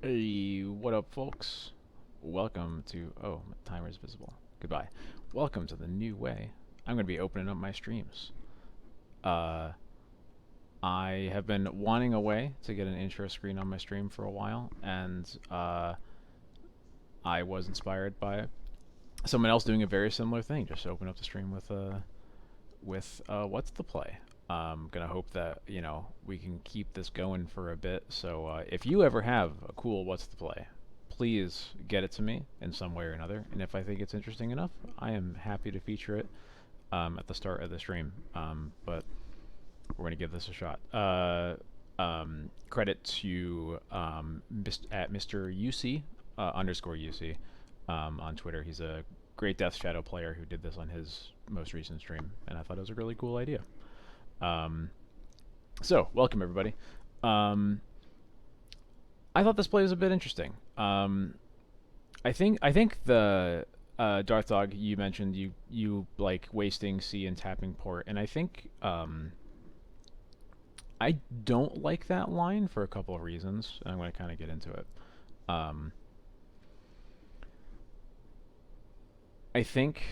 Hey, what up, folks? Welcome to. Oh, my timer's visible. Goodbye. Welcome to the new way. I'm going to be opening up my streams. Uh, I have been wanting a way to get an intro screen on my stream for a while, and I was inspired by someone else doing a very similar thing. Just open up the stream with what's the play. Gonna hope that we can keep this going for a bit. So if you ever have a cool what's the play, please get it to me in some way or another. And if I think it's interesting enough, I am happy to feature it at the start of the stream. But we're gonna give this a shot. Credit to at Mr. UC underscore UC on Twitter. He's a great Death Shadow player who did this on his most recent stream, and I thought it was a really cool idea. Um, so, welcome everybody. I thought this play was a bit interesting. I think the Darth Dog you mentioned you like wasting C and tapping port, and I think I don't like that line for a couple of reasons. And I'm going to kind of get into it. Um, I think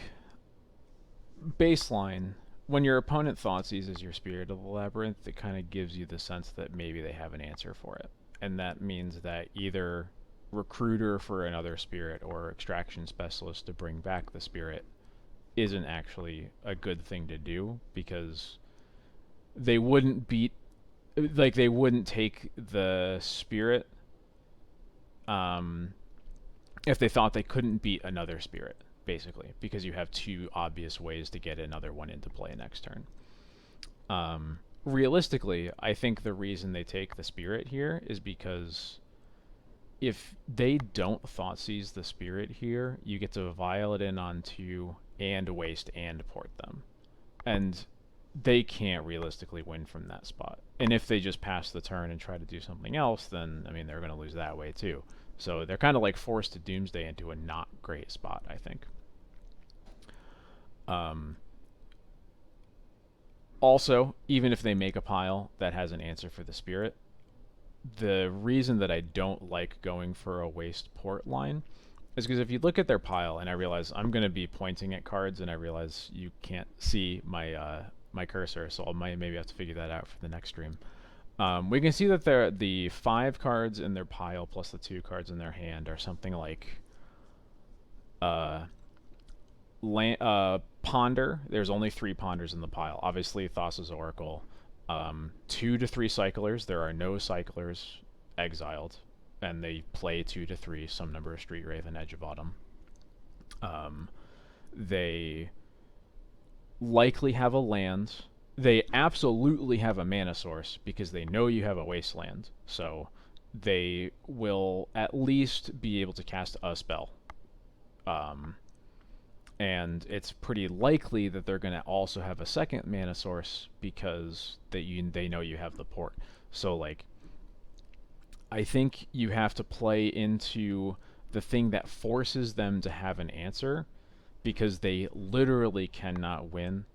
baseline, when your opponent Thoughtseize as your Spirit of the Labyrinth, it kind of gives you the sense that maybe they have an answer for it. And that means that either recruiter for another spirit or extraction specialist to bring back the spirit isn't actually a good thing to do, because they wouldn't beat, like, they wouldn't take the spirit um, if they thought they couldn't beat another spirit, basically, because you have two obvious ways to get another one into play next turn. Realistically, I think the reason they take the spirit here is because if they don't Thoughtseize the spirit here, you get to vial it in on two and waste and port them. And they can't realistically win from that spot. And if they just pass the turn and try to do something else, then, I mean, they're going to lose that way too. So they're kind of like forced to Doomsday into a not great spot, I think. Um, Also, even if they make a pile that has an answer for the spirit, the reason that I don't like going for a waste port line is because if you look at their pile, and I realize I'm going to be pointing at cards, and I realize you can't see my cursor, so I might maybe have to figure that out for the next stream. We can see that the 5 cards in their pile plus the 2 cards in their hand are something like uh, Ponder. There's only 3 Ponders in the pile. Obviously, Thassa's Oracle. 2 to 3 Cyclers. There are no Cyclers exiled, and they play 2 to 3, some number of Street Wraith and Edge of Autumn. They likely have a land. They absolutely have a mana source because they know you have a wasteland. So they will at least be able to cast a spell. And it's pretty likely that they're going to also have a second mana source because they know you have the port. So, like, I think you have to play into the thing that forces them to have an answer, because they literally cannot win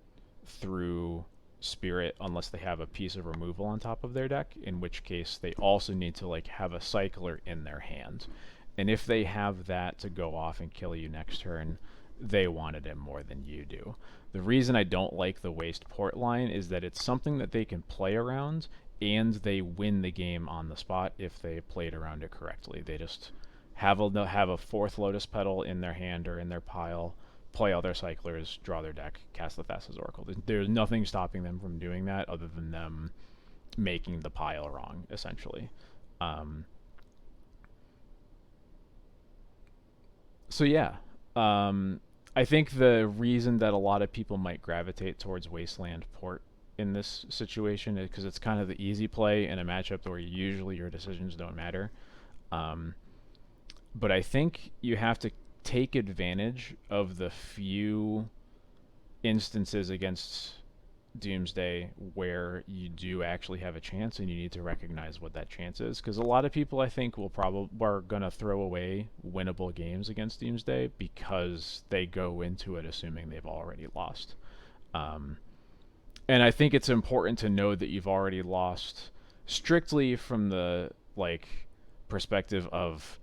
through spirit unless they have a piece of removal on top of their deck, in which case they also need to, like, have a cycler in their hand. And if they have that to go off and kill you next turn, they wanted it more than you do. The reason I don't like the waste port line is that it's something that they can play around, and they win the game on the spot if they played around it correctly. They just have a 4th Lotus Petal in their hand or in their pile, play all their cyclers, draw their deck, cast the Thassa's Oracle. There's nothing stopping them from doing that other than them making the pile wrong, essentially. So yeah, I think the reason that a lot of people might gravitate towards Wasteland Port in this situation is because it's kind of the easy play in a matchup where usually your decisions don't matter. Um, but I think you have to take advantage of the few instances against Doomsday where you do actually have a chance, and you need to recognize what that chance is, because a lot of people, I think, are gonna throw away winnable games against Doomsday because they go into it assuming they've already lost. Um, and I think it's important to know that you've already lost strictly from the, like, perspective of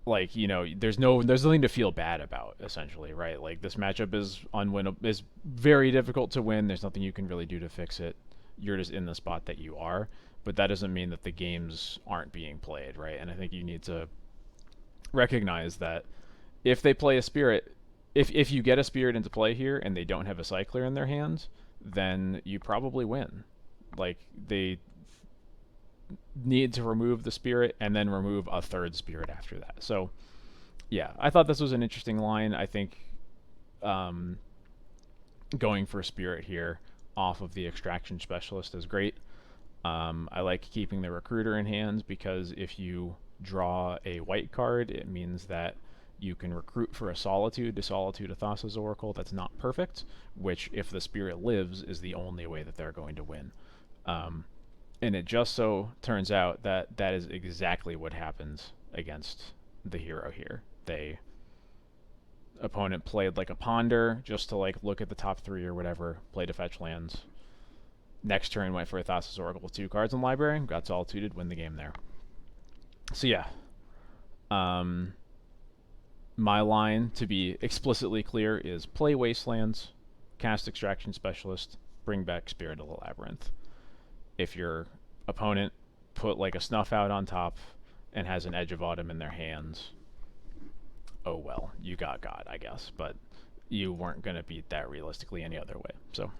like, there's nothing to feel bad about, essentially, right? Like, this matchup is unwinnable, is very difficult to win. There's nothing you can really do to fix it. You're just in the spot that you are, but that doesn't mean that the games aren't being played, right? And I think you need to recognize that if they play a spirit, if you get a spirit into play here and they don't have a cycler in their hands, then you probably win. Like, they need to remove the spirit and then remove a third spirit after that. So yeah, I thought this was an interesting line. I think um, going for spirit here off of the extraction specialist is great. I like keeping the recruiter in hands because if you draw a white card, it means that you can recruit for a Solitude to Solitude a Thassa's Oracle that's not perfect, which, if the spirit lives, is the only way that they're going to win. And it just so turns out that that is exactly what happens against the hero here. Opponent played like a ponder just to like look at the top 3 or whatever, played a fetch lands. Next turn went for a Thassa's Oracle with 2 cards in library, got Solituded, win the game there. So yeah. My line, to be explicitly clear, is play Wastelands, cast Extraction Specialist, bring back Spirit of the Labyrinth. If your opponent put like a Snuff out on top and has an Edge of Autumn in their hands, oh well, you got God, I guess, but you weren't going to beat that realistically any other way. So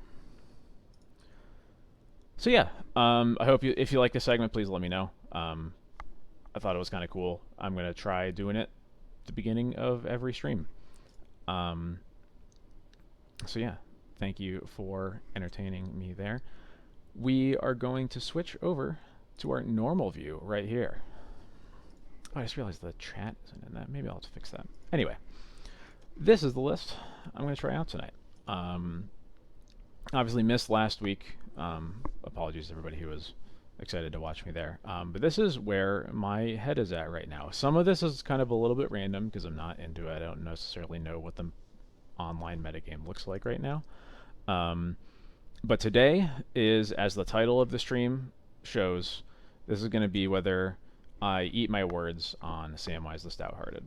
yeah, I hope if you like this segment, please let me know. I thought it was kind of cool. I'm going to try doing it at the beginning of every stream. So yeah, thank you for entertaining me there. We are going to switch over to our normal view right here. Oh, I just realized the chat isn't in that. Maybe I'll have to fix that. Anyway, this is the list I'm going to try out tonight. Obviously missed last week. Apologies to everybody who was excited to watch me there. But this is where my head is at right now. Some of this is kind of a little bit random because I'm not into it. I don't necessarily know what the online metagame looks like right now. But today is, as the title of the stream shows, this is going to be whether I eat my words on Samwise the Stouthearted.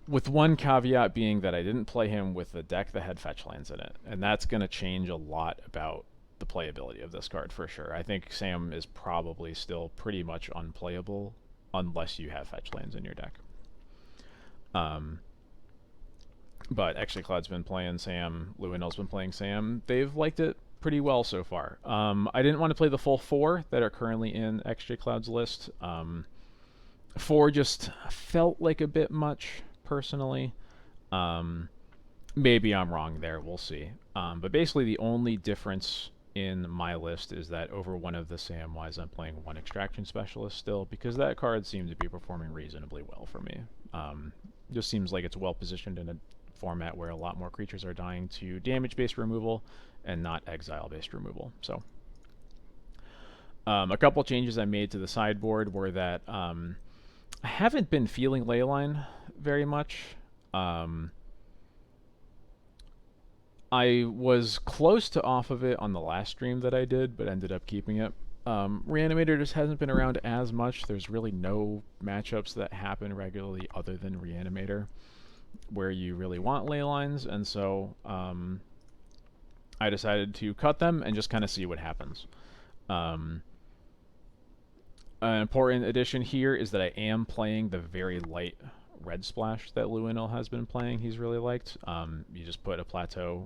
With one caveat being that I didn't play him with a deck that had fetch lands in it. And that's going to change a lot about the playability of this card for sure. I think Sam is probably still pretty much unplayable unless you have fetch lands in your deck. But actually, Cloud's been playing Sam. Luinel's been playing Sam. They've liked it pretty well so far. I didn't want to play the full 4 that are currently in XJ Cloud's list. 4 just felt like a bit much, personally. Maybe I'm wrong there. We'll see. But basically, the only difference in my list is that over one of the Samwise, I'm playing 1 Extraction Specialist still, because that card seemed to be performing reasonably well for me. Just seems like it's well positioned in a format where a lot more creatures are dying to damage-based removal and not exile-based removal. So a couple changes I made to the sideboard were that I haven't been feeling Leyline very much. I was close to off of it on the last stream that I did, but ended up keeping it. Reanimator just hasn't been around as much. There's really no matchups that happen regularly other than Reanimator where you really want ley lines, and so I decided to cut them and just kind of see what happens. An important addition here is that I am playing the very light red splash that Luinel has been playing. He's really liked. You just put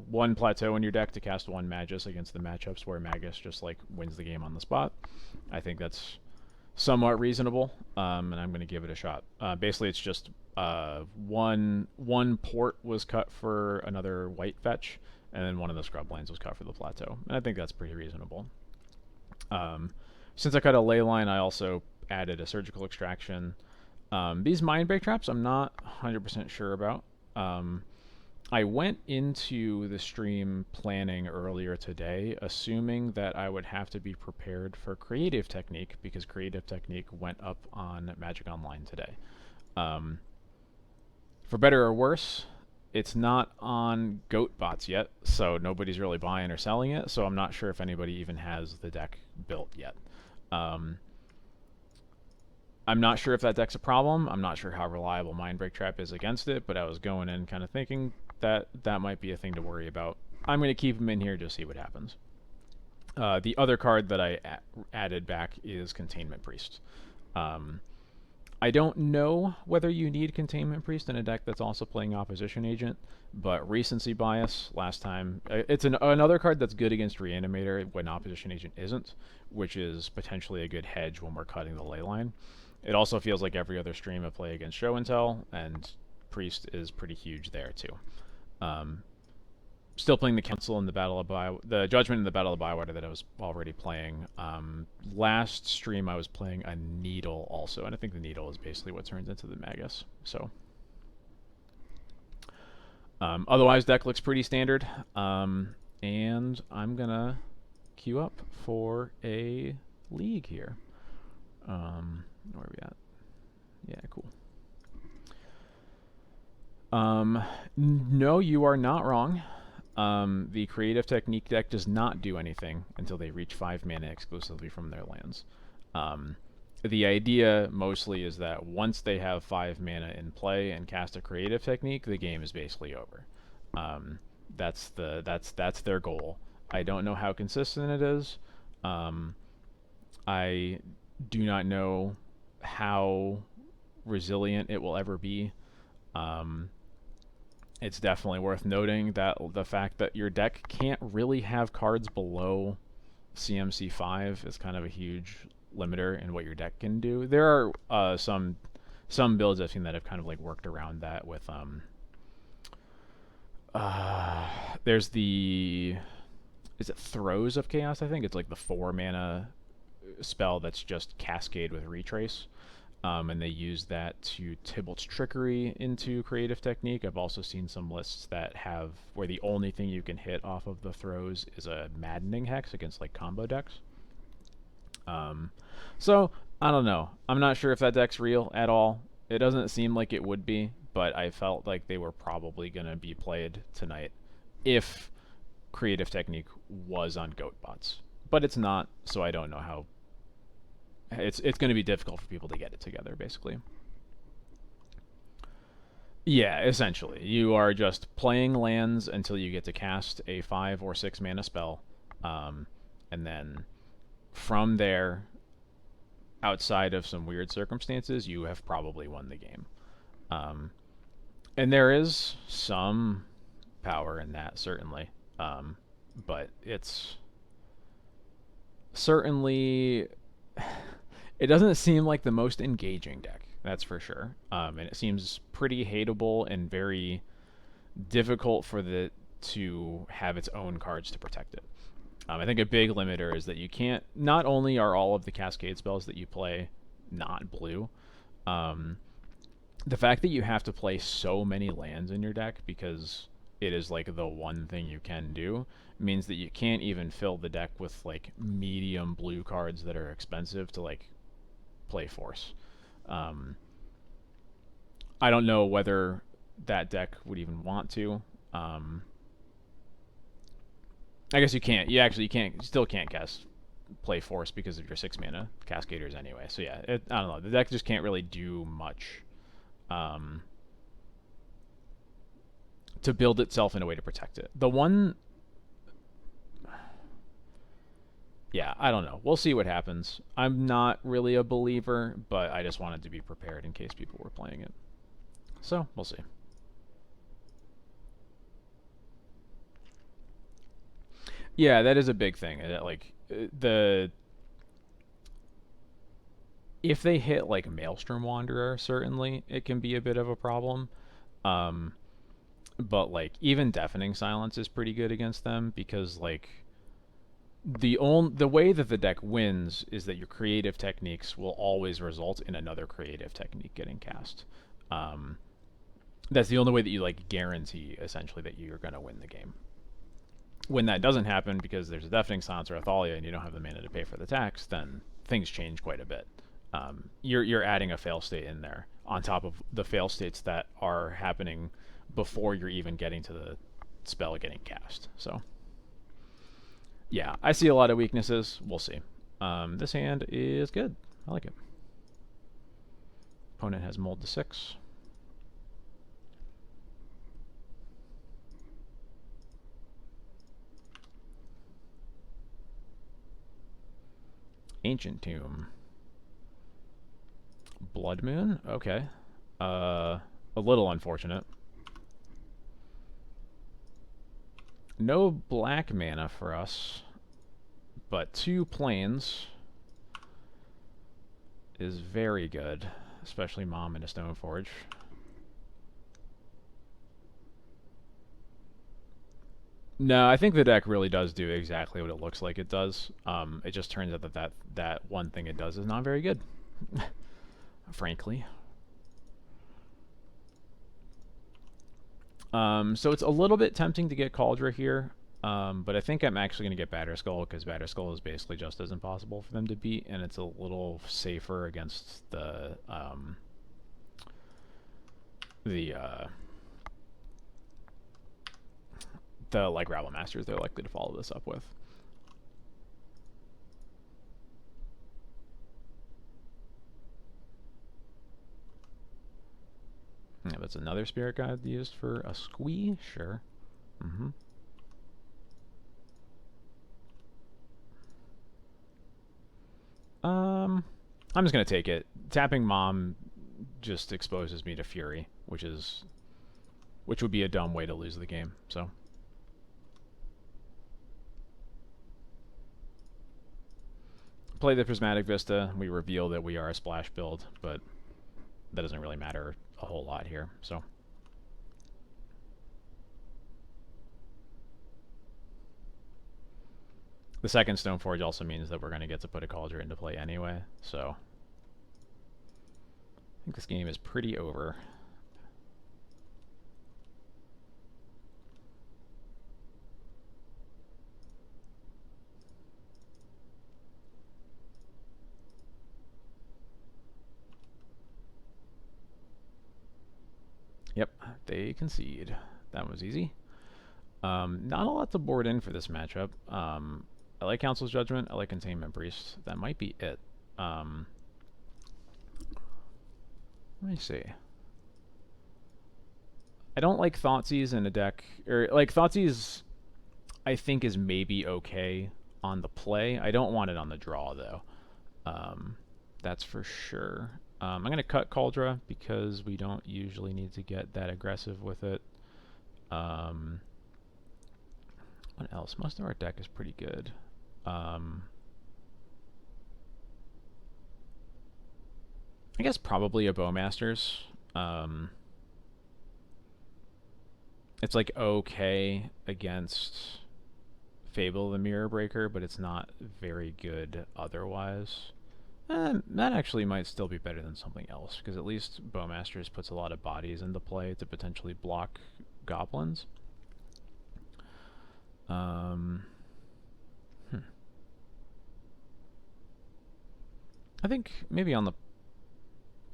one plateau in your deck to cast 1 Magus against the matchups where Magus just like wins the game on the spot. I think that's somewhat reasonable, and I'm going to give it a shot. Basically, it's just one port was cut for another white fetch, and then one of the scrub lands was cut for the plateau. And I think that's pretty reasonable. Since I cut a ley line, I also added a surgical extraction. These mind break traps, I'm not 100% sure about. I went into the stream planning earlier today, assuming that I would have to be prepared for Creative Technique, because Creative Technique went up on Magic Online today. For better or worse, it's not on goat bots yet, so nobody's really buying or selling it. So I'm not sure if anybody even has the deck built yet. Um, I'm not sure if that deck's a problem. I'm not sure how reliable Mindbreak Trap is against it, but I was going in kind of thinking that that might be a thing to worry about. I'm going to keep him in here, just see what happens. The other card that I added back is Containment Priest. I don't know whether you need Containment Priest in a deck that's also playing Opposition Agent, but Recency Bias last time, it's another card that's good against Reanimator when Opposition Agent isn't, which is potentially a good hedge when we're cutting the ley line. It also feels like every other stream I play against Show and Tell, and Priest is pretty huge there too. Still playing the Council in the Battle of the Judgment in the Battle of Bywater that I was already playing. Last stream I was playing a Needle also, and I think the Needle is basically what turns into the Magus. So, otherwise deck looks pretty standard, and I'm gonna queue up for a league here. Where are we at? Yeah, cool. No, you are not wrong. The Creative Technique deck does not do anything until they reach 5 mana exclusively from their lands. The idea mostly is that once they have 5 mana in play and cast a Creative Technique, the game is basically over. That's their goal. I don't know how consistent it is. I do not know how resilient it will ever be. It's definitely worth noting that the fact that your deck can't really have cards below CMC 5 is kind of a huge limiter in what your deck can do. There are some builds I've seen that have kind of like worked around that with there's the, is it Throes of Chaos? I think it's like the 4 mana spell that's just Cascade with Retrace. And they use that to Tybalt's Trickery into Creative Technique. I've also seen some lists that have where the only thing you can hit off of the throws is a Maddening Hex against like combo decks. So I don't know. I'm not sure if that deck's real at all. It doesn't seem like it would be, but I felt like they were probably gonna be played tonight if Creative Technique was on goat bots. But it's not, so I don't know how. It's going to be difficult for people to get it together, basically. Yeah, essentially. You are just playing lands until you get to cast a 5 or 6 mana spell. And then from there, outside of some weird circumstances, you have probably won the game. And there is some power in that, certainly. But it's certainly... It doesn't seem like the most engaging deck, that's for sure. And it seems pretty hateable and very difficult for the to have its own cards to protect it. I think a big limiter is that you can't... Not only are all of the Cascade spells that you play not blue, the fact that you have to play so many lands in your deck because it is like the one thing you can do means that you can't even fill the deck with like medium blue cards that are expensive to like play Force. I don't know whether that deck would even want to. I guess you can't. You still can't play Force because of your 6 mana Cascaders anyway. So yeah, I don't know. The deck just can't really do much to build itself in a way to protect it. The one... Yeah, I don't know. We'll see what happens. I'm not really a believer, but I just wanted to be prepared in case people were playing it. So, we'll see. Yeah, that is a big thing. Like, if they hit, like, Maelstrom Wanderer, certainly, it can be a bit of a problem. But, like, even Deafening Silence is pretty good against them because, like... The way that the deck wins is that your creative techniques will always result in another creative technique getting cast. That's the only way that you like guarantee essentially that you're going to win the game. When that doesn't happen because there's a Deafening Silence or a Thalia and you don't have the mana to pay for the tax, then things change quite a bit. You're adding a fail state in there on top of the fail states that are happening before you're even getting to the spell getting cast. So, yeah, I see a lot of weaknesses. We'll see. This hand is good. I like it. Opponent has mold to 6. Ancient Tomb. Blood Moon? Okay. A little unfortunate. No black mana for us, but 2 planes is very good, especially Mom and a Stoneforge. No, I think the deck really does do exactly what it looks like it does. It just turns out that one thing it does is not very good, frankly. So it's a little bit tempting to get Cauldron here, but I think I'm actually going to get Batterskull, because Batterskull is basically just as impossible for them to beat, and it's a little safer against the like Rabble Masters they're likely to follow this up with. Yeah, that's another Spirit Guide used for a squee? Sure. I'm just gonna take it. Tapping Mom just exposes me to Fury, which would be a dumb way to lose the game, so. Play the Prismatic Vista. We reveal that we are a splash build, but that doesn't really matter a whole lot here, so. The second Stoneforge also means that we're going to get to put a Cauldron into play anyway, so. I think this game is pretty over. Yep, they concede. That was easy. Not a lot to board in for this matchup. I like Council's Judgment. I like Containment Priest. That might be it. Let me see. I don't like Thoughtseize in a deck. Or, like, Thoughtseize, I think, is maybe okay on the play. I don't want it on the draw, though. That's for sure. I'm going to cut Cauldron because we don't usually need to get that aggressive with it. What else? Most of our deck is pretty good. I guess probably a Bowmasters. It's like okay against Fable the Mirror Breaker, but it's not very good otherwise. That actually might still be better than something else, because at least Bowmasters puts a lot of bodies into play to potentially block goblins. I think maybe on the...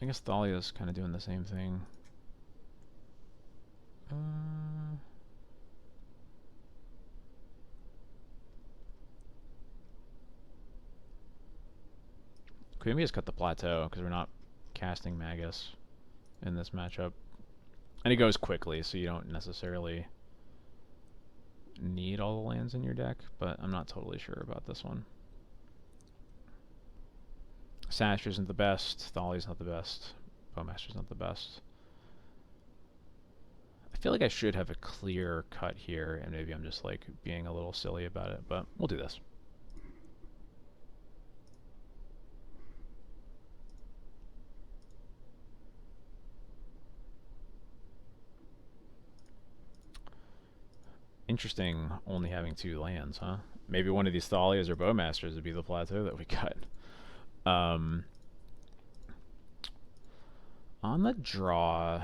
I guess Thalia's kind of doing the same thing. Could we maybe just cut the Plateau, because we're not casting Magus in this matchup. And it goes quickly, so you don't necessarily need all the lands in your deck, but I'm not totally sure about this one. Sash isn't the best, Thalia's not the best, Bowmaster's not the best. I feel like I should have a clear cut here, and maybe I'm just like being a little silly about it, but we'll do this. Interesting, only having 2 lands, huh? Maybe one of these Thalias or Bowmasters would be the Plateau that we cut. On the draw...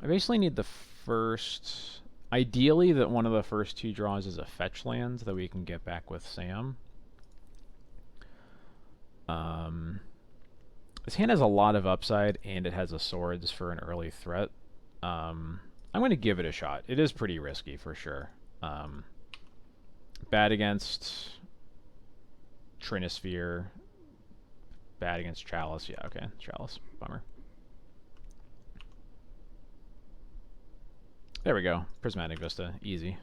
I basically need the first... Ideally, that one of the first 2 draws is a fetch land that we can get back with Sam. This hand has a lot of upside, and it has a swords for an early threat. I'm going to give it a shot. It is pretty risky, for sure. Bad against Trinisphere. Bad against Chalice. Yeah, okay. Chalice. Bummer. There we go. Prismatic Vista. Easy.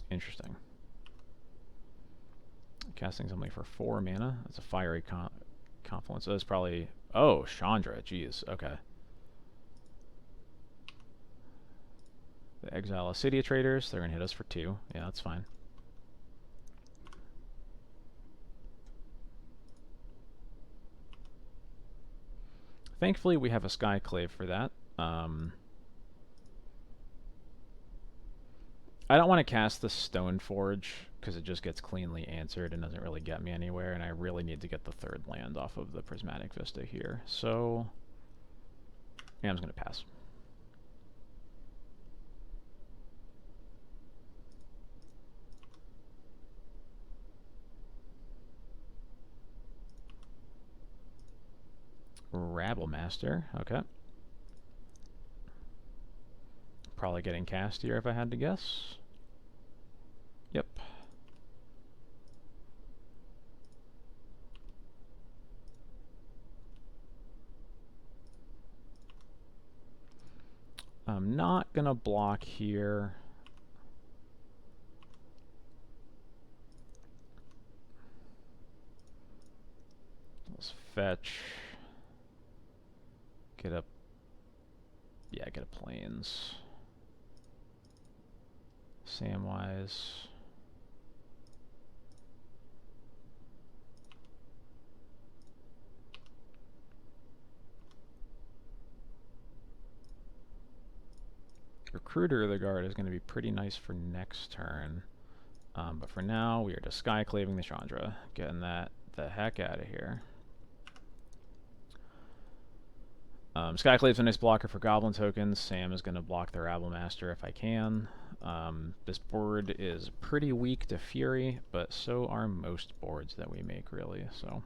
Interesting. Casting something for 4 mana. That's a fiery confluence. So that's probably... Oh, Chandra. Jeez. Okay. The Exile Acidia Traders. They're going to hit us for 2. Yeah, that's fine. Thankfully, we have a Skyclave for that. I don't want to cast the Stoneforge because it just gets cleanly answered and doesn't really get me anywhere, and I really need to get the 3rd land off of the Prismatic Vista here. So, yeah, I'm just going to pass. Rabblemaster, okay. Probably getting cast here if I had to guess. Yep. I'm not gonna block here. Let's fetch. Get up. Yeah, get a plains. Samwise. Recruiter of the Guard is going to be pretty nice for next turn. But for now, we are just Skyclaving the Chandra. Getting that the heck out of here. Skyclave's a nice blocker for Goblin tokens. Sam is going to block the Rabblemaster if I can. This board is pretty weak to Fury, but so are most boards that we make, really. So.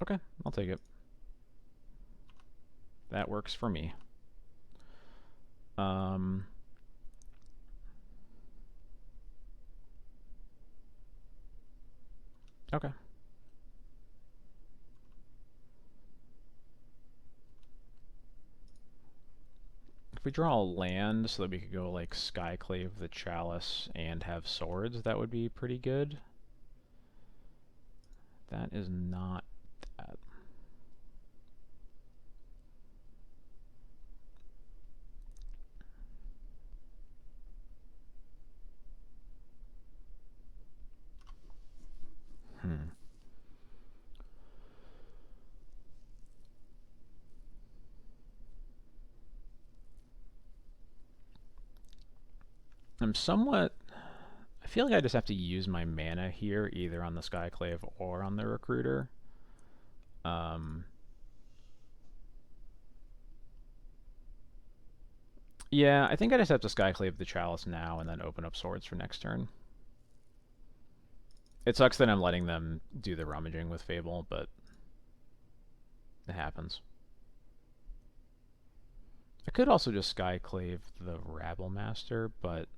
Okay, I'll take it. That works for me. Okay. If we draw a land so that we could go like Skyclave the Chalice and have swords, that would be pretty good. That is not that. I'm somewhat... I feel like I just have to use my mana here, either on the Skyclave or on the Recruiter. Yeah, I think I just have to Skyclave the Chalice now and then open up swords for next turn. It sucks that I'm letting them do the rummaging with Fable, but it happens. I could also just Skyclave the Rabblemaster, but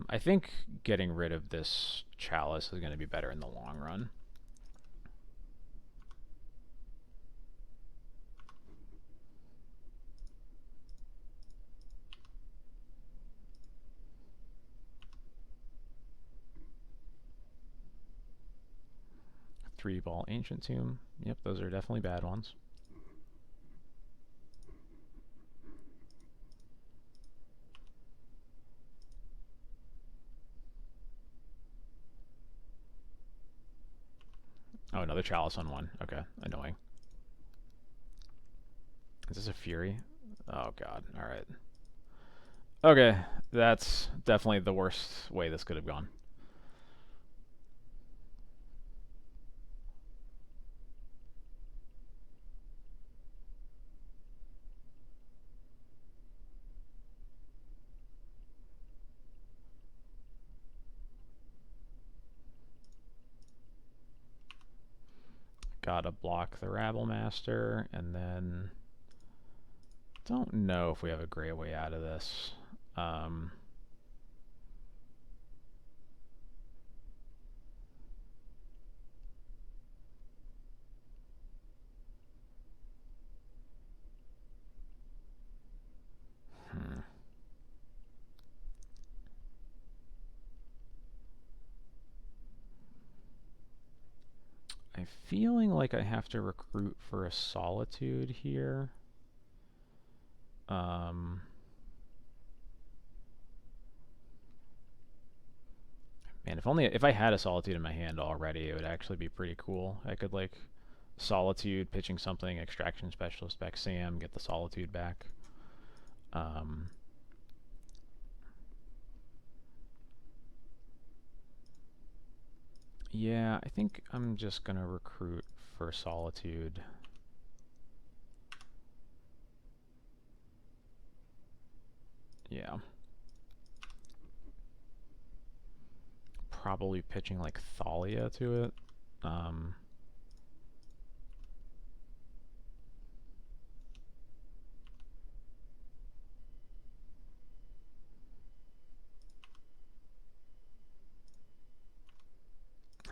I think getting rid of this Chalice is going to be better in the long run. Three-ball Ancient Tomb. Yep, those are definitely bad ones. Oh, another Chalice on one. Okay, annoying. Is this a Fury? Oh god, alright. Okay, that's definitely the worst way this could have gone. Gotta block the Rabble Master, and then don't know if we have a great way out of this. Um, hmm. I'm feeling like I have to recruit for a Solitude here. Um, Man, if I had a Solitude in my hand already, it would actually be pretty cool. I could like Solitude, pitching something, Extraction Specialist back Sam, get the Solitude back. Um, yeah, I think I'm just gonna recruit for Solitude. Yeah. Probably pitching like Thalia to it. Um,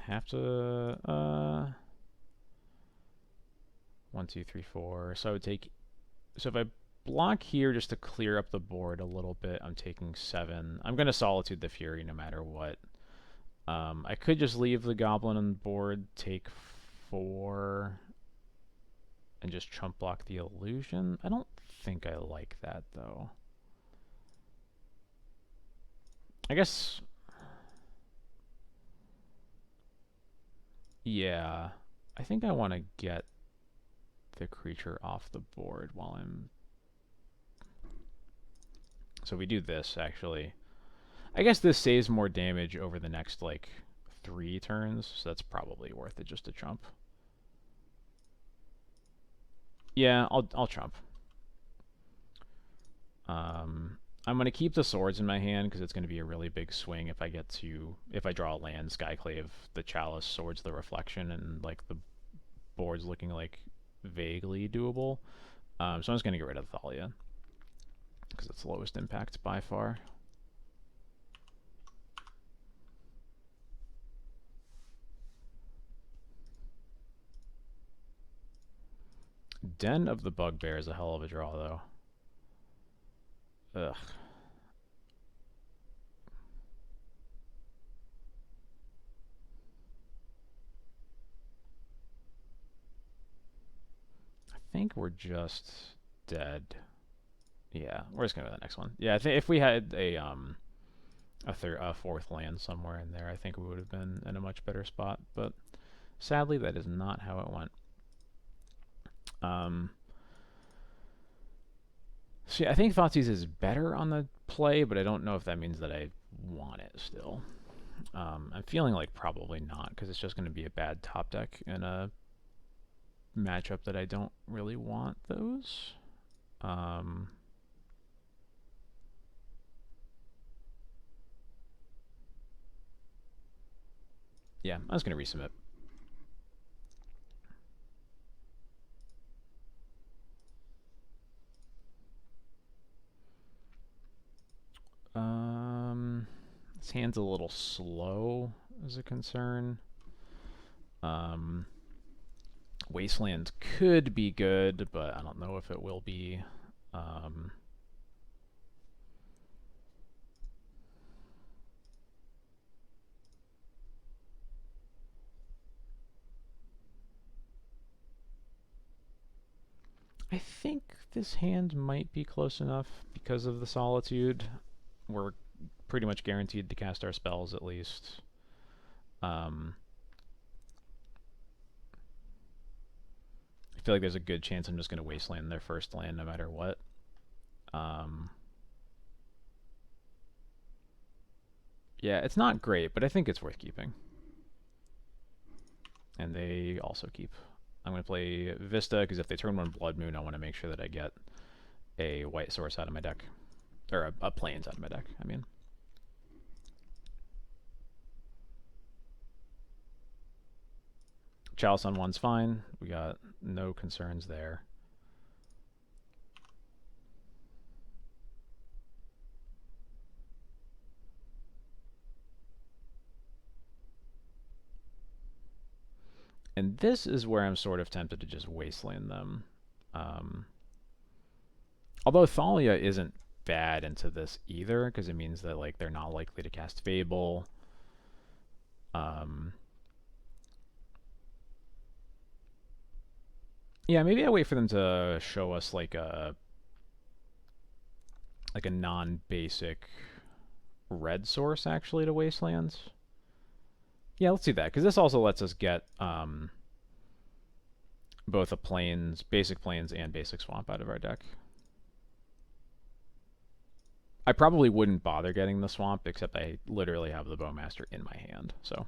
have to, 1, 2, 3, 4. So I would take, so if I block here just to clear up the board a little bit, I'm taking 7. I'm going to Solitude the Fury no matter what. I could just leave the Goblin on the board, take 4, and just chump block the Illusion. I don't think I like that, though. I guess, yeah. I think I want to get the creature off the board while I'm... So we do this, actually. I guess this saves more damage over the next, like, 3 turns, so that's probably worth it just to chump. Yeah, I'll chump. I'm going to keep the swords in my hand because it's going to be a really big swing if I draw a land, Skyclave, the Chalice, Swords, the Reflection, and, like, the board's looking, like, vaguely doable. So I'm just going to get rid of Thalia because it's the lowest impact by far. Den of the Bugbear is a hell of a draw, though. Ugh. I think we're just dead. Yeah, we're just gonna go to the next one. Yeah, I think if we had a fourth land somewhere in there, I think we would have been in a much better spot. But sadly, that is not how it went. So yeah, I think Thoughtseize is better on the play, but I don't know if that means that I want it still. I'm feeling like probably not, because it's just going to be a bad top deck in a matchup that I don't really want those. Yeah, I was going to resubmit. This hand's a little slow as a concern. Wasteland could be good, but I don't know if it will be. I think this hand might be close enough because of the Solitude. We're pretty much guaranteed to cast our spells at least. I feel like there's a good chance I'm just going to Wasteland their first land no matter what. Yeah, it's not great, but I think it's worth keeping. And they also keep. I'm going to play Vista, because if they turn one Blood Moon, I want to make sure that I get a white source out of my deck. Or a plains out of my deck, I mean. Chalice on one's fine. We got no concerns there. And this is where I'm sort of tempted to just wasteland them. Although Thalia isn't bad into this either, because it means that like they're not likely to cast Fable. Yeah, maybe I wait for them to show us like a non-basic red source actually to wastelands. Yeah, let's do that, because this also lets us get both a basic plains and basic swamp out of our deck. I probably wouldn't bother getting the swamp, except I literally have the Bowmaster in my hand, so.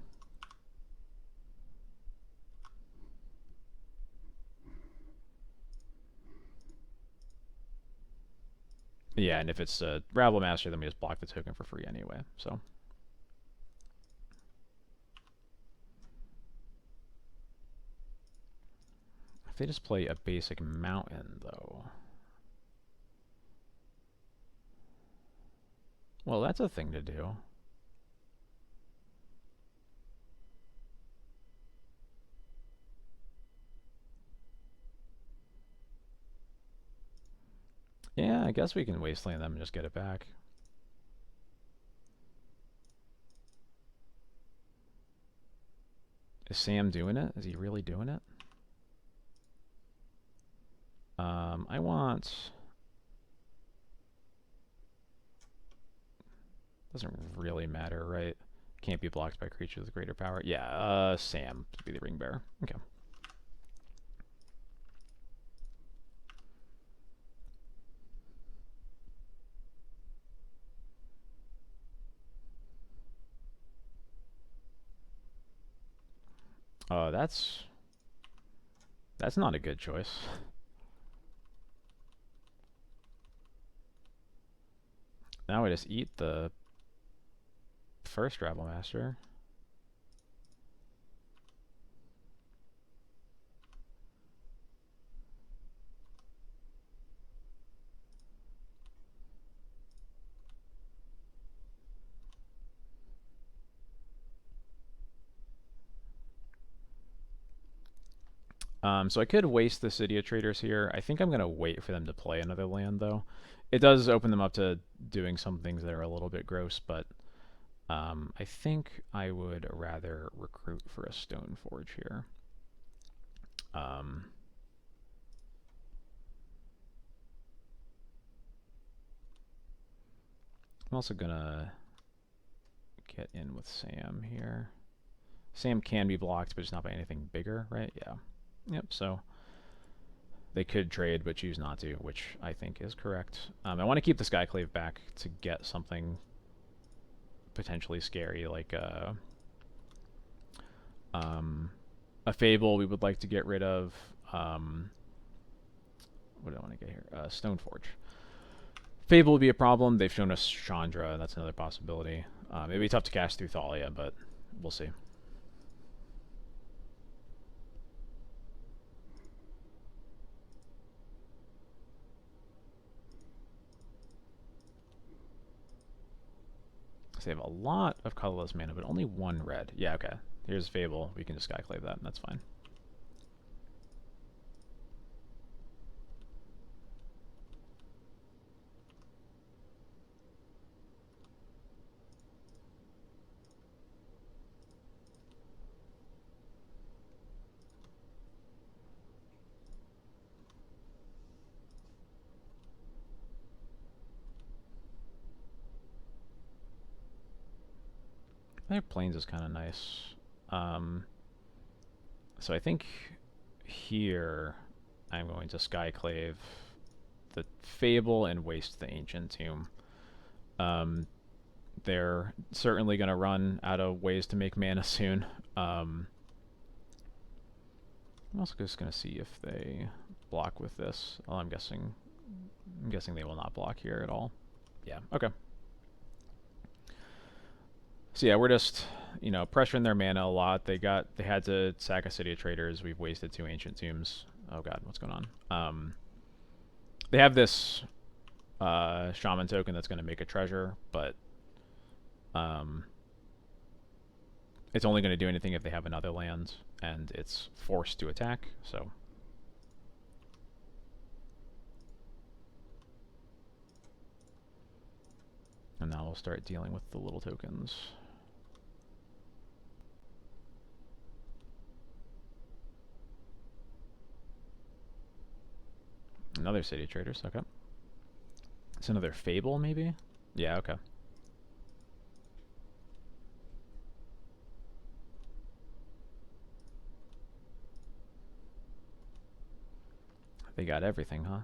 Yeah, and if it's a Rabble Master, then we just block the token for free anyway, so. If they just play a basic mountain, though. Well, that's a thing to do. Yeah, I guess we can wasteland them and just get it back. Is Sam doing it? Is he really doing it? I want... Doesn't really matter, right? Can't be blocked by creatures with greater power. Yeah, Sam to be the ring bearer. Okay. That's not a good choice. Now I just eat the first Rabble Master. So I could waste the City of Traders here. I think I'm going to wait for them to play another land, though. It does open them up to doing some things that are a little bit gross, but I think I would rather recruit for a Stoneforge here. I'm also going to get in with Sam here. Sam can be blocked, but it's not by anything bigger, right? Yeah. Yep, so they could trade, but choose not to, which I think is correct. I want to keep the Skyclave back to get something potentially scary, like a Fable we would like to get rid of. What do I want to get here? Stoneforge. Fable would be a problem. They've shown us Chandra, that's another possibility. It'd be tough to cast through Thalia, but we'll see. They have a lot of colorless mana, but only one red. Yeah, okay. Here's Fable. We can just Skyclave that, and that's fine. Their plains is kind of nice. So I think here I'm going to Skyclave the Fable and waste the Ancient Tomb. they're certainly going to run out of ways to make mana soon. I'm also just going to see if they block with this. Well, I'm guessing they will not block here at all. Yeah, okay. So yeah, we're just, you know, pressuring their mana a lot. They had to sack a City of Traders. We've wasted 2 Ancient Tombs. Oh god, what's going on? They have this Shaman token that's going to make a treasure, but it's only going to do anything if they have another land, and it's forced to attack, so... And now we'll start dealing with the little tokens. Another City of Traders, okay. It's another Fable, maybe? Yeah, okay. They got everything, huh?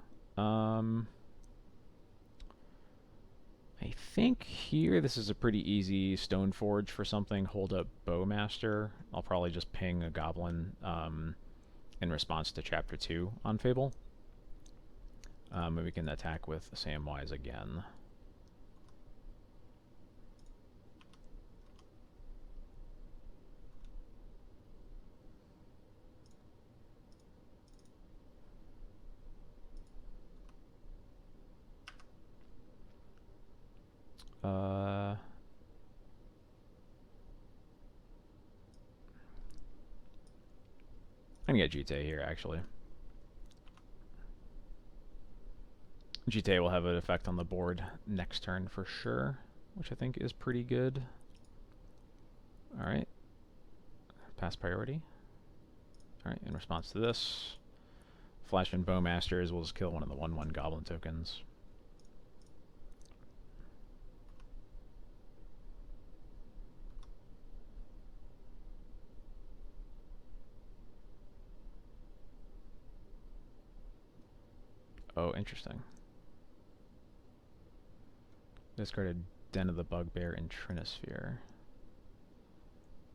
I think here this is a pretty easy Stoneforge for something. Hold up Bowmaster. I'll probably just ping a Goblin in response to Chapter 2 on Fable. And we can attack with Samwise again. I'm gonna get GTA here, actually. GTA will have an effect on the board next turn for sure, which I think is pretty good. Alright. Pass priority. Alright, in response to this, Flash and Bowmasters will just kill one of the 1/1 Goblin tokens. Oh, interesting. Discarded Den of the Bugbear and Trinisphere.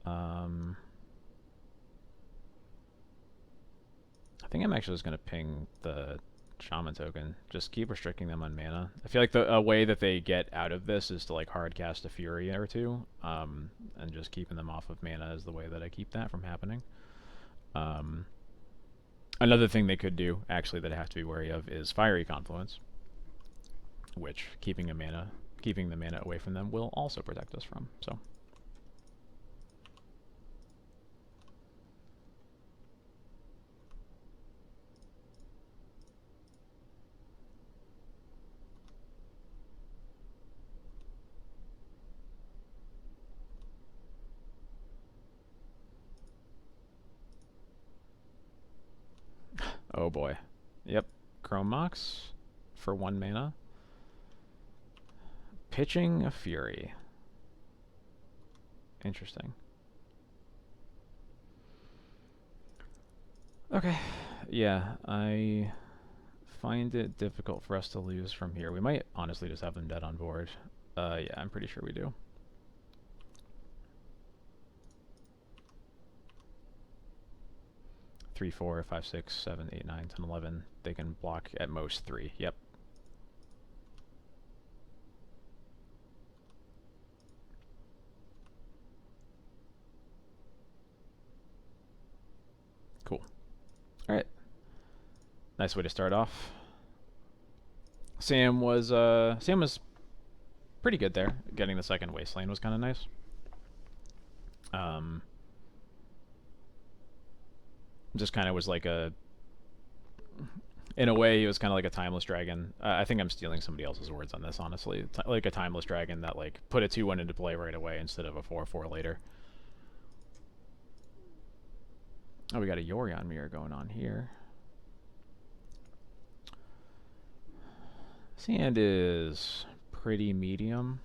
I think I'm actually just going to ping the Shaman token. Just keep restricting them on mana. I feel like a way that they get out of this is to like hard cast a Fury or two, and just keeping them off of mana is the way that I keep that from happening. Another thing they could do, actually, that I have to be wary of is Fiery Confluence, which keeping the mana away from them will also protect us from. So. Oh boy. Yep. Chrome Mox for 1 mana. Pitching a Fury. Interesting. Okay. Yeah, I find it difficult for us to lose from here. We might honestly just have them dead on board. Yeah, I'm pretty sure we do. Three, 4, 5, 6, 7, 8, 9, 10, 11. They can block at most 3. Yep. Cool. Alright. Nice way to start off. Sam was pretty good there. Getting the second Wasteland was kind of nice. Just kind of was like in a way, he was kind of like a timeless dragon. I think I'm stealing somebody else's words on this, honestly. Like a timeless dragon that like put a 2/1 into play right away instead of a 4/4 later. Oh, we got a Yorion mirror going on here. Sand is pretty medium.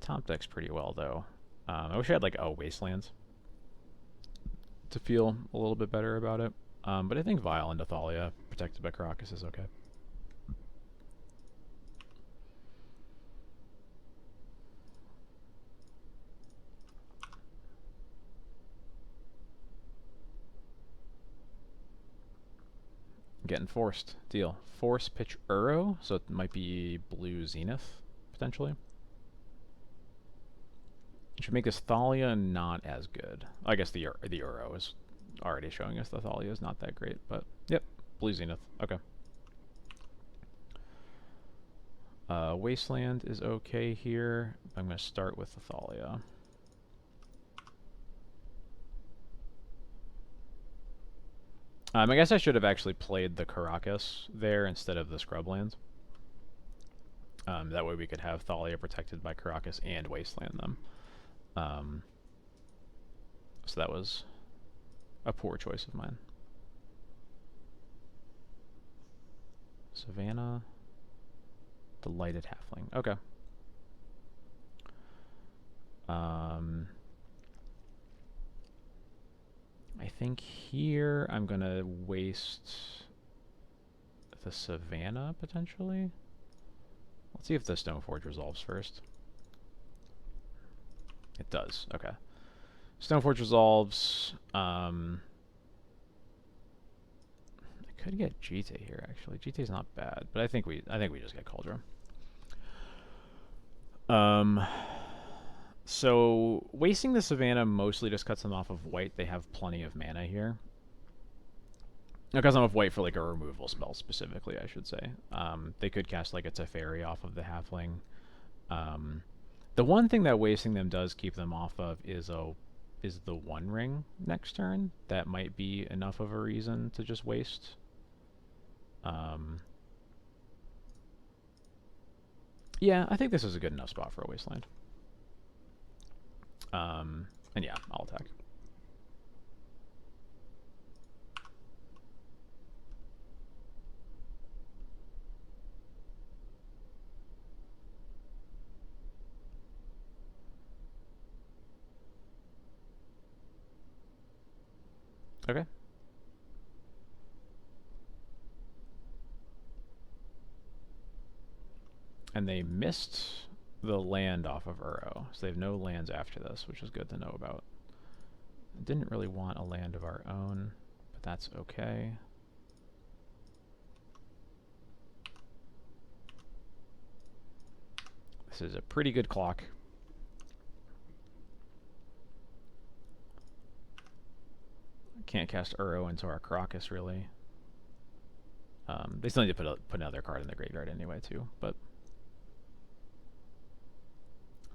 Top deck's pretty well, though. I wish I had, like, Wastelands. to feel a little bit better about it. But I think Vile and Athalia protected by Caracas is okay. Getting forced. Deal. Force pitch Uro, so it might be blue Zenith, potentially. Should make this Thalia not as good. I guess the Uro is already showing us the Thalia is not that great, but yep, blue Zenith. Okay. Wasteland is okay here. I'm going to start with the Thalia. I guess I should have actually played the Caracas there instead of the Scrublands. That way we could have Thalia protected by Caracas and Wasteland them. So that was a poor choice of mine. Savannah, Delighted Halfling. Okay. I think here I'm gonna waste the Savannah potentially. Let's see if the Stoneforge resolves first. It does. Okay. Stoneforge resolves. I could get Jite here actually. Jite's not bad, but I think we just get Cauldron. So wasting the Savannah mostly just cuts them off of white. They have plenty of mana here. It cuts them off white for like a removal spell specifically, I should say. They could cast like a Teferi off of the Halfling. The one thing that wasting them does keep them off of is the One Ring next turn. That might be enough of a reason to just waste. Yeah, I think this is a good enough spot for a Wasteland. And yeah, I'll attack. Okay. And they missed the land off of Uro, so they have no lands after this, which is good to know about. I didn't really want a land of our own, but that's okay. This is a pretty good clock. Can't cast Uro into our Caracas, really. They still need to put another card in the graveyard anyway, too, but...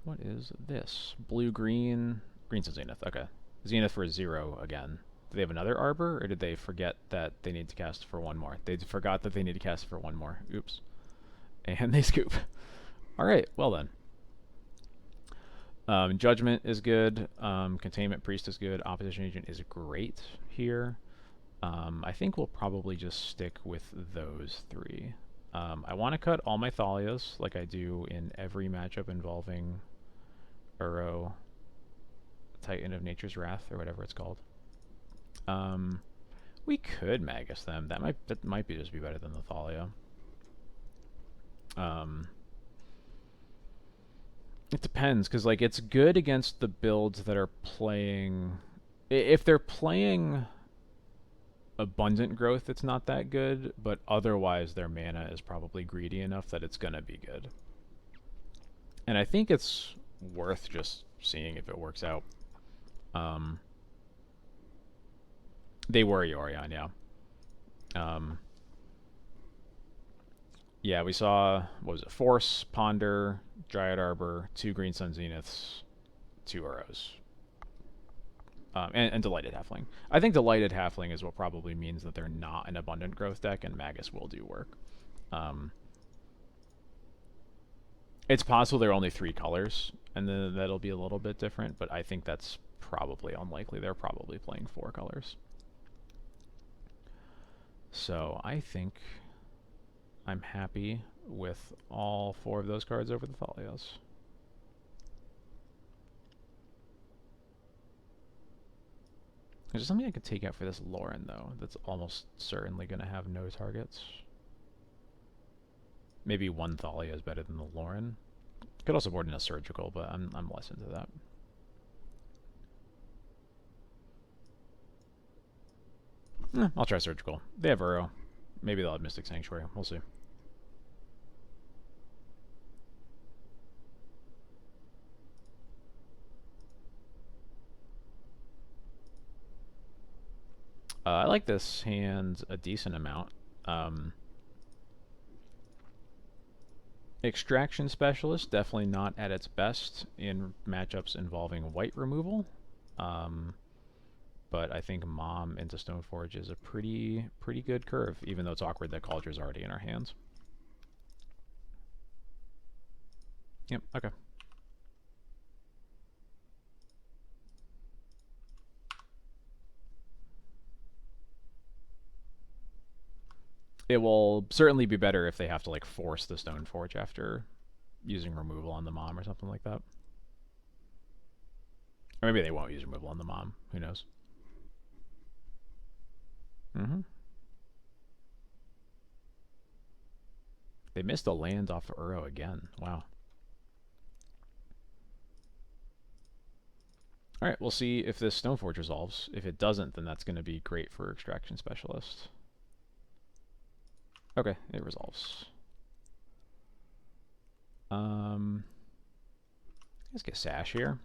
What is this? Blue-green... Green's a Zenith, okay. Zenith for 0 again. Do they have another Arbor, or did they forget that they need to cast for one more? They forgot that they need to cast for one more. Oops. And they scoop. Alright, well then. Judgment is good. Containment Priest is good. Opposition Agent is great here. I think we'll probably just stick with those three. I want to cut all my Thalias, like I do in every matchup involving Uro, Titan of Nature's Wrath, or whatever it's called. We could Magus them. That might just be better than the Thalia. It depends, because like it's good against the builds that are playing. If they're playing Abundant Growth, it's not that good, but otherwise their mana is probably greedy enough that it's gonna be good. And I think it's worth just seeing if it works out. They were Yorion, yeah. Yeah, we saw, what was it, Force, Ponder, Dryad Arbor, 2 Green Sun Zeniths, 2 Uros. And Delighted Halfling. I think Delighted Halfling is what probably means that they're not an Abundant Growth deck, and Magus will do work. It's possible there are only 3 colors, and then that'll be a little bit different, but I think that's probably unlikely. They're probably playing 4 colors. So I think I'm happy with all 4 of those cards over the Thalias. Is there something I could take out for this Lauren, though, that's almost certainly going to have no targets? Maybe one Thalia is better than the Lauren. Could also board in a surgical, but I'm less into that. I'll try surgical. They have Uro. Maybe they'll have Mystic Sanctuary. We'll see. I like this hand a decent amount. Extraction Specialist, definitely not at its best in matchups involving white removal. But I think Mom into Stoneforge is a pretty good curve, even though it's awkward that Caldra's already in our hands. Yep, okay. It will certainly be better if they have to like force the Stoneforge after using removal on the Mom or something like that. Or maybe they won't use removal on the Mom. Who knows? They missed a land off of Uro again. Wow. Alright, we'll see if this Stoneforge resolves. If it doesn't, then that's going to be great for Extraction Specialist. Okay, it resolves. Let's get Sash here.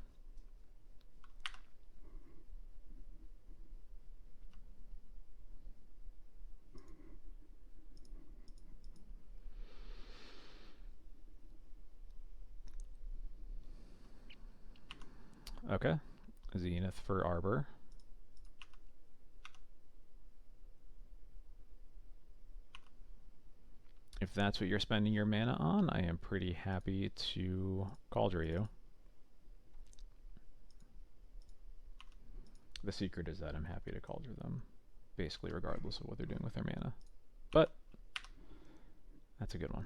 Okay, Zenith for Arbor. If that's what you're spending your mana on, I am pretty happy to Cauldron you. The secret is that I'm happy to Cauldron them, basically regardless of what they're doing with their mana. But that's a good one.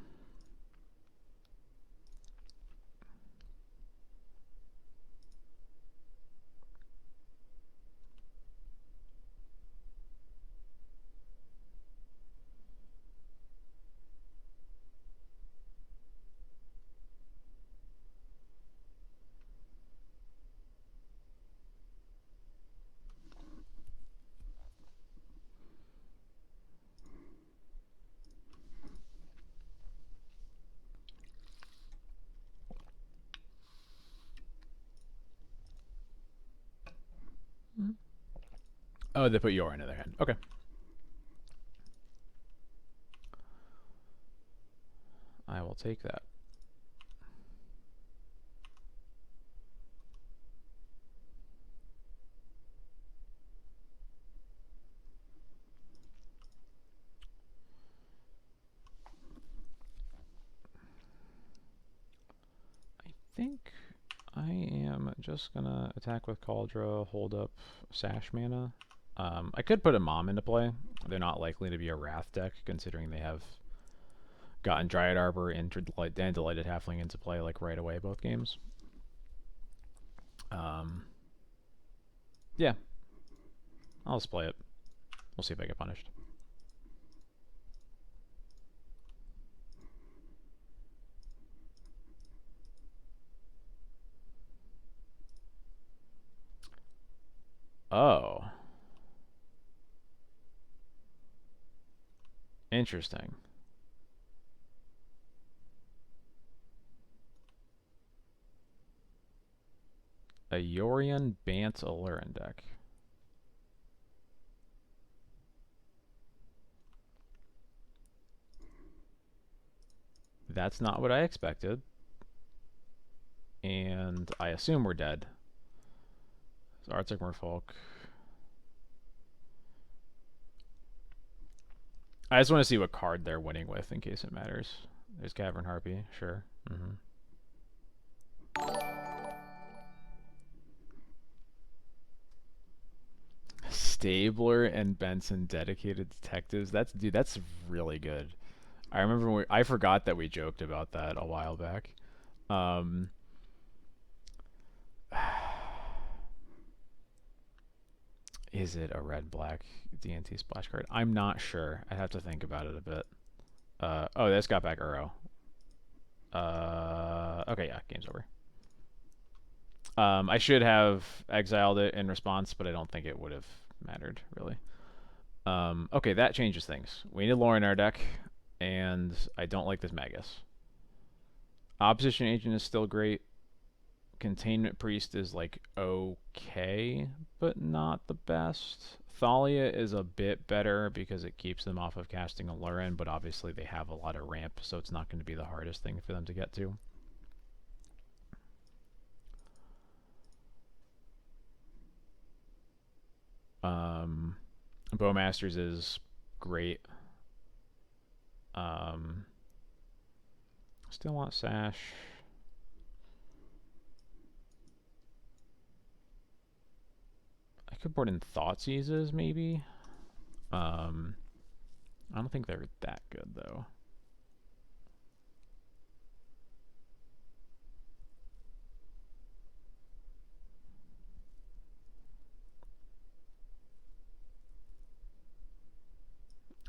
Oh, they put Yorion in their hand. Okay. I will take that. I think I am just gonna attack with Cauldron, hold up Sash mana. I could put a Mom into play. They're not likely to be a Wrath deck, considering they have gotten Dryad Arbor and Delighted Halfling into play like right away both games. Yeah. I'll just play it. We'll see if I get punished. Oh. Interesting. A Yorion Bant Allurin deck. That's not what I expected. And I assume we're dead. So Arctic Merfolk. I just want to see what card they're winning with in case it matters. There's Cavern Harpy, sure. Stabler and Benson dedicated detectives. Dude, that's really good. I remember I forgot that we joked about that a while back. Is it a red-black D&T splash card? I'm not sure. I'd have to think about it a bit. Oh, that's got back Uro. Okay, yeah, game's over. I should have exiled it in response, but I don't think it would have mattered, really. Okay, that changes things. We need lore in our deck, and I don't like this Magus. Opposition Agent is still great. Containment Priest is, like, okay, but not the best. Thalia is a bit better because it keeps them off of casting Alurin, but obviously they have a lot of ramp, so it's not going to be the hardest thing for them to get to. Bowmasters is great. Still want Sash. I could board in Thoughtseizes, maybe. I don't think they're that good, though.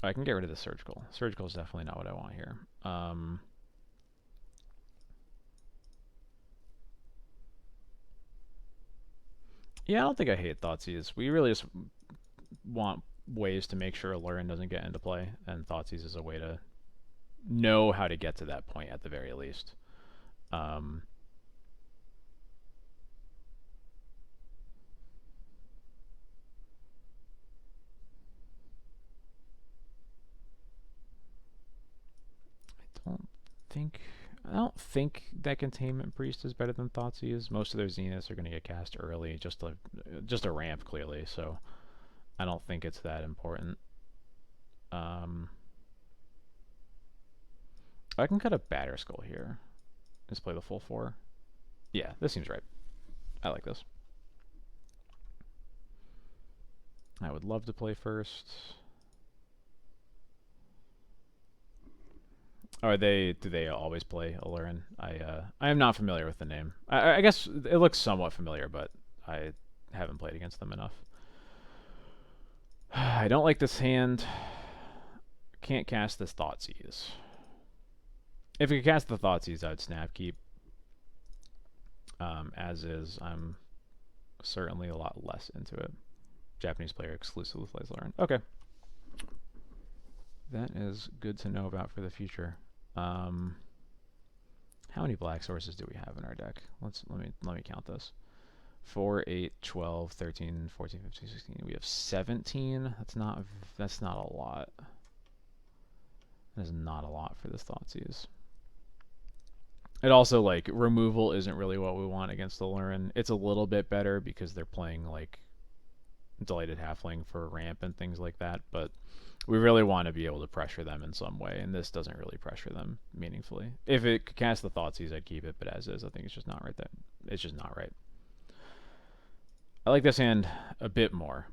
I can get rid of the Surgical. Surgical is definitely not what I want here. Yeah, I don't think I hate Thoughtseize. We really just want ways to make sure Alurin doesn't get into play, and Thoughtseize is a way to know how to get to that point at the very least. I don't think that Containment Priest is better than Thoughtseize. Most of their Zeniths are going to get cast early, just a ramp clearly. So I don't think it's that important. I can cut a Batterskull here. Just play the full 4. Yeah, this seems right. I like this. I would love to play first. Do they always play Alurin? I am not familiar with the name. I guess it looks somewhat familiar, but I haven't played against them enough. I don't like this hand. Can't cast this Thoughtseize. If I could cast the Thoughtseize, I would snap keep. As is, I'm certainly a lot less into it. Japanese player exclusively plays Alurin. Okay. That is good to know about for the future. How many black sources do we have in our deck? Let me count this. 4, 8, 12, 13, 14, 15, 16. We have 17. That's not a lot. That is not a lot for this Thoughtseize. It also, like, removal isn't really what we want against the Alurin. It's a little bit better because they're playing, like, Delighted Halfling for ramp and things like that, but we really want to be able to pressure them in some way, and this doesn't really pressure them meaningfully. If it could cast the Thoughtseize, I'd keep it, but as is, I think it's just not right. It's just not right. I like this hand a bit more.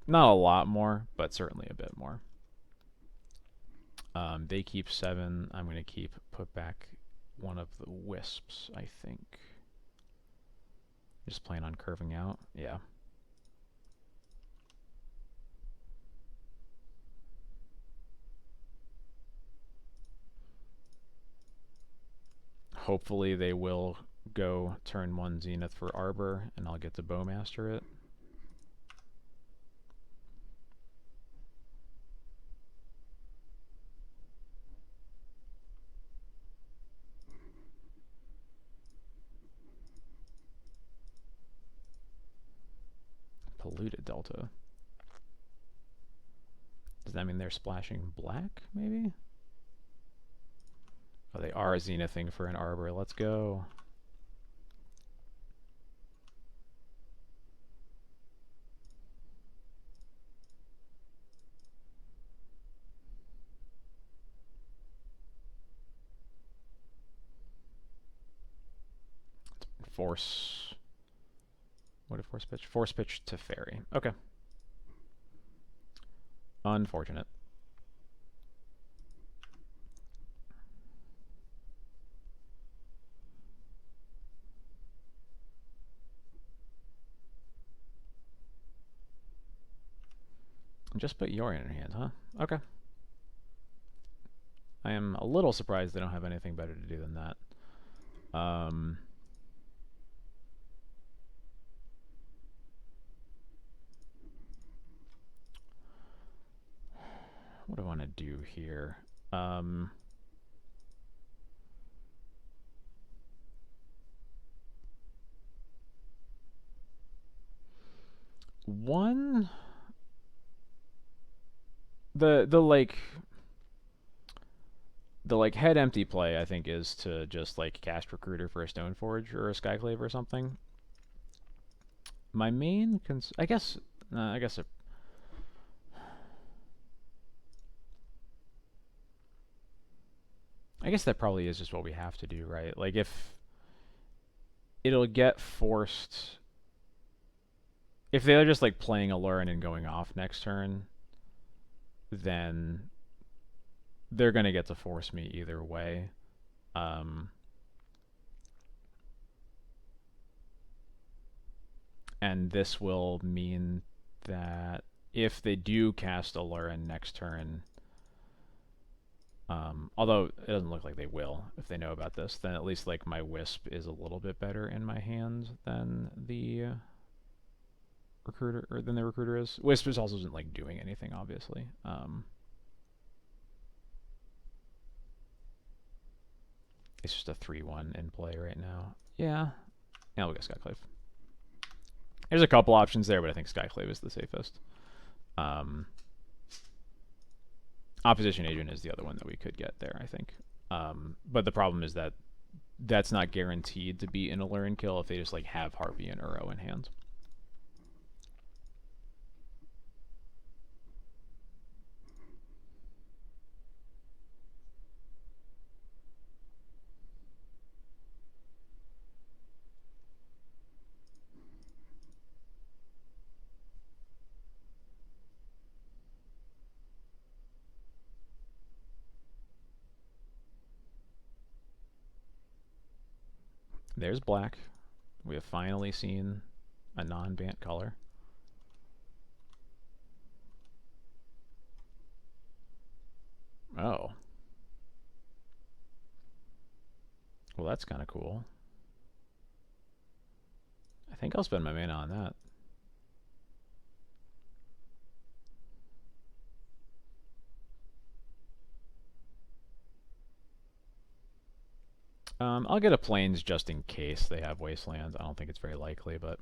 Not a lot more, but certainly a bit more. They keep 7. I'm going to put back one of the Wisps, I think. Just plan on curving out. Yeah. Hopefully they will go turn 1 Zenith for Arbor, and I'll get to Bowmaster it. Polluted Delta. Does that mean they're splashing black, maybe? Oh, they are Zenithing for an Arbor. Let's go. Force. What did Force pitch? Force pitch to Fairy. Okay. Unfortunate. just put Yorion in hand, huh? Okay. I am a little surprised they don't have anything better to do than that. What do I want to do here? One, the head empty play, I think, is to just like cast Recruiter for a Stoneforge or a Skyclave or something. My main I guess that probably is just what we have to do, right? Like, if it'll get forced, if they're just like playing a Lurin and going off next turn, then they're gonna get to force me either way. And this will mean that if they do cast a Lurin next turn, although it doesn't look like they will, if they know about this, then at least like my Wisp is a little bit better in my hand than the Recruiter is. Wisp is also isn't like doing anything, obviously. It's just a 3-1 in play right now. Yeah, we'll get Skyclave. There's a couple options there, but I think Skyclave is the safest. Opposition Agent is the other one that we could get there, I think. But the problem is that that's not guaranteed to be an Alluring kill if they just like have Harpy and Uro in hand. There's black. We have finally seen a non-Bant color. Oh. Well, that's kind of cool. I think I'll spend my mana on that. I'll get a Plains just in case they have Wasteland. I don't think it's very likely, but...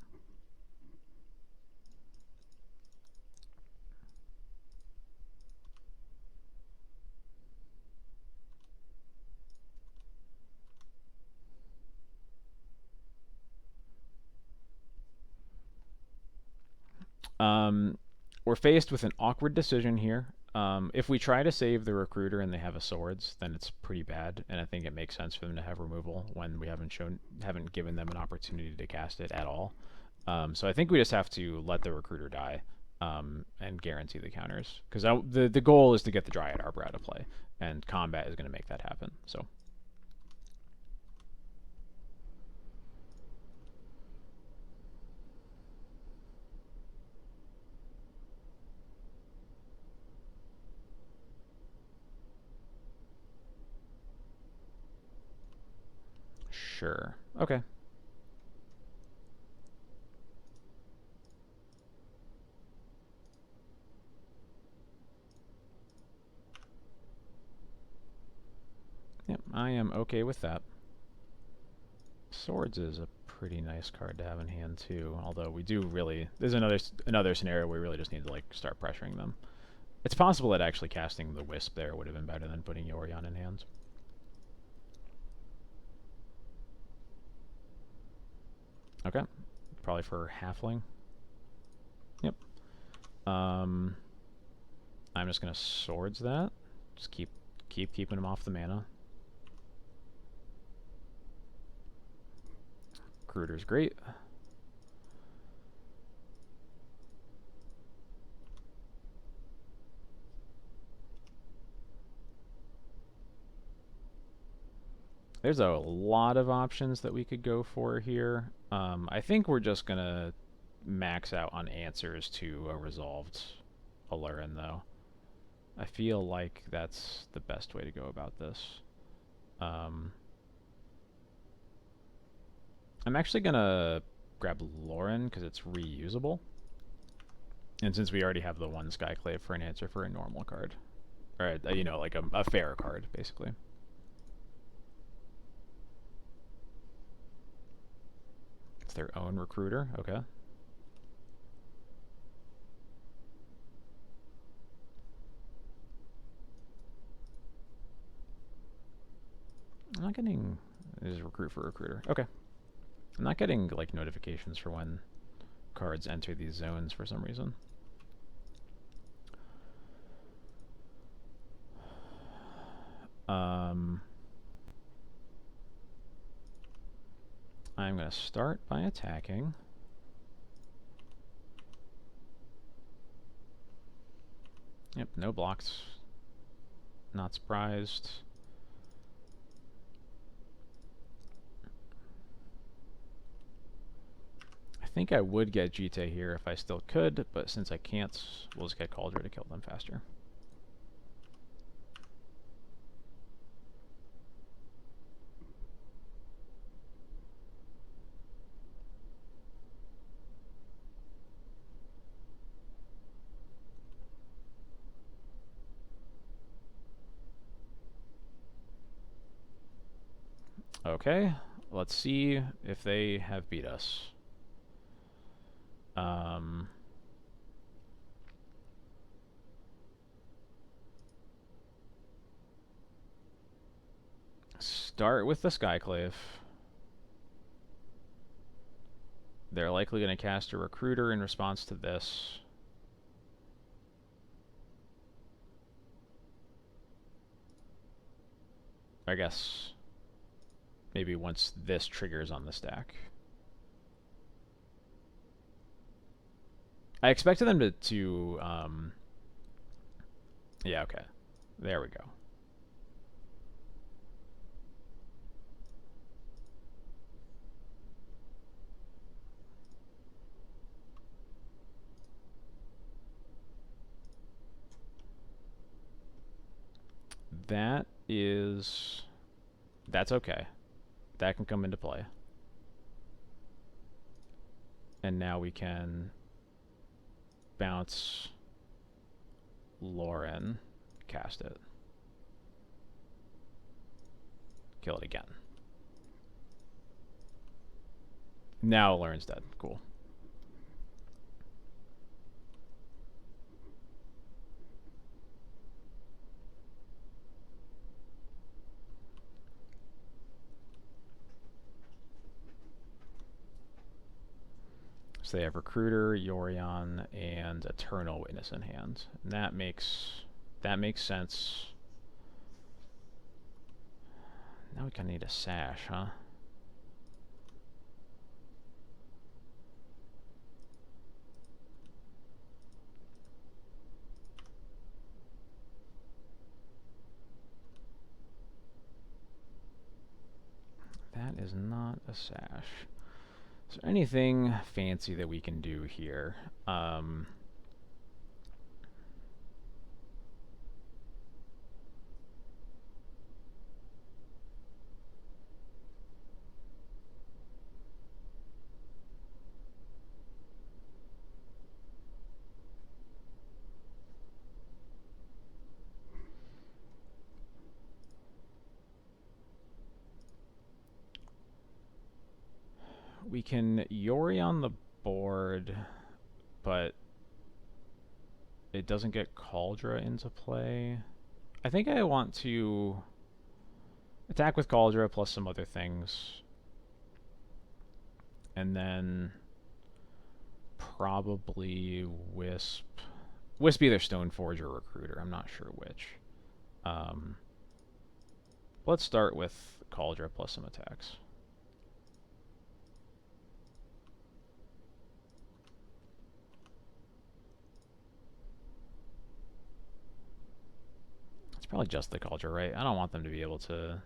we're faced with an awkward decision here. If we try to save the Recruiter and they have a Swords, then it's pretty bad, and I think it makes sense for them to have removal when we haven't given them an opportunity to cast it at all. So I think we just have to let the Recruiter die and guarantee the counters, because the goal is to get the Dryad Arbor out of play, and combat is going to make that happen. So. Sure. Okay. Yep, I am okay with that. Swords is a pretty nice card to have in hand too, although we do really... There's another scenario where we really just need to like start pressuring them. It's possible that actually casting the Wisp there would have been better than putting Yorion in hand. Okay. Probably for Halfling. Yep. I'm just gonna Swords that. Just keep keeping him off the mana. Recruiter's great. There's a lot of options that we could go for here. I think we're just gonna max out on answers to a resolved Alurin, though. I feel like that's the best way to go about this. I'm actually going to grab Lauren because it's reusable. And since we already have the one Skyclave for an answer for a normal card. Or, you know, like a fair card, basically. It's their own recruiter. Okay. I'm not getting... This is recruit for recruiter. Okay. I'm not getting, like, notifications for when cards enter these zones for some reason. I'm going to start by attacking. Yep, no blocks. Not surprised. I think I would get Jite here if I still could, but since I can't, we'll just get Cauldron to kill them faster. Okay, let's see if they have beat us. Start with the Skyclave. They're likely going to cast a recruiter in response to this. I guess maybe once this triggers on the stack. I expected them to yeah, okay. There we go. That's okay. That can come into play. And now we can bounce Lauren, cast it. Kill it again. Now Lauren's dead. Cool. So they have Recruiter, Yorion, and Eternal Witness in hand. And that makes sense. Now we kind of need a Sash, huh? That is not a Sash. Is there anything fancy that we can do here? We can Yori on the board, but it doesn't get Cauldra into play. I think I want to attack with Cauldra plus some other things. And then probably Wisp. Wisp either Stoneforge or Recruiter. I'm not sure which. Let's start with Cauldra plus some attacks. Probably just the Cauldra, right? I don't want them to be able to...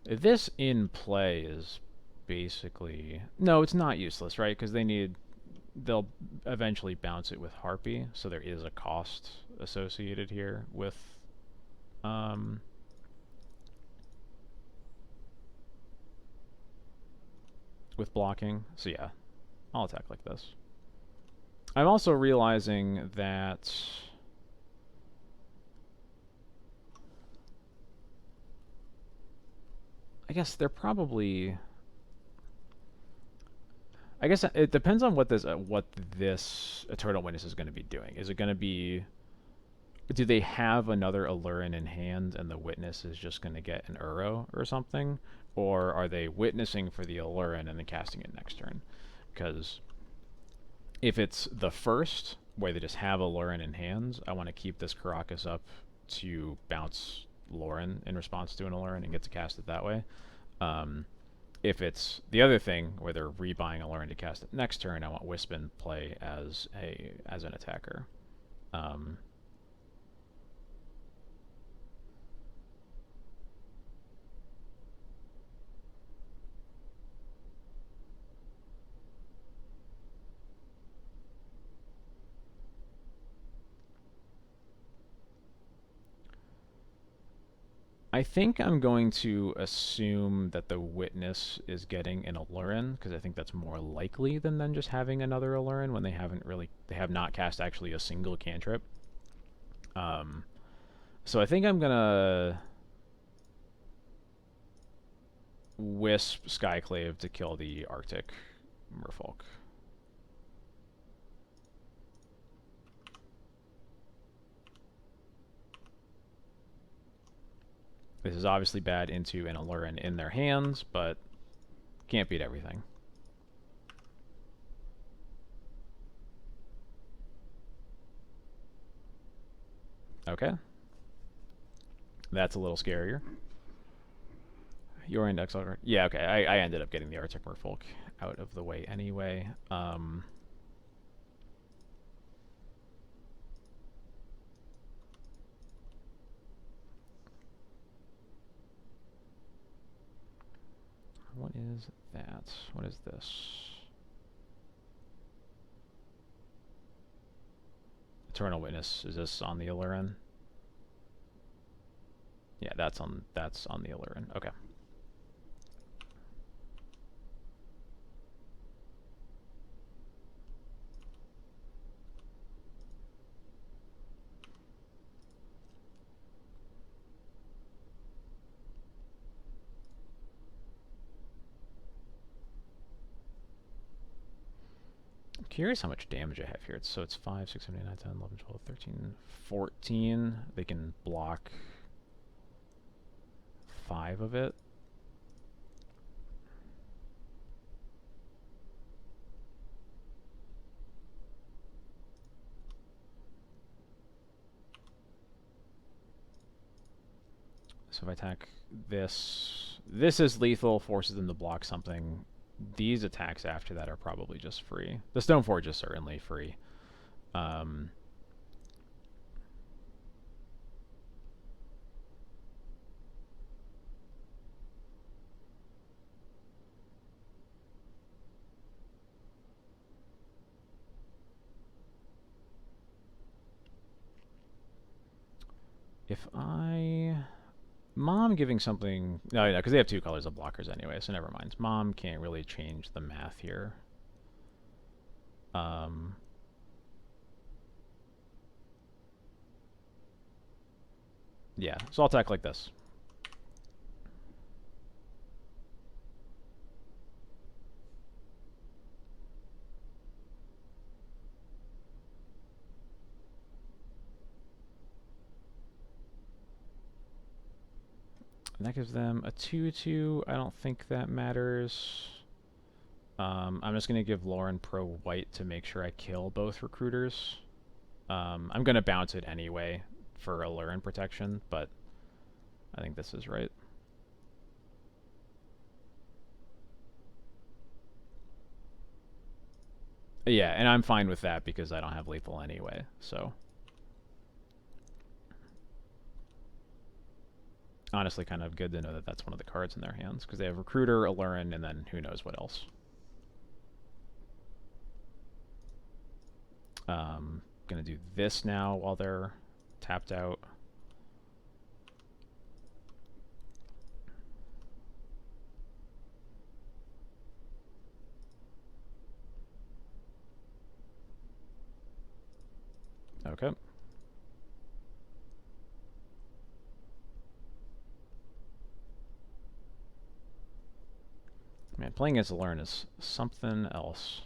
This in play is basically... No, it's not useless, right? Because they need they'll eventually bounce it with Harpy, so there is a cost associated here um, with blocking. So yeah, I'll attack like this. I'm also realizing that I guess they're probably. I guess it depends on what this Eternal Witness is going to be doing. Is it going to be? Do they have another Allurin in hand, and the Witness is just going to get an Uro or something, or are they witnessing for the Allurin and then casting it next turn? Because if it's the first, where they just have Allurin in hands, I want to keep this Karakas up to bounce Lauren in response to an Allurin and get to cast it that way. If it's the other thing, where they're rebuying Allurin to cast it next turn, I want Wispin play as an attacker. I think I'm going to assume that the Witness is getting an Allurin, because I think that's more likely than them just having another Allurin when they have not cast actually a single cantrip. So I think I'm gonna Wisp Skyclave to kill the Arctic Merfolk. This is obviously bad into an Allurin in their hands, but can't beat everything. Okay. That's a little scarier. Yorion Exile. Yeah, okay. I ended up getting the Arctic Merfolk out of the way anyway. What is that? What is this? Eternal Witness. Is this on the Allurin? Yeah, that's on the Allurin. Okay. Curious how much damage I have here. So it's 5, 6, 7, 8, 9, 10, 11, 12, 13, 14. They can block 5 of it. So if I attack this is lethal, forces them to block something. These attacks after that are probably just free. The Stoneforge is certainly free. If I... Mom giving something... No, because they have 2 colors of blockers anyway, so never mind. Mom can't really change the math here. Yeah, so I'll attack like this. And that gives them a 2/2. I don't think that matters. I'm just going to give Lauren Pro White to make sure I kill both recruiters. I'm going to bounce it anyway for Allurin protection, but I think this is right. Yeah, and I'm fine with that because I don't have lethal anyway, so... Honestly, kind of good to know that that's one of the cards in their hands, because they have Recruiter, Allurin, and then who knows what else. Gonna do this now while they're tapped out. Okay. Man, playing against Lauren is something else.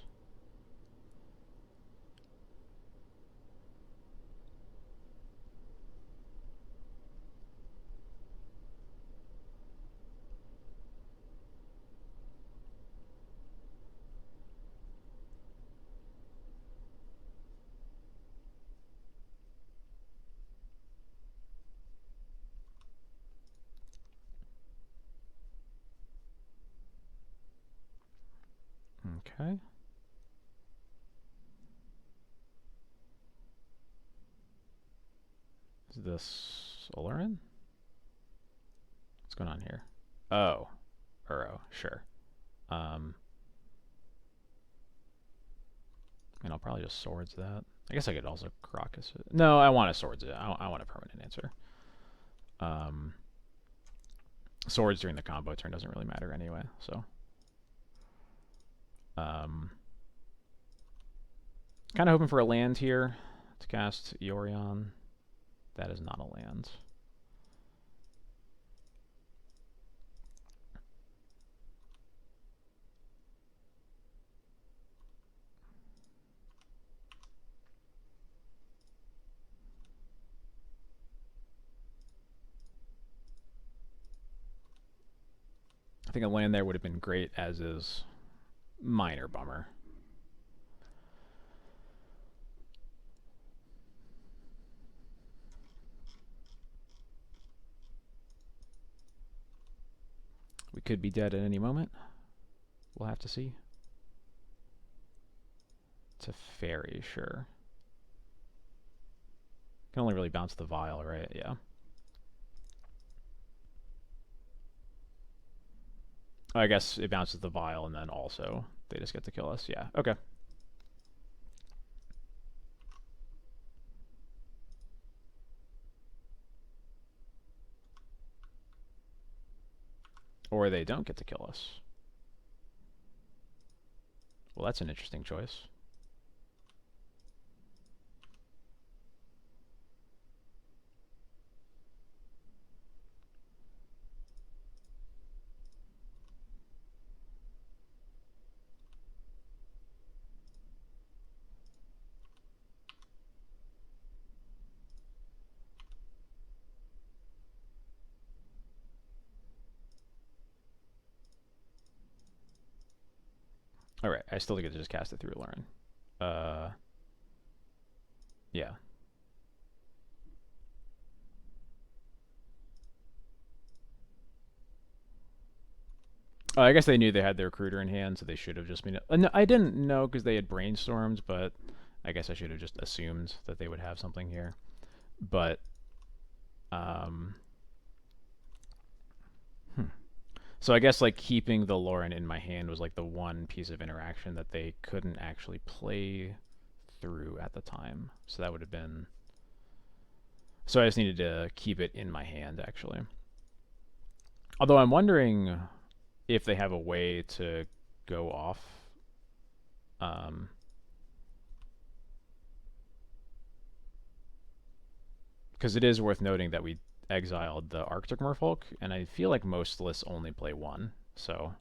Okay. Is this Olorin? What's going on here? Oh. Uro, sure. And I'll probably just swords that. I guess I could also Crocus it. No, I want to swords it. I want a permanent answer. Swords during the combo turn doesn't really matter anyway, so. Kind of hoping for a land here to cast Yorion. That is not a land. I think a land there would have been great, as is minor bummer. We could be dead at any moment. We'll have to see. It's a fairy, sure. Can only really bounce the vial, right? Yeah. I guess it bounces the vial and then also they just get to kill us. Yeah, okay. Or they don't get to kill us. Well, that's an interesting choice. Alright, I still get to just cast it through Lauren. Yeah. I guess they knew they had their recruiter in hand, so they should have just been... no, I didn't know because they had brainstormed, but I guess I should have just assumed that they would have something here. But... So I guess like keeping the Lauren in my hand was like the one piece of interaction that they couldn't actually play through at the time. So that would have been... So I just needed to keep it in my hand, actually. Although I'm wondering if they have a way to go off. Because it is worth noting that we exiled the Arctic Merfolk, and I feel like most lists only play one, so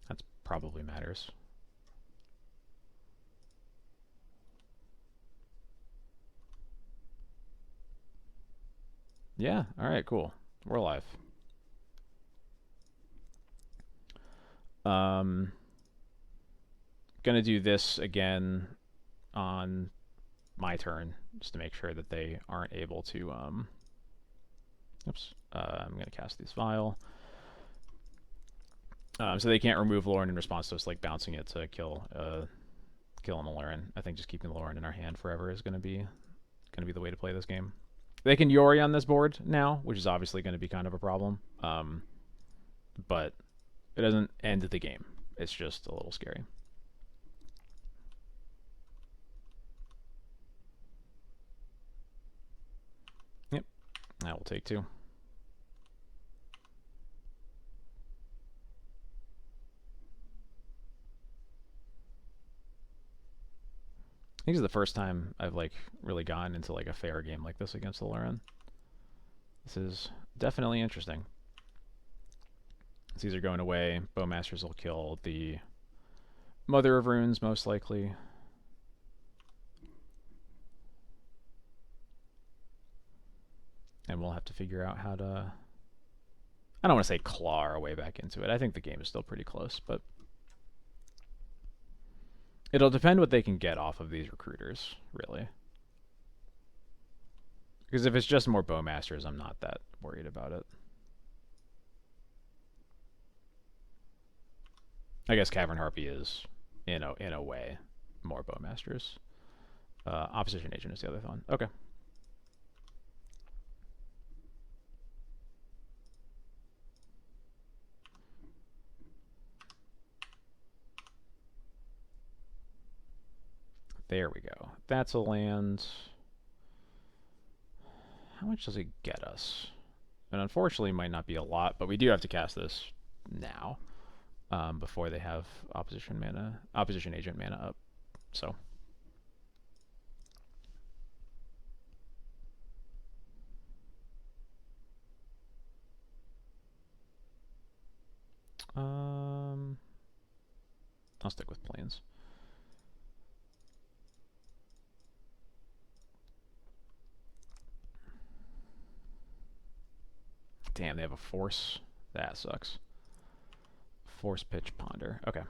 that probably matters. Yeah, alright, cool. We're live. Gonna do this again on my turn, just to make sure that they aren't able to, oops, I'm gonna cast this vial. So they can't remove Lauren in response to us like bouncing it to kill an Lauren. I think just keeping Lauren in our hand forever is gonna be the way to play this game. They can Yori on this board now, which is obviously going to be kind of a problem. But it doesn't end the game. It's just a little scary. I will take 2. I think it's the first time I've like really gotten into like a fair game like this against the Yorion. This is definitely interesting. These are going away. Bowmasters will kill the Mother of Runes most likely. And we'll have to figure out how to... I don't want to say claw our way back into it. I think the game is still pretty close, but... It'll depend what they can get off of these recruiters, really. Because if it's just more Bowmasters, I'm not that worried about it. I guess Cavern Harpy is, in a way, more Bowmasters. Opposition Agent is the other one. Okay. There we go. That's a land. How much does it get us? And unfortunately, it might not be a lot, but we do have to cast this now, before they have opposition agent mana up. So. I'll stick with planes. Damn, they have a force. That sucks. Force pitch ponder. Okay.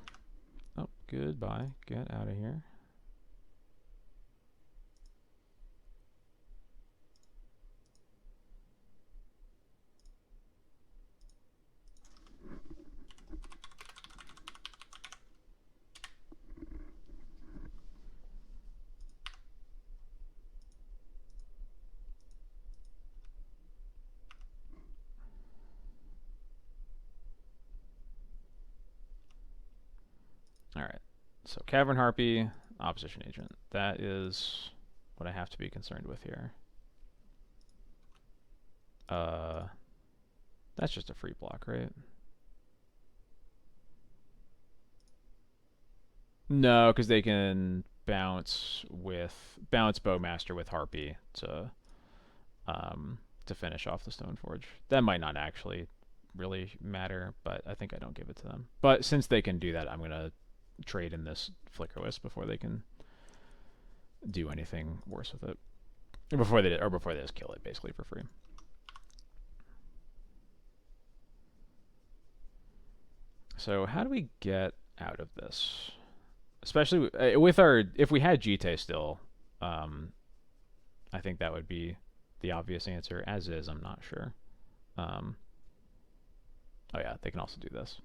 Oh, goodbye. Get out of here. Alright, so Cavern Harpy, opposition agent. That is what I have to be concerned with here. That's just a free block, right? No, because they can bounce Bowmaster with Harpy to finish off the Stoneforge. That might not actually really matter, but I think I don't give it to them. But since they can do that, I'm gonna trade in this Flickerless before they can do anything worse with it. Before they just kill it basically for free. So how do we get out of this? Especially with our, if we had GT still, I think that would be the obvious answer. As is, I'm not sure. Oh yeah, they can also do this.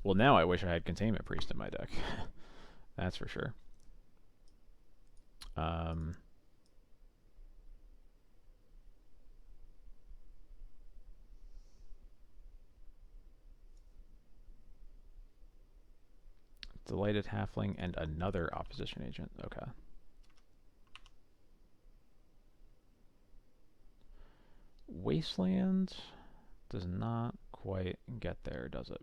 Well, now I wish I had Containment Priest in my deck. That's for sure. Delighted Halfling and another opposition agent. Okay. Wasteland does not quite get there, does it?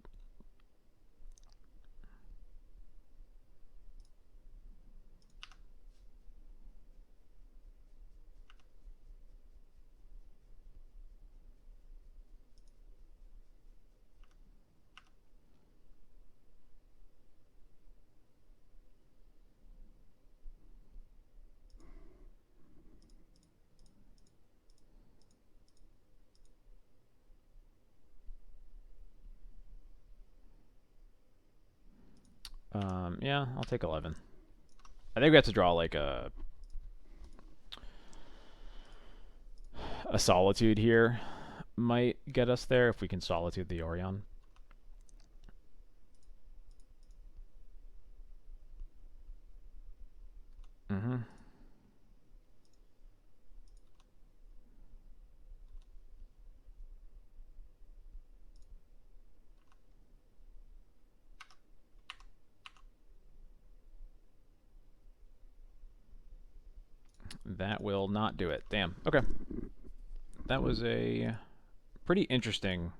Yeah, I'll take 11. I think we have to draw like a Solitude here. Might get us there if we can Solitude the Yorion. Mm-hmm. That will not do it. Damn. Okay. That was a pretty interesting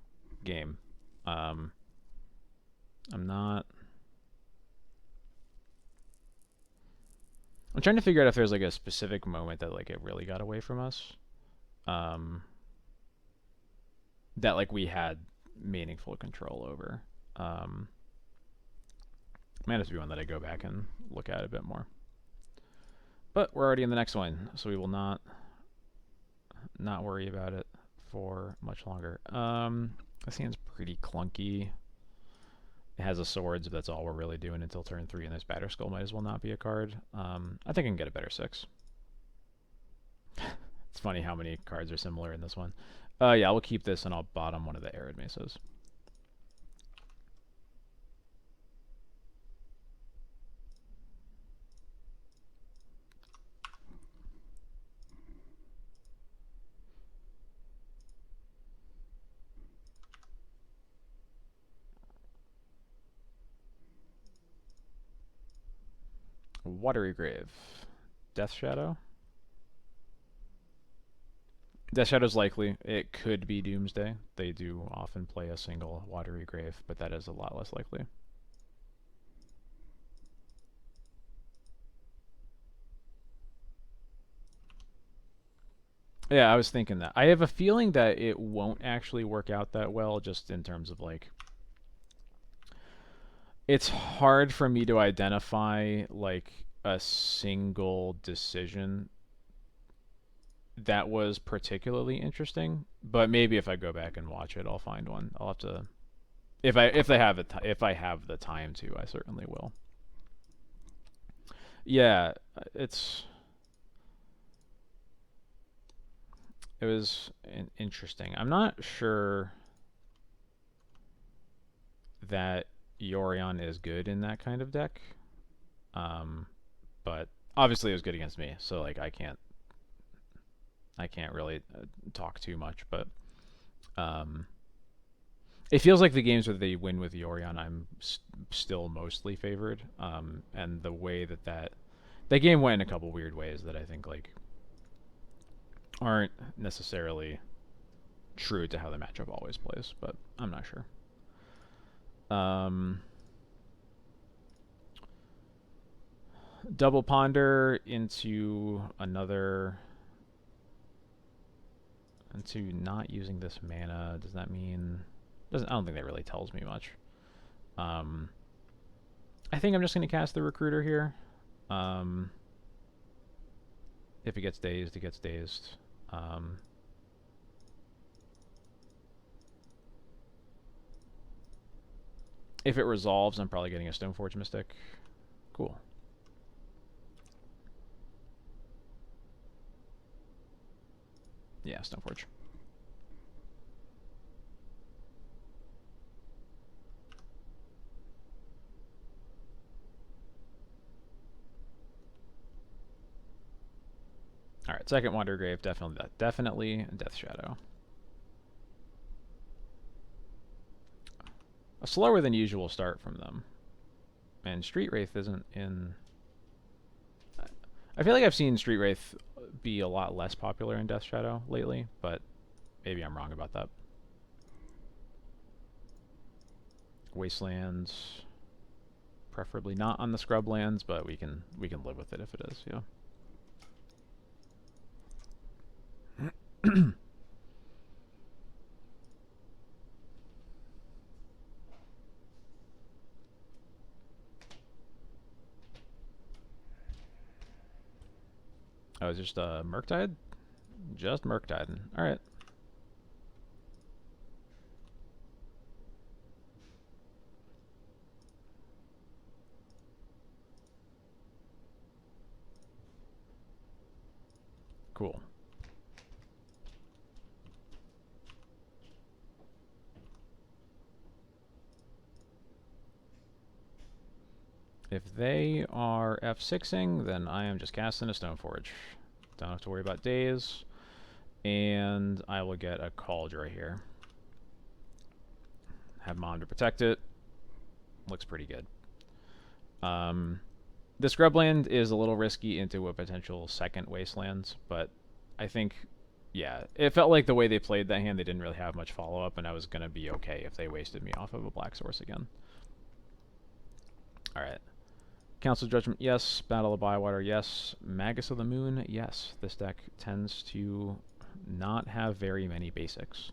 game. I'm not... I'm trying to figure out if there's like a specific moment that like it really got away from us. That like we had meaningful control over. Might have to be one that I go back and look at a bit more. But we're already in the next one, so we will not worry about it for much longer. This hand's pretty clunky. It has a swords, but that's all we're really doing until turn 3, and this Batter Skull might as well not be a card. I think I can get a better 6. It's funny how many cards are similar in this one. Yeah, we'll keep this, and I'll bottom one of the Arid Mesas. Watery Grave. Death Shadow? Death Shadow's likely. It could be Doomsday. They do often play a single Watery Grave, but that is a lot less likely. Yeah, I was thinking that. I have a feeling that it won't actually work out that well, just in terms of like... It's hard for me to identify like a single decision that was particularly interesting, but maybe if I go back and watch it, I'll find one. I'll have to, if I have it, if I have the time to, I certainly will. Yeah, it was interesting. I'm not sure that Yorion is good in that kind of deck, but obviously it was good against me, so like I can't really talk too much, but it feels like the games where they win with Yorion, I'm still mostly favored, and the way that game went in a couple weird ways that I think like aren't necessarily true to how the matchup always plays, but I'm not sure. Double Ponder into another... Into not using this mana, does that mean... I don't think that really tells me much. I think I'm just going to cast the Recruiter here. If it gets dazed, it gets dazed. If it resolves, I'm probably getting a Stoneforge Mystic. Cool. Yeah, Stoneforge. Alright, second Water Grave, definitely Death Shadow. A slower than usual start from them. And Street Wraith isn't in... I feel like I've seen Street Wraith be a lot less popular in Death Shadow lately, but maybe I'm wrong about that. Wastelands, preferably not on the Scrublands, but we can live with it if it is, yeah. Oh, it's just Murktide? Just Murktide. Alright. Cool. If they are F6ing, then I am just casting a Stoneforge. Don't have to worry about days. And I will get a Cauldron here. Have Mom to protect it. Looks pretty good. The scrubland is a little risky into a potential second wasteland, but I think, yeah, it felt like the way they played that hand, they didn't really have much follow-up, and I was going to be okay if they wasted me off of a black source again. Alright. Council Judgment, yes. Battle of Bywater, yes. Magus of the Moon, yes. This deck tends to not have very many basics.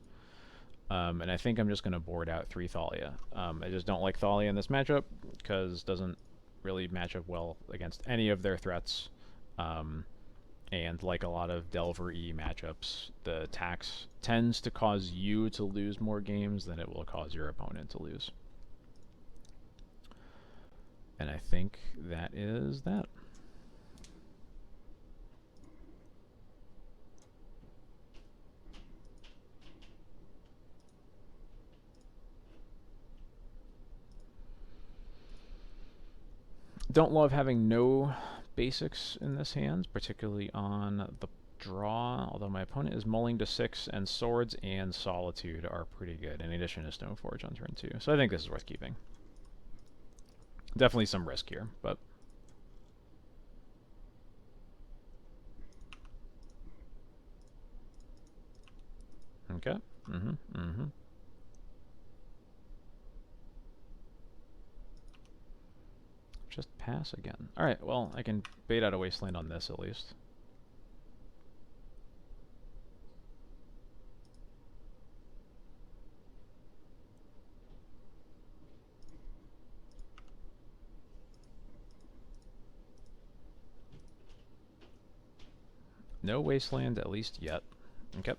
And I think I'm just going to board out 3 Thalia. I just don't like Thalia in this matchup, because it doesn't really match up well against any of their threats. And like a lot of Delver-y matchups, the tax tends to cause you to lose more games than it will cause your opponent to lose. And I think that is that. Don't love having no basics in this hand, particularly on the draw, although my opponent is mulling to 6, and Swords and Solitude are pretty good, in addition to Stoneforge on turn 2. So I think this is worth keeping. Definitely some risk here, but... Okay. Just pass again. Alright, well, I can bait out a wasteland on this at least. No wasteland, at least yet. Okay.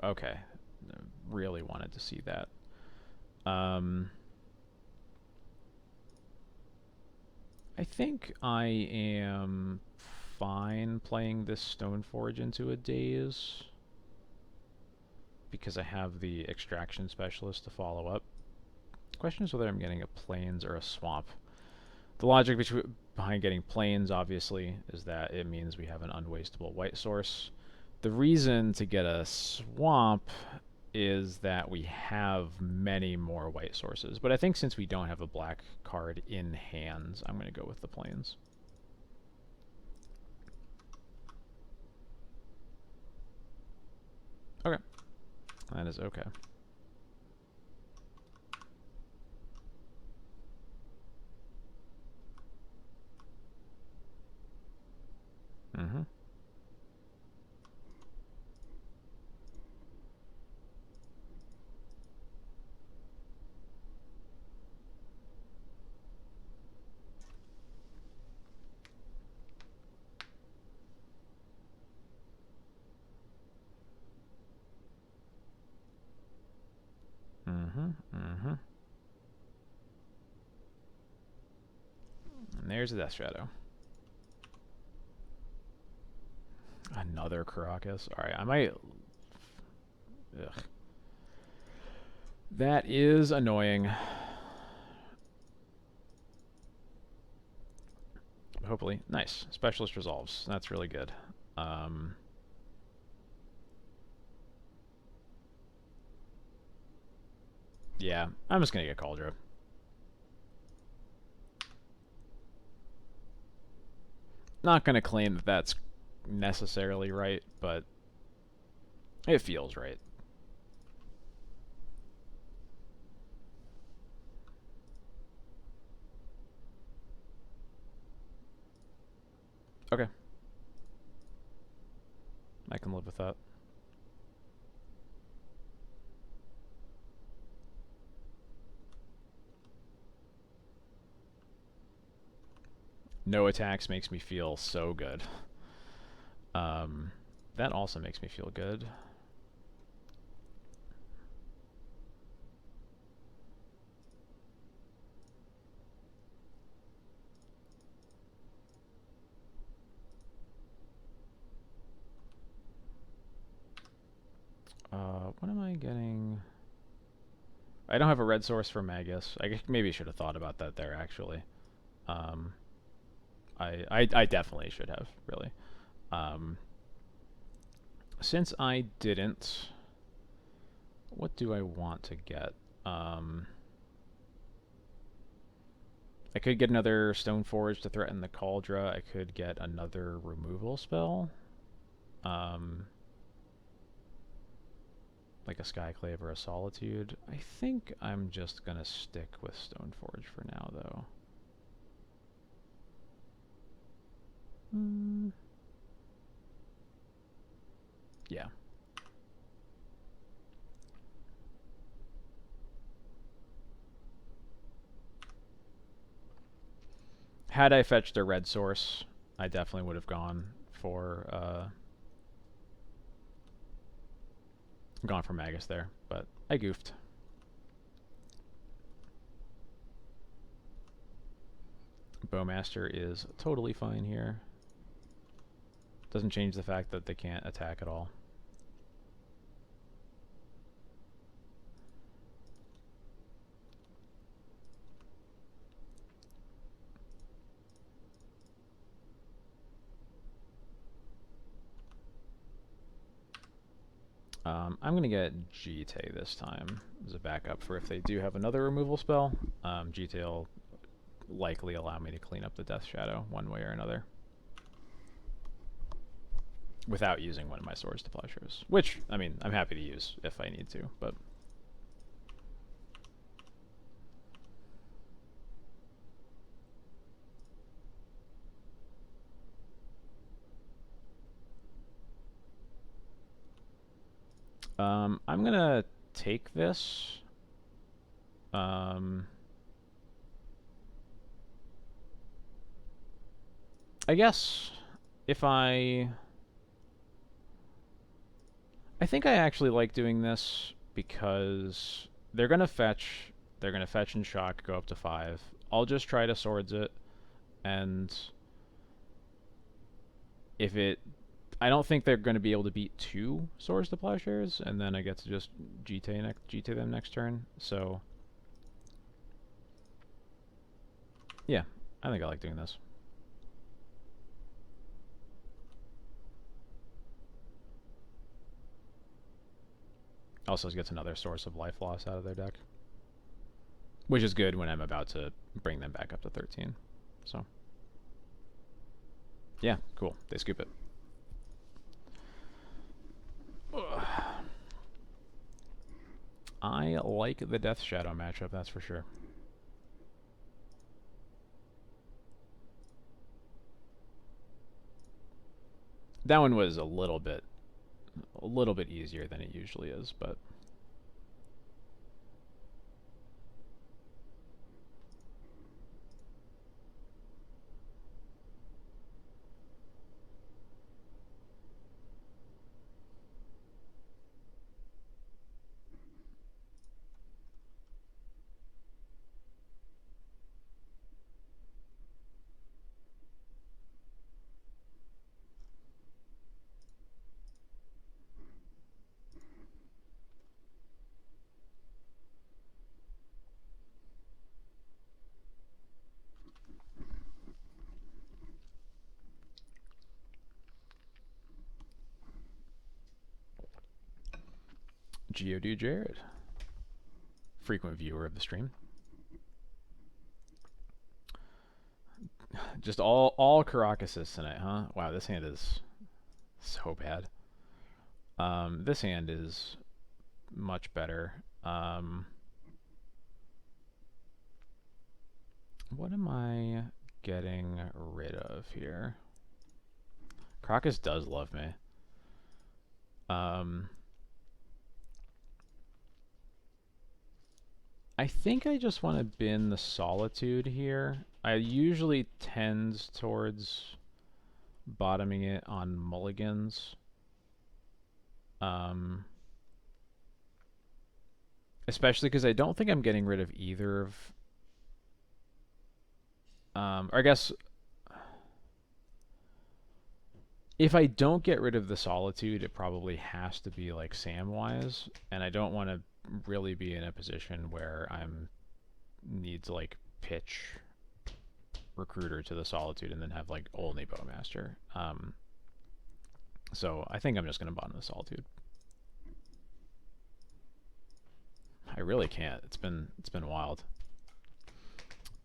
Okay. Really wanted to see that. I think I am fine playing this Stoneforge into a Daze, because I have the Extraction Specialist to follow up. The question is whether I'm getting a Plains or a Swamp. The logic behind getting Plains, obviously, is that it means we have an unwastable white source. The reason to get a Swamp is that we have many more white sources. But I think since we don't have a black card in hand, I'm going to go with the Plains. Okay. That is okay. Mm-hmm. And there's a Death Shadow. Another Caracas. Alright, I might... Ugh. That is annoying. Hopefully. Nice. Specialist resolves. That's really good. Yeah, I'm just going to get Cauldron. Not going to claim that that's necessarily right, but it feels right. Okay. I can live with that. No attacks makes me feel so good. That also makes me feel good. What am I getting? I don't have a red source for Magus. Maybe I should have thought about that there, actually. Um, I definitely should have, really. Um, since I didn't, what do I want to get? I could get another Stoneforge to threaten the Cauldra. I could get another removal spell. Like a Skyclave or a Solitude. I think I'm just gonna stick with Stoneforge for now, though. Yeah. Had I fetched a red source, I definitely would have gone for Magus there, but I goofed. Bowmaster is totally fine here. Doesn't change the fact that they can't attack at all. I'm going to get Jite this time as a backup for if they do have another removal spell. Jite will likely allow me to clean up the Death Shadow one way or another. Without using one of my Swords to Plowshares. Which, I mean, I'm happy to use if I need to, but... I'm gonna take this. I guess if I think I actually like doing this because they're gonna fetch and shock, go up to 5. I'll just try to swords it, and if it I don't think they're going to be able to beat 2 Swords to Plowshares, and then I get to just GT them next turn. So, yeah, I think I like doing this. Also gets another source of life loss out of their deck, which is good when I'm about to bring them back up to 13. So, yeah, cool. They scoop it. I like the Death Shadow matchup, that's for sure. That one was a little bit easier than it usually is, but Geodude Jared, frequent viewer of the stream. Just all Karakas tonight, huh? Wow, this hand is so bad. This hand is much better. What am I getting rid of here? Karakas does love me. I think I just want to bin the Solitude here. I usually tend towards bottoming it on mulligans. Especially because I don't think I'm getting rid of either of... or I guess... If I don't get rid of the solitude, it probably has to be like Samwise, and I don't want to really be in a position where I'm need to like pitch recruiter to the solitude and then have like only bowmaster. So I think I'm just gonna bottom the solitude. I really can't. It's been wild.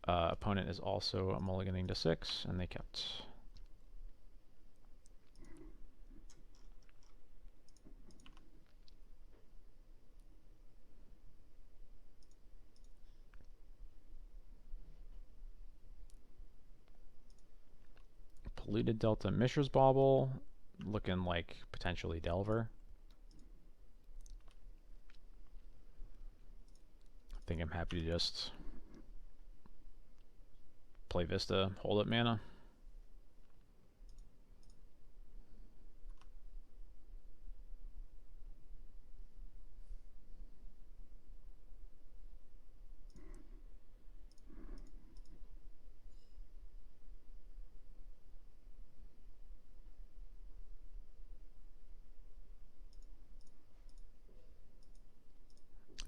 Opponent is also mulliganing to 6, and they kept. Polluted Delta Mishra's Bauble, looking like potentially Delver. I think I'm happy to just play Vista, hold up mana.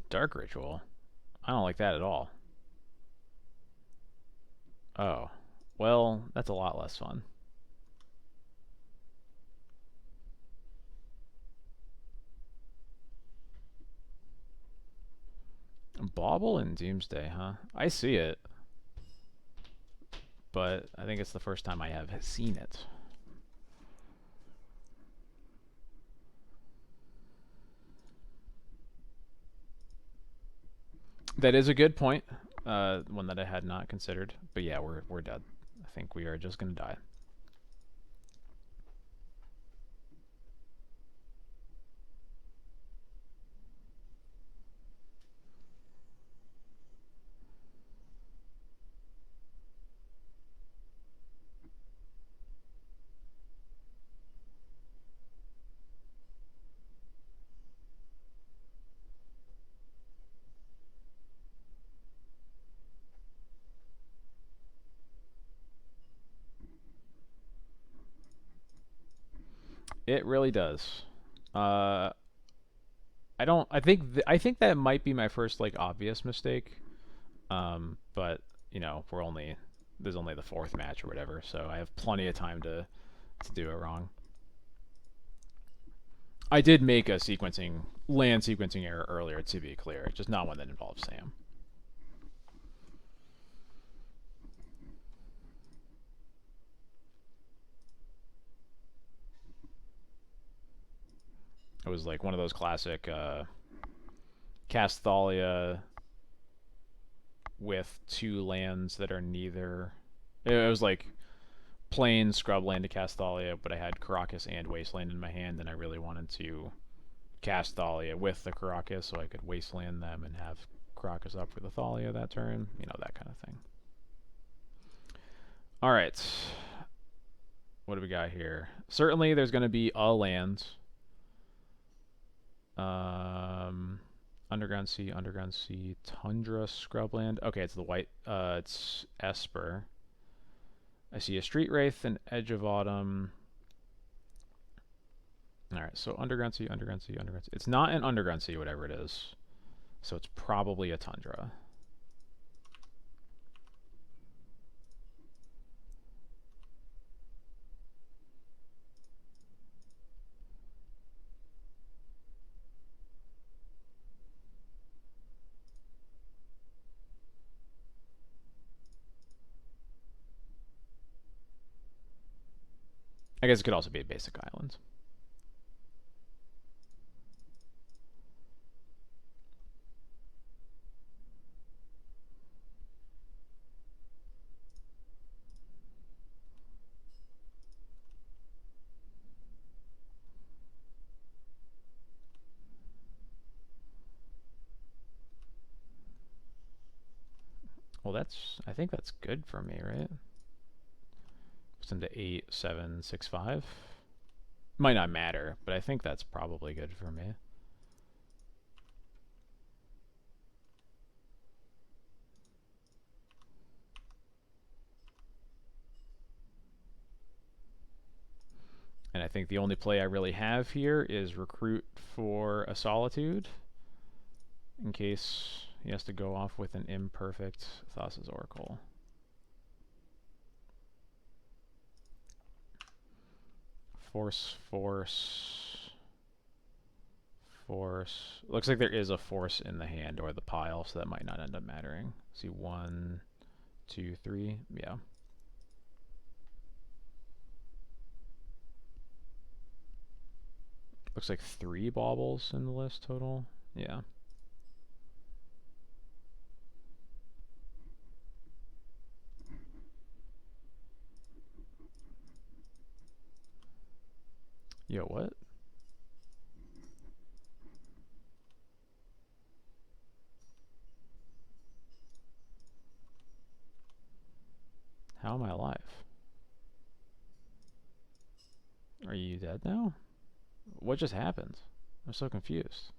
Dark Ritual. I don't like that at all. Oh. Well, that's a lot less fun. Bauble and Doomsday, huh? I see it. But I think it's the first time I have seen it. That is a good point. One that I had not considered. But yeah, we're dead. I think we are just gonna die. It really does. I don't. I think that might be my first like obvious mistake. But you know, there's only the 4th match or whatever, so I have plenty of time to do it wrong. I did make a land sequencing error earlier, to be clear, just not one that involves Sam. It was like one of those classic cast Thalia with 2 lands that are neither. It was like plain scrubland to cast Thalia, but I had Caracas and Wasteland in my hand, and I really wanted to cast Thalia with the Caracas so I could Wasteland them and have Caracas up for the Thalia that turn. You know, that kind of thing. Alright. What do we got here? Certainly there's going to be a land. Underground Sea, Tundra, Scrubland. Okay, it's the white. It's Esper. I see a Street Wraith, an Edge of Autumn. Alright, so Underground Sea. It's not an Underground Sea, whatever it is. So it's probably a Tundra. I guess it could also be a basic island. Well, I think that's good for me, right? It's into 8, 7, 6, 5. Might not matter, but I think that's probably good for me. And I think the only play I really have here is recruit for a Solitude, in case he has to go off with an imperfect Thassa's Oracle. Force. Looks like there is a force in the hand or the pile, so that might not end up mattering. See, 1, 2, 3. Yeah. Looks like 3 baubles in the list total. Yeah. Yo, what? How am I alive? Are you dead now? What just happened? I'm so confused.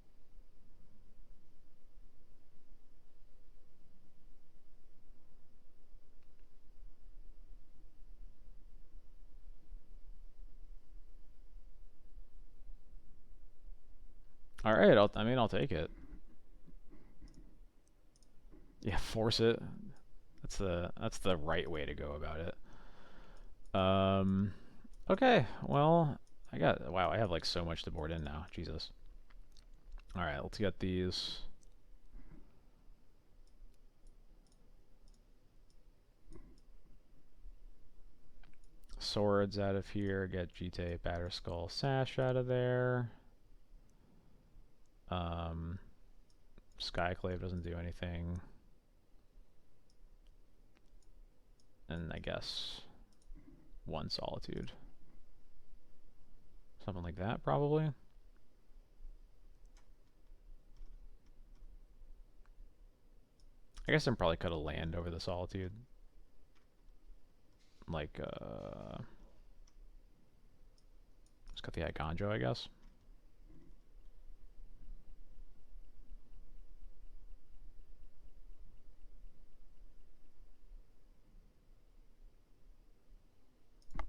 All right, I'll take it. Yeah, force it. That's the right way to go about it. Okay, well, wow, I have like so much to board in now. Jesus. All right, let's get these. Swords out of here. Get Jite, Batterskull, Sash out of there. Skyclave doesn't do anything. And I guess 1 Solitude. Something like that, probably. I guess I'm probably cut a land over the Solitude. Like, let's cut the Igonjo, I guess.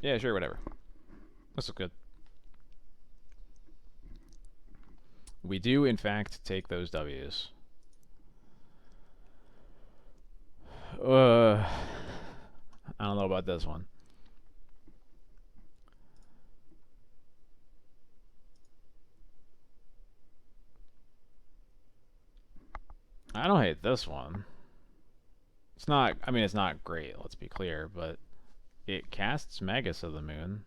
Yeah, sure, whatever. This is good. We do, in fact, take those W's. I don't know about this one. I don't hate this one. It's not, I mean, it's not great, let's be clear, but it casts Magus of the Moon.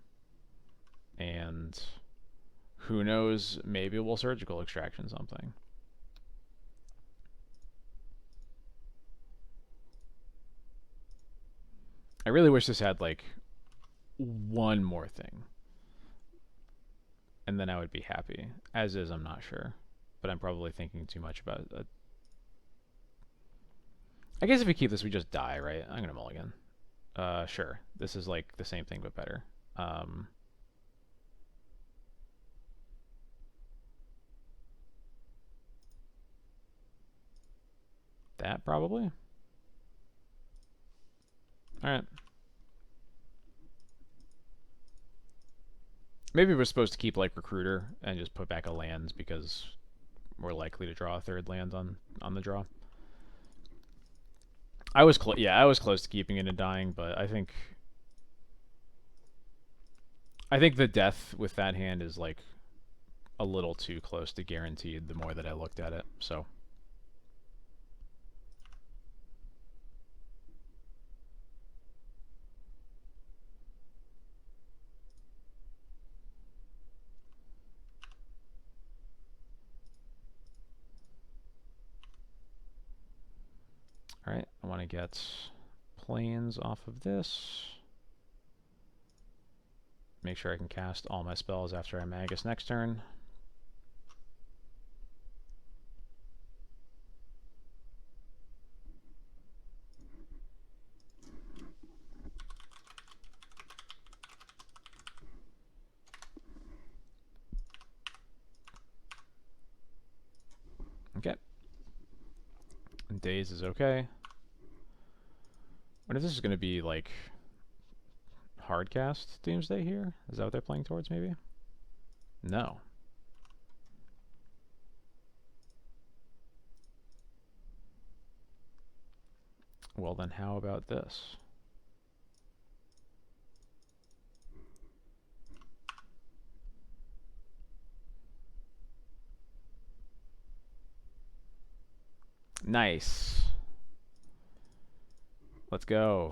And who knows, maybe we'll Surgical Extraction something. I really wish this had, like, one more thing. And then I would be happy. As is, I'm not sure. But I'm probably thinking too much about it. I guess if we keep this, we just die, right? I'm gonna mulligan. Sure. This is like the same thing, but better. That probably. Alright. Maybe we're supposed to keep like Recruiter and just put back a lands because we're likely to draw a 3rd land on the draw. I was close to keeping it and dying, but I think the death with that hand is like a little too close to guaranteed the more that I looked at it. So alright, I want to get planes off of this. Make sure I can cast all my spells after I Magus next turn. Okay. And Daze is okay. What if this is going to be like hardcast Doomsday here? Is that what they're playing towards, maybe? No. Well, then how about this? Nice. Let's go.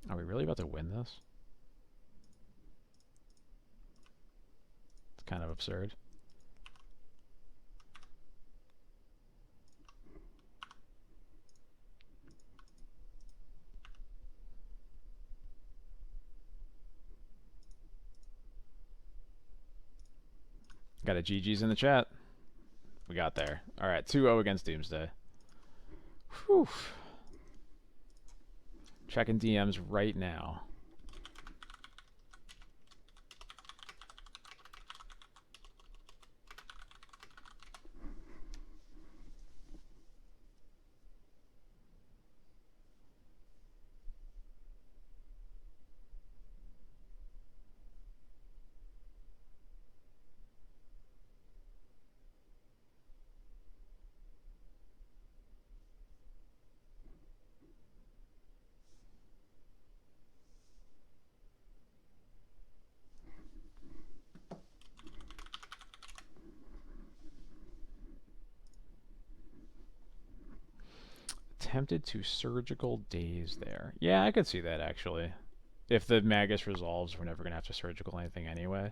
Are we really about to win this? It's kind of absurd. Got a GG's in the chat. We got there. Alright, 2-0 against Doomsday. Whew. Checking DMs right now. Tempted to surgical daze there. Yeah, I could see that actually. If the Magus resolves, we're never going to have to surgical anything anyway.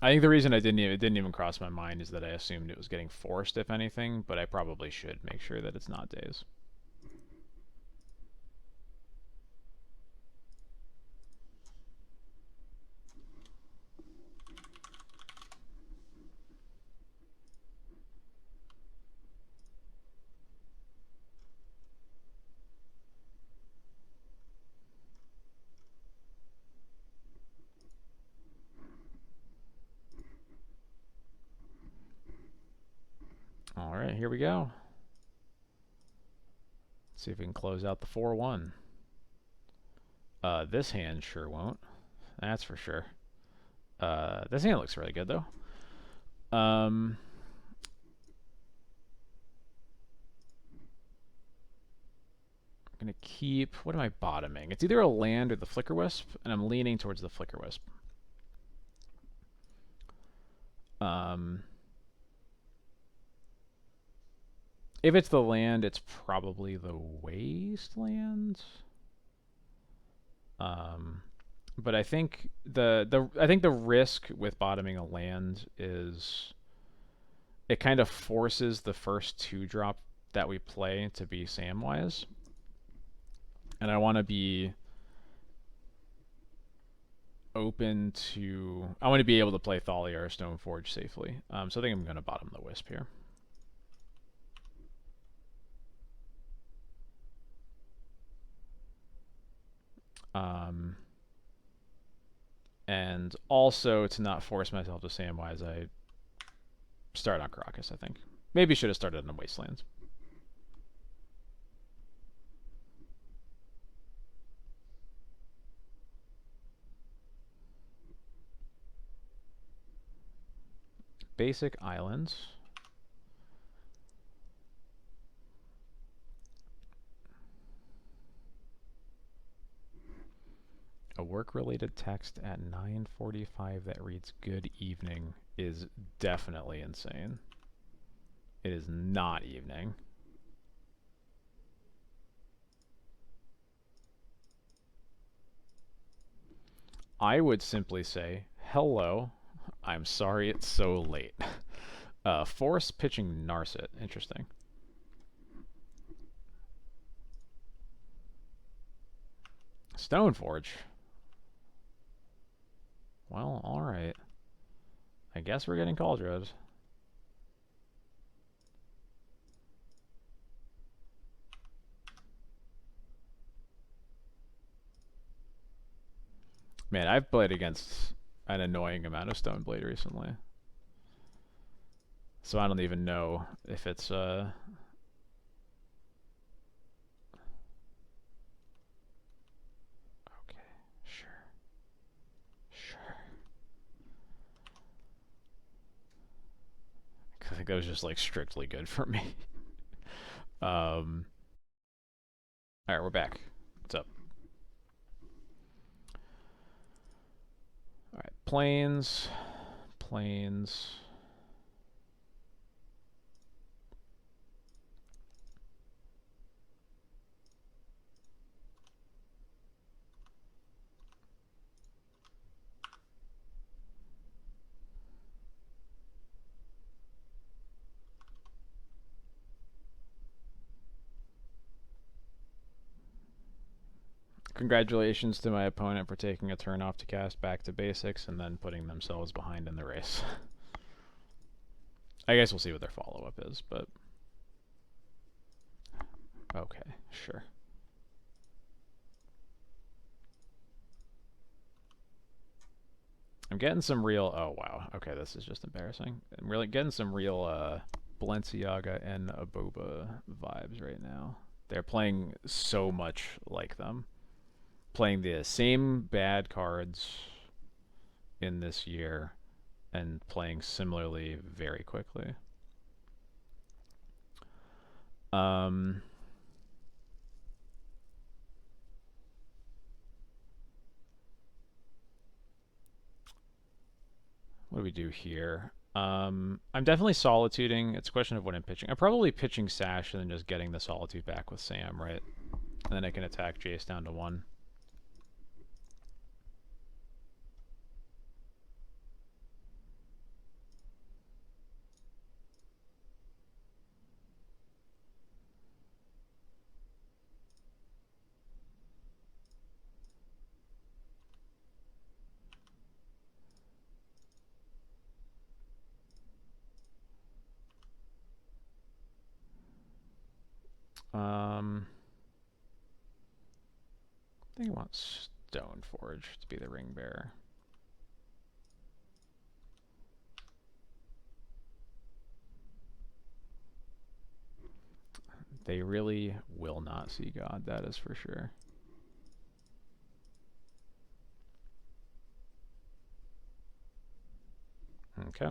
I think the reason it didn't even cross my mind is that I assumed it was getting forced, if anything, but I probably should make sure that it's not daze. Alright, here we go. Let's see if we can close out the 4-1. This hand sure won't. That's for sure. This hand looks really good, though. I'm going to keep... What am I bottoming? It's either a land or the Flicker Wisp, and I'm leaning towards the Flicker Wisp. If it's the land, it's probably the Wasteland. But I think the risk with bottoming a land is it kind of forces the first 2-drop that we play to be Samwise. And I want to be open to... I want to be able to play Thalia or Stoneforge safely. So I think I'm going to bottom the Wisp here. And also to not force myself to Samwise, I start on Crocus, I think. Maybe should have started on Wastelands. Basic islands. A work-related text at 9:45 that reads "Good evening" is definitely insane. It is not evening. I would simply say, hello, I'm sorry it's so late. Force pitching Narset. Interesting. Stoneforge. Well, alright. I guess we're getting Cauldrons. Man, I've played against an annoying amount of Stoneblade recently. So I don't even know if it's okay, sure. Sure. I think that was just like strictly good for me. Alright, we're back. What's up? Alright, planes. Planes. Congratulations to my opponent for taking a turn off to cast back to basics and then putting themselves behind in the race. I guess we'll see what their follow-up is, but... Okay, sure. I'm getting some real... Oh, wow. Okay, this is just embarrassing. I'm really getting some real Balenciaga and Aboba vibes right now. They're playing so much like them. Playing the same bad cards in this year and playing similarly very quickly. What do we do here? I'm definitely solituding. It's a question of what I'm pitching. I'm probably pitching Sash and then just getting the solitude back with Sam, right? And then I can attack Jace down to 1. I think I want Stoneforge to be the ring bearer. They really will not see God, that is for sure. Okay.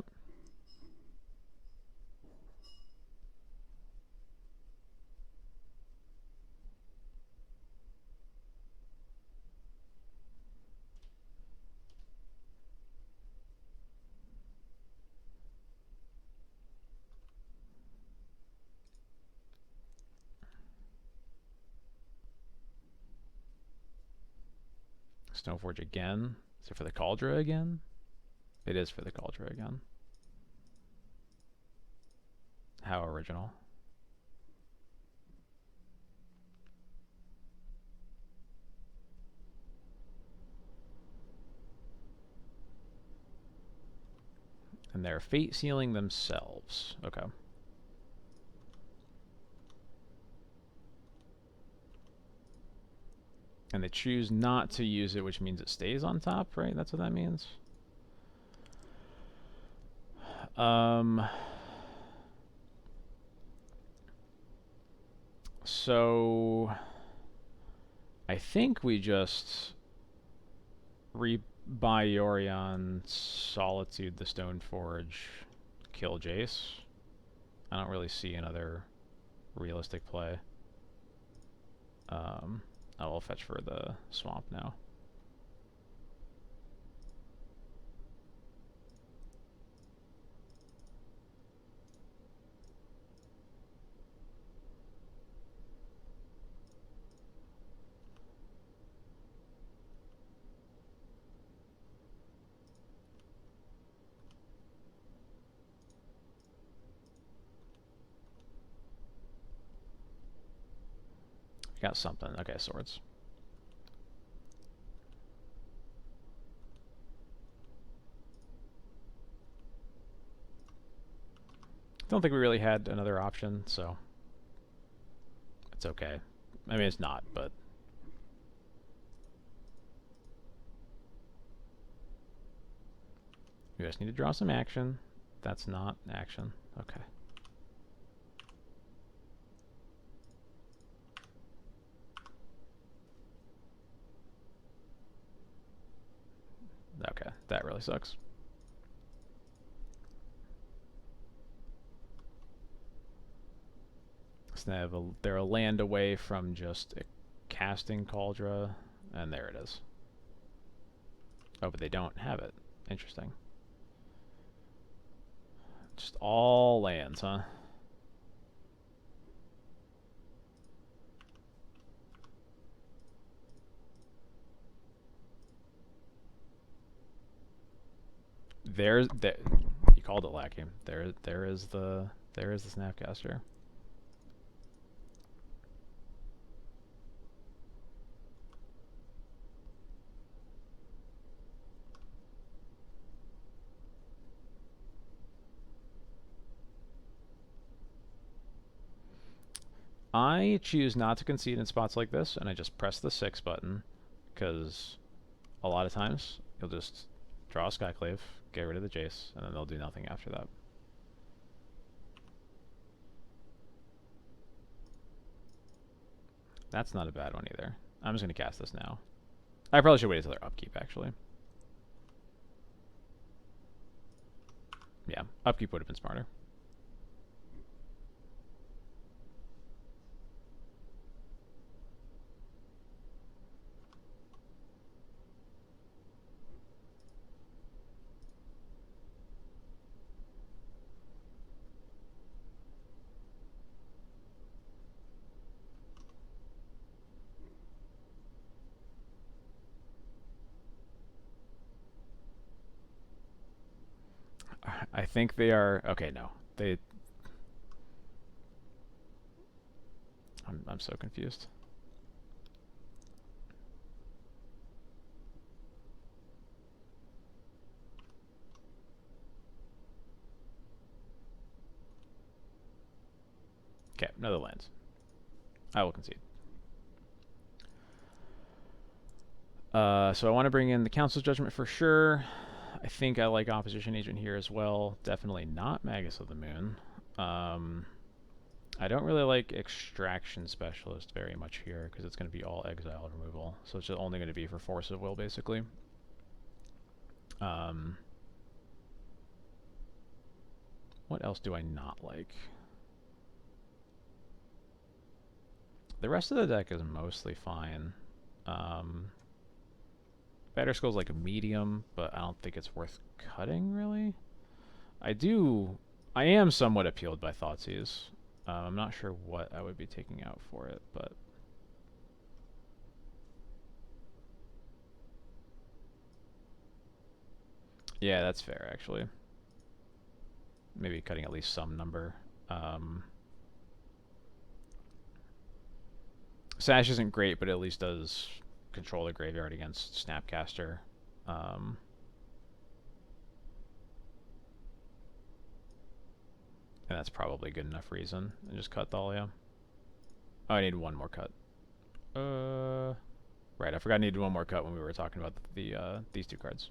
Stoneforge again. Is it for the Cauldron again? It is for the Cauldron again. How original. And they're fate sealing themselves. Okay. And they choose not to use it, which means it stays on top, right? That's what that means. So I think we just buy Yorion, Solitude the Stoneforge, kill Jace. I don't really see another realistic play. I will fetch for the swamp now. Got something. Okay, swords. Don't think we really had another option, so it's okay. I mean, it's not, but You just need to draw some action. That's not action. Okay. Okay, that really sucks. So they're a land away from just casting Cauldra, and there it is. Oh, but they don't have it. Interesting. Just all lands, huh? There's there. You called it lacking. There is the Snapcaster. I choose not to concede in spots like this, and I just press the 6 button, because a lot of times you'll just draw a Skyclave, get rid of the Jace, and then they'll do nothing after that. That's not a bad one either. I'm just going to cast this now. I probably should wait until their upkeep, actually. Yeah, upkeep would have been smarter. I think they are... Okay, no. I'm so confused. Okay, another lands. I will concede. So I want to bring in the Council's Judgment for sure. I think I like Opposition Agent here as well. Definitely not Magus of the Moon. I don't really like Extraction Specialist very much here, because it's going to be all exile removal. So it's only going to be for Force of Will, basically. What else do I not like? The rest of the deck is mostly fine. Batterskull's like a medium, but I don't think it's worth cutting, really. I am somewhat appealed by Thoughtseize. I'm not sure what I would be taking out for it, but... Yeah, that's fair, actually. Maybe cutting at least some number. Sash isn't great, but it at least does control the graveyard against Snapcaster. And that's probably good enough reason. And just cut Thalia. Oh, I need one more cut. Right, I forgot I needed one more cut when we were talking about these two cards.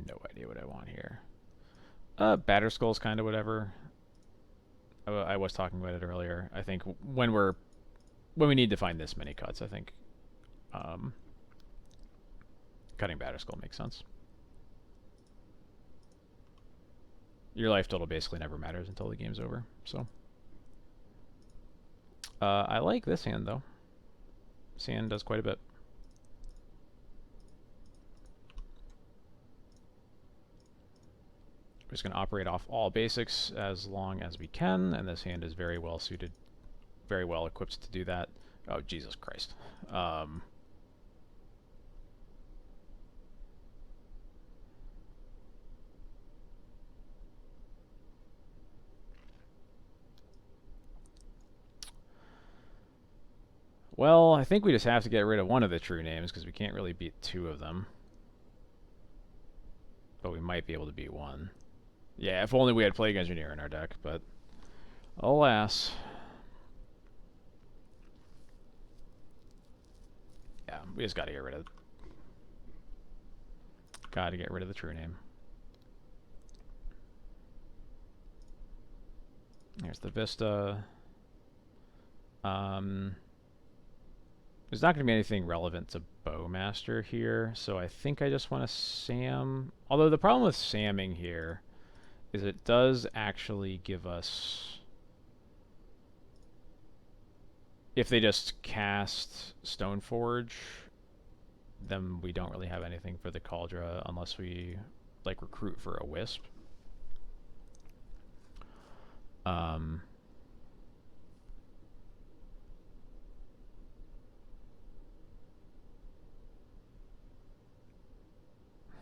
No idea what I want here. Batterskull's kind of whatever. I was talking about it earlier. I think when we need to find this many cuts, I think cutting Batterskull makes sense. Your life total basically never matters until the game's over. So I like this hand though. This hand does quite a bit. We're just going to operate off all basics as long as we can, and this hand is very well suited, very well equipped to do that. Oh, Jesus Christ. Well, I think we just have to get rid of one of the true names, because we can't really beat two of them. But we might be able to beat one. Yeah, if only we had Plague Engineer in our deck, but alas. Yeah, we just gotta get rid of it. Gotta get rid of the true name. Here's the Vista. There's not going to be anything relevant to Bowmaster here, so I think I just want to Sam. Although the problem with Samming here is it does actually give us... If they just cast Stoneforge, then we don't really have anything for the Cauldra unless we like recruit for a Wisp. Um,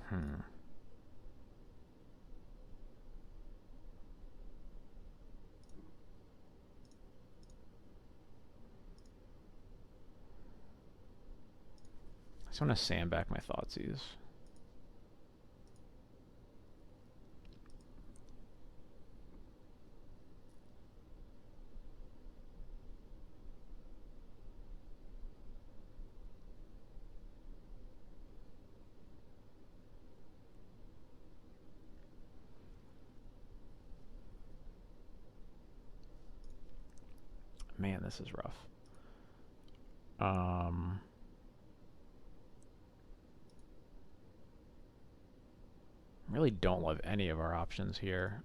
hmm. I just want to sand back my Thoughtseize. Man, this is rough. Really don't love any of our options here.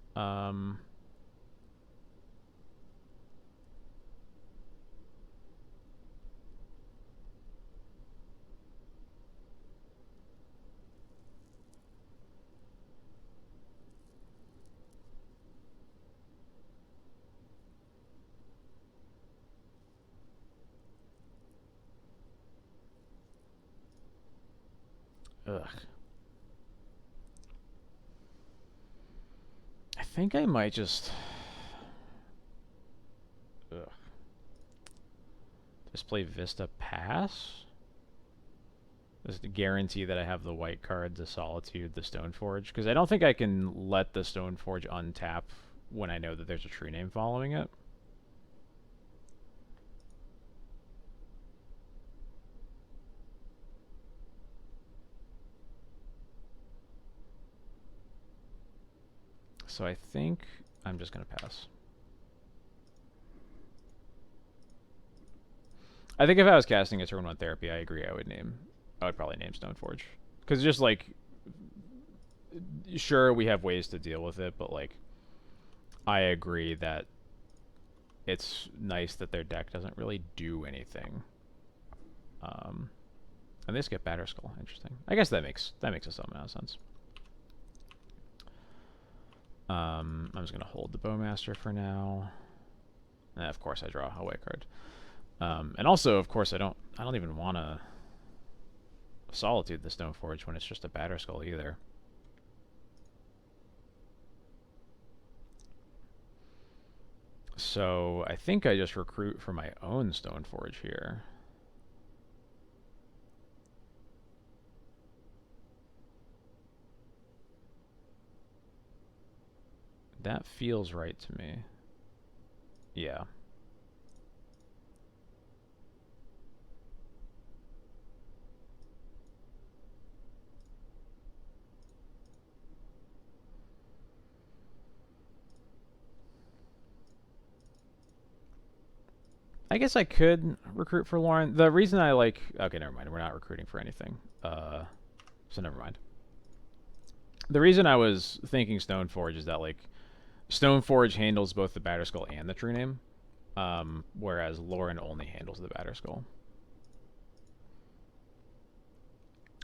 Ugh. I think I might just... Ugh. Just play Vista Pass? Just to guarantee that I have the white card, the Solitude, the Stoneforge. Because I don't think I can let the Stoneforge untap when I know that there's a true name following it. So I think I'm just going to pass. I think if I was casting a turn 1 therapy, I agree I would probably name Stoneforge. Because just like, sure, we have ways to deal with it, but like, I agree that it's nice that their deck doesn't really do anything. And they just get Batterskull. Interesting. I guess that makes some amount of sense. I'm just gonna hold the Bowmaster for now. And of course, I draw a white card. And also, of course, I don't even want to Solitude the Stoneforge when it's just a Batterskull either. So I think I just recruit for my own Stoneforge here. That feels right to me. Yeah. I guess I could recruit for Lauren. The reason I like... Okay, never mind. We're not recruiting for anything. So never mind. The reason I was thinking Stoneforge is that, like, Stoneforge handles both the Batterskull and the True Name, whereas Lauren only handles the Batterskull.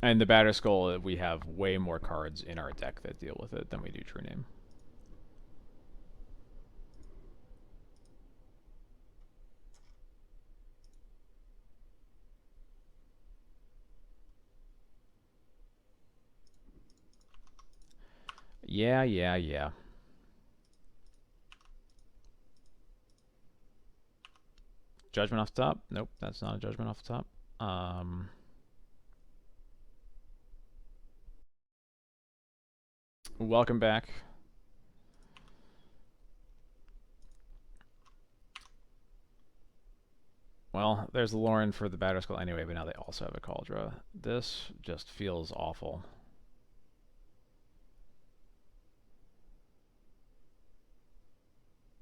And the Batterskull, we have way more cards in our deck that deal with it than we do True Name. Yeah. Judgment off the top? Nope, that's not a judgment off the top. Welcome back. Well, there's the Lauren for the Battery Skull anyway, but now they also have a Cauldra. This just feels awful.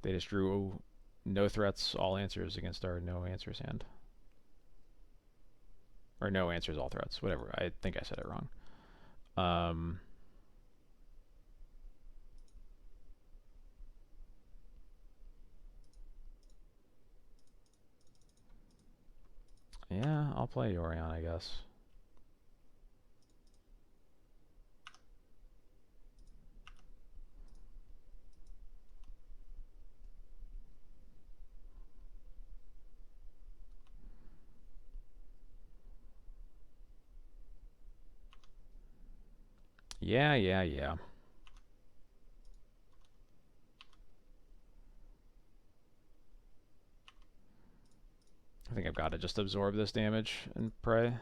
They just drew no threats, all answers against our no answers hand. Or no answers, all threats. Whatever. I think I said it wrong. Yeah, I'll play Yorion, I guess. Yeah. I think I've got to just absorb this damage and pray.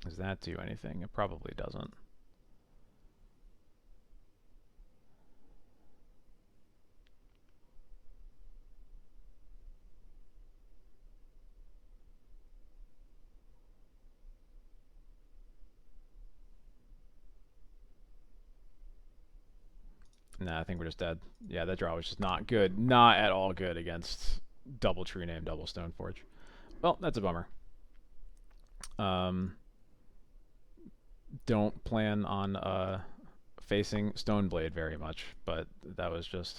Does that do anything? It probably doesn't. Nah, I think we're just dead. Yeah, that draw was just not good. Not at all good against double True Name, double Stoneforge. Well, that's a bummer. Don't plan on facing Stoneblade very much, but that was just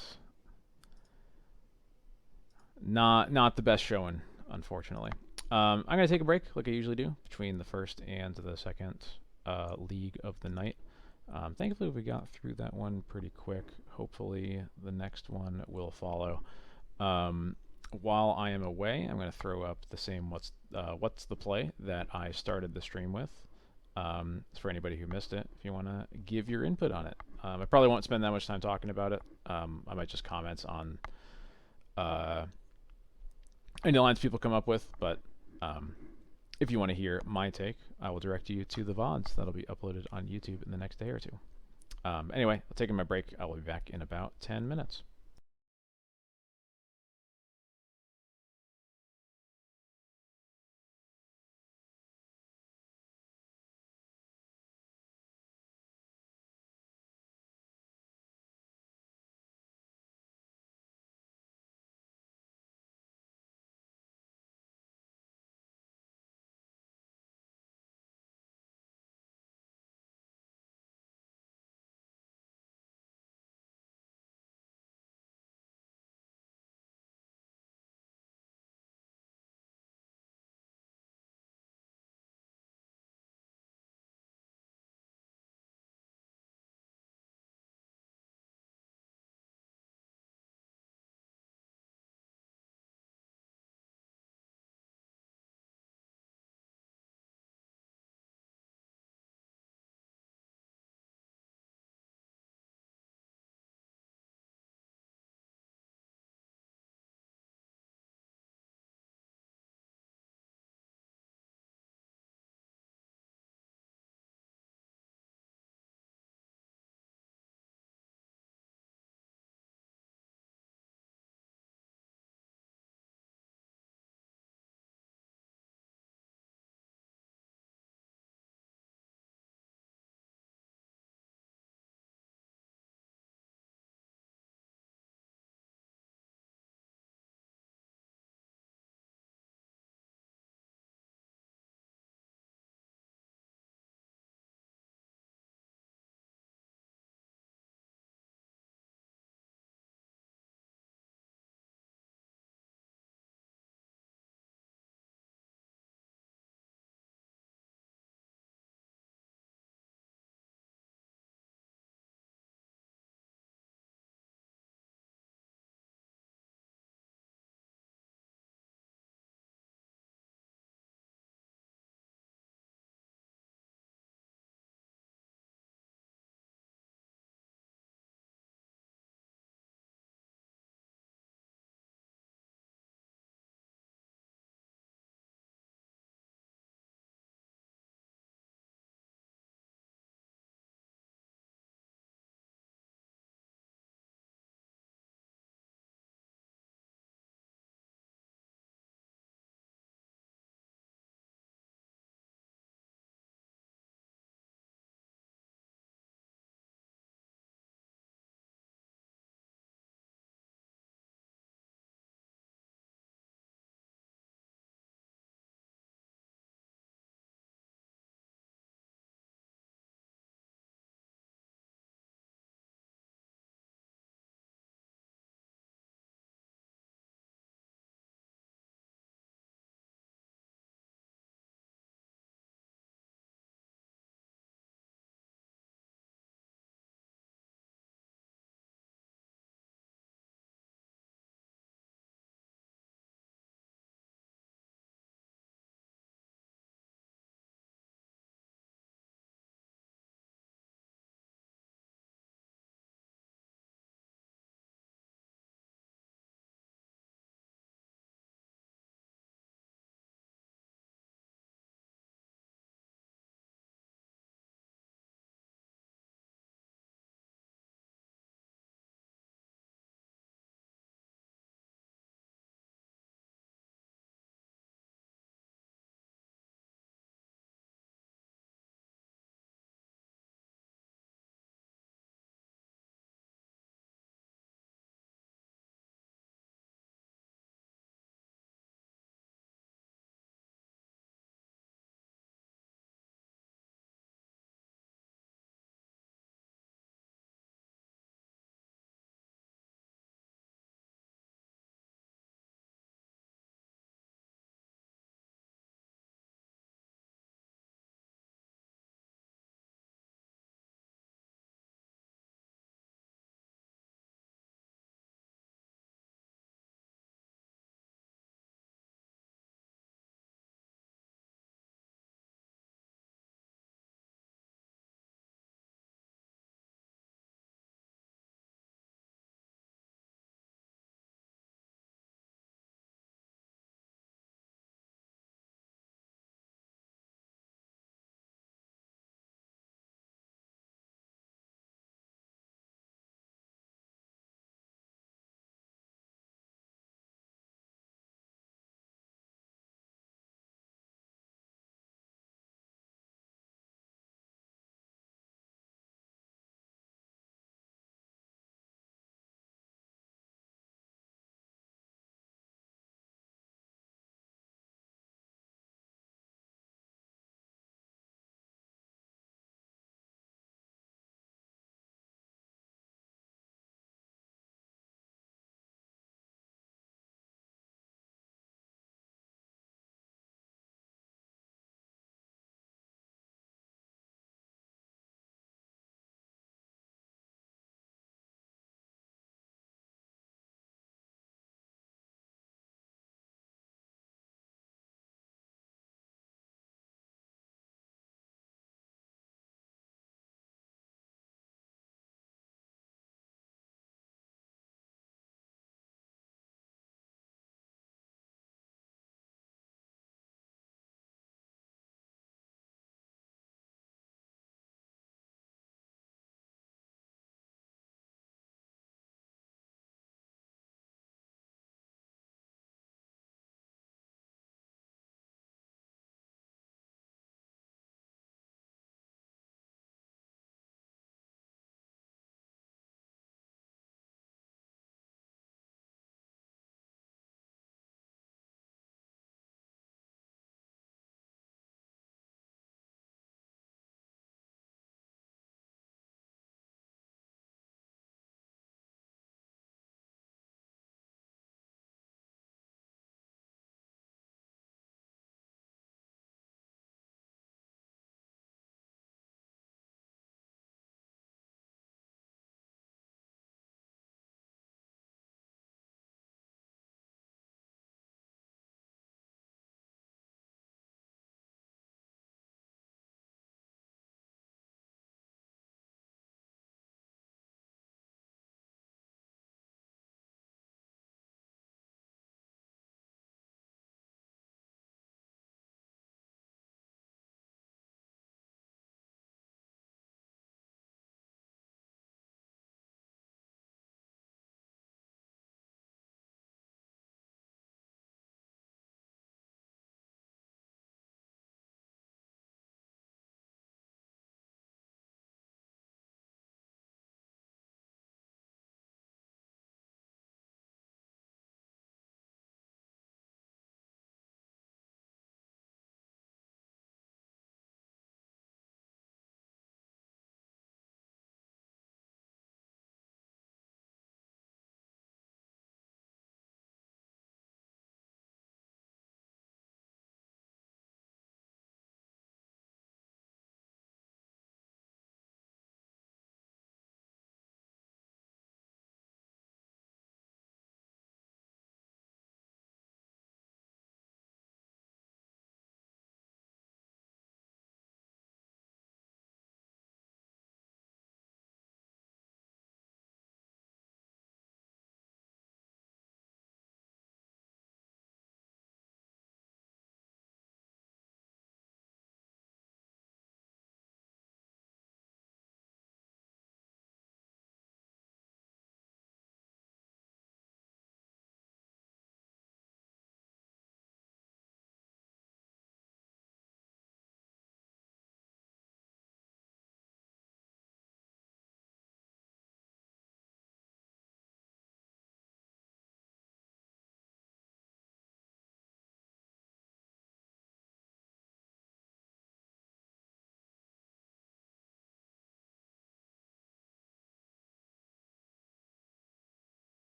not the best showing, unfortunately. I'm gonna take a break, like I usually do, between the first and the second League of the Night. Thankfully, we got through that one pretty quick. Hopefully, the next one will follow. While I am away, I'm going to throw up the same what's the play that I started the stream with. For anybody who missed it, if you want to give your input on it. I probably won't spend that much time talking about it. I might just comment on any lines people come up with, but if you want to hear my take, I will direct you to the VODs that'll be uploaded on YouTube in the next day or two. Anyway, I'll take my break. I will be back in about 10 minutes.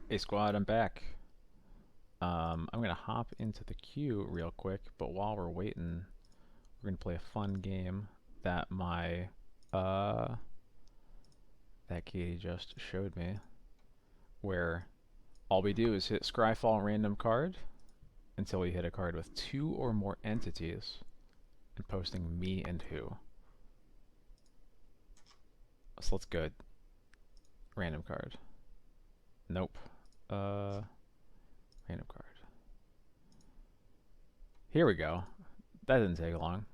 Hey squad, I'm back. I'm gonna hop into the queue real quick, but while we're waiting, we're gonna play a fun game that my that Katie just showed me, where all we do is hit Scryfall random card until we hit a card with 2 or more entities, and posting me and who. So let's go. Random card. Nope. Random card. Here we go. That didn't take long.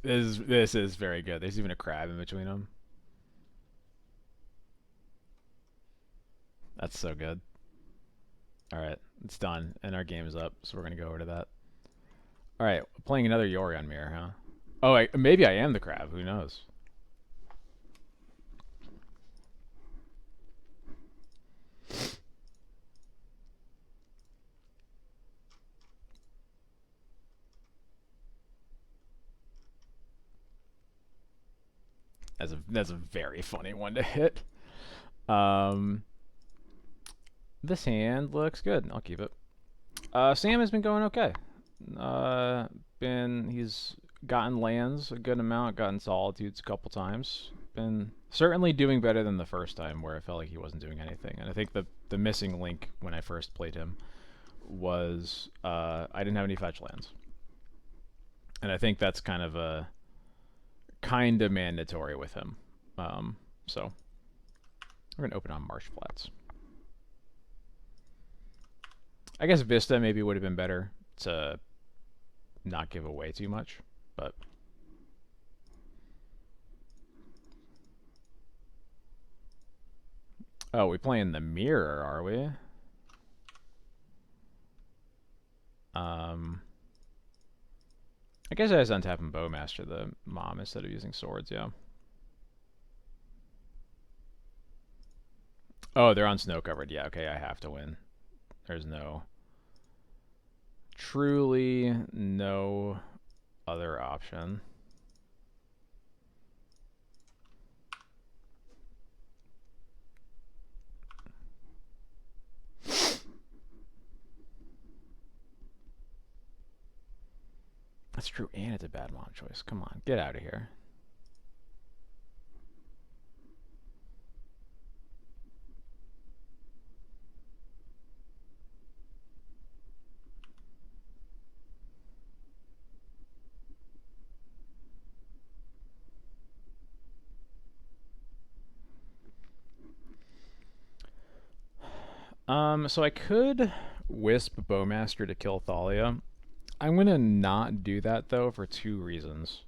This is very good. There's even a crab in between them. That's so good. Alright, it's done, and our game is up, so we're gonna go over to that. Alright, playing another Yorion mirror, huh? Oh, maybe I am the crab, who knows? That's a very funny one to hit. Um, this hand looks good. I'll keep it. Sam has been going okay. He's gotten lands a good amount, gotten solitudes a couple times. Been certainly doing better than the first time, where I felt like he wasn't doing anything. And I think the missing link when I first played him was I didn't have any fetch lands, and I think that's kind of mandatory with him. So we're gonna open on Marsh Flats. I guess Vista maybe would have been better to not give away too much, but oh, we playing the mirror, are we? I guess I was untapping Bowmaster the mom instead of using swords, yeah. Oh, they're on snow covered. Yeah, okay, I have to win. There's truly no other option. That's true, and it's a bad mom choice. Come on, get out of here. So I could Wisp Bowmaster to kill Thalia. I'm gonna not do that though for 2 reasons.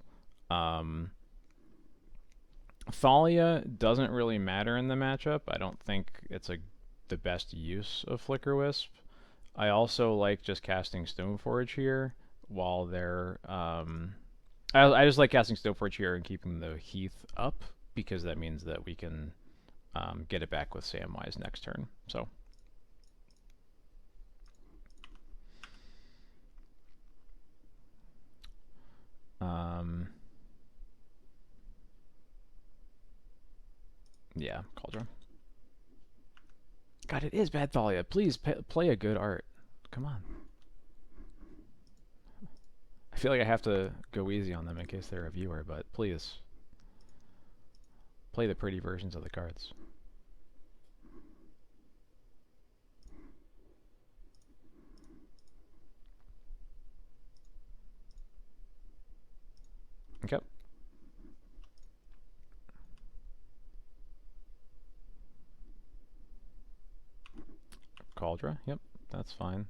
Thalia doesn't really matter in the matchup. I don't think it's the best use of Flicker Wisp. I also like just casting Stoneforge here while they're I just like casting Stoneforge here and keeping the Heath up, because that means that we can get it back with Samwise next turn. So yeah, Cauldron. God, it is bad Thalia. Please play a good art. Come on. I feel like I have to go easy on them in case they're a viewer, but please play the pretty versions of the cards. Okay. Cauldron. Yep, that's fine.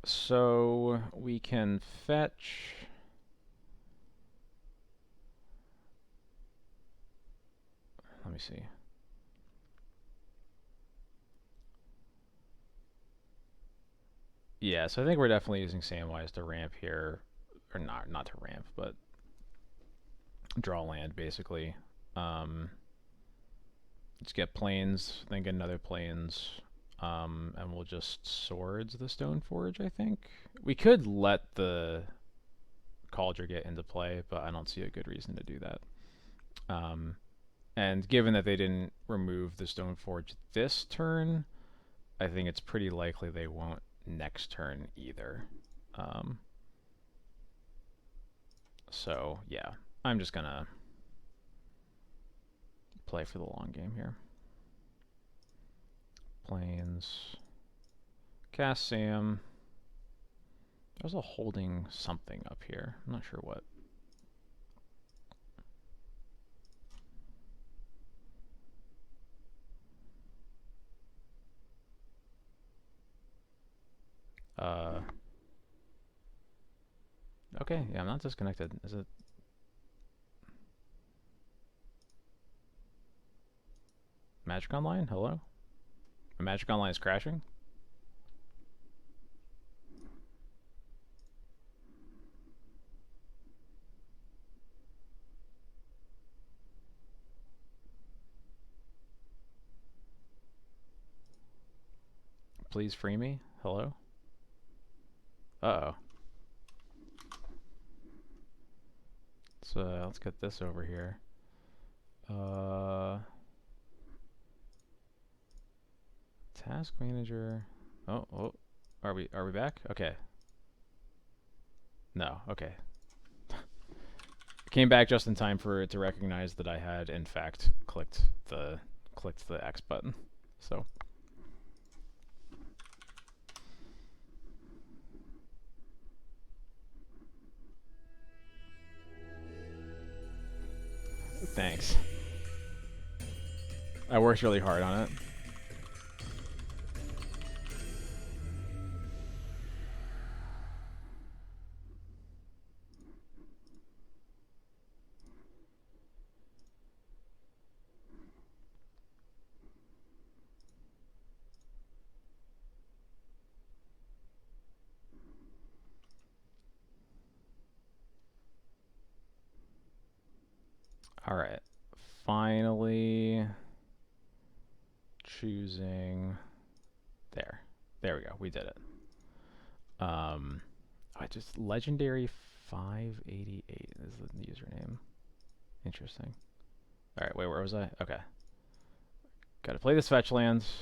So we can fetch. Let me see. Yeah, so I think we're definitely using Samwise to ramp here, or not to ramp, but draw land basically. Um, let's get plains, then get another plains, and we'll just swords the Stone Forge. I think we could let the Cauldron get into play, but I don't see a good reason to do that. And given that they didn't remove the Stone Forge this turn, I think it's pretty likely they won't next turn either. So yeah, I'm just gonna play for the long game here. Plains. Cast Sam. There's a holding something up here. I'm not sure what. Okay, yeah, I'm not disconnected. Is it? Magic Online? Hello? My Magic Online is crashing? Please free me? Hello? Uh-oh. Let's get this over here. Task manager. Oh, are we back? Okay. No, okay. Came back just in time for it to recognize that I had in fact clicked the X button. So thanks. I worked really hard on it. All right. Finally choosing there. There we go. We did it. I just legendary 588 is the username. Interesting. All right, wait, where was I? Okay. Got to play this fetch lands.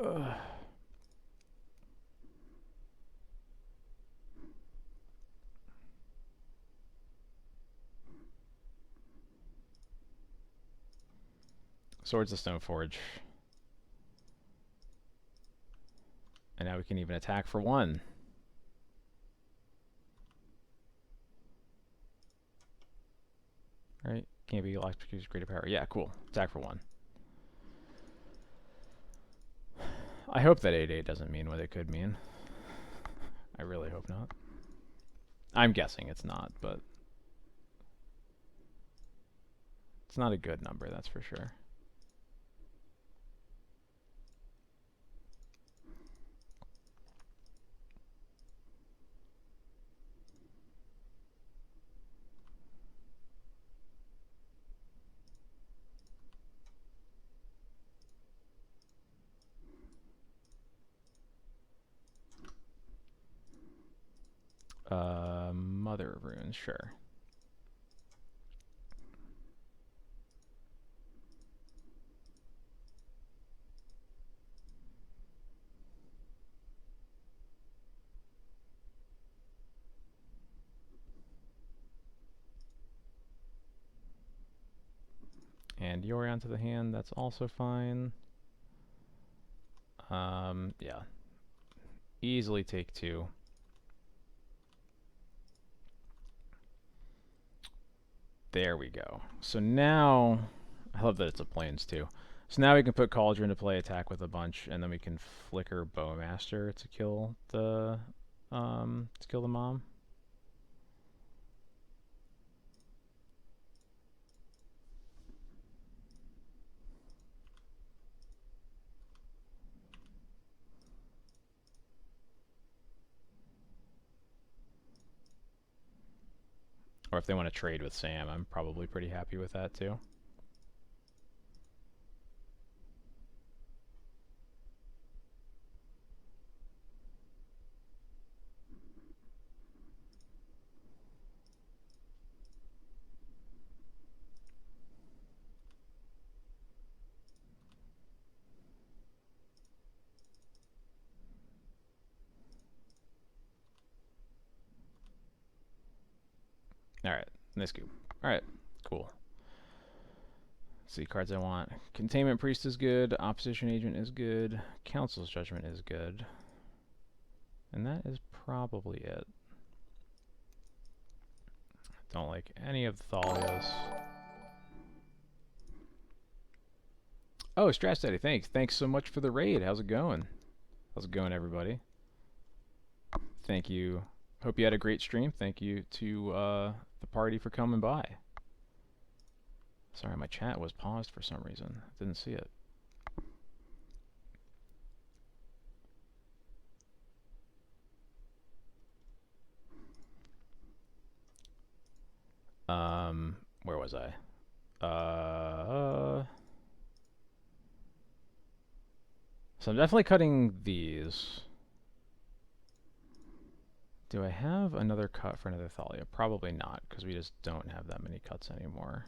Ugh. Swords of Stoneforge. And now we can even attack for 1. Right? Can't be locked because of greater power. Yeah, cool. Attack for 1. I hope that 8/8 doesn't mean what it could mean. I really hope not. I'm guessing it's not, but it's not a good number, that's for sure. Mother of Runes, sure. And Yorion to the hand, that's also fine. Yeah. Easily take 2. There we go. So now, I love that it's a plains too. So now we can put Cauldron to play, attack with a bunch, and then we can flicker Bowmaster to kill the mom. Or if they want to trade with Sam, I'm probably pretty happy with that too. Alright, nice cube. Alright, cool. Let's see, cards I want. Containment Priest is good. Opposition Agent is good. Council's Judgment is good. And that is probably it. Don't like any of the Thalias. Oh, Strat Steady, thanks. Thanks so much for the raid. How's it going? How's it going, everybody? Thank you. Hope you had a great stream. Thank you to the party for coming by. Sorry, my chat was paused for some reason. Didn't see it. Where was I? So I'm definitely cutting these. Do I have another cut for another Thalia? Probably not, because we just don't have that many cuts anymore.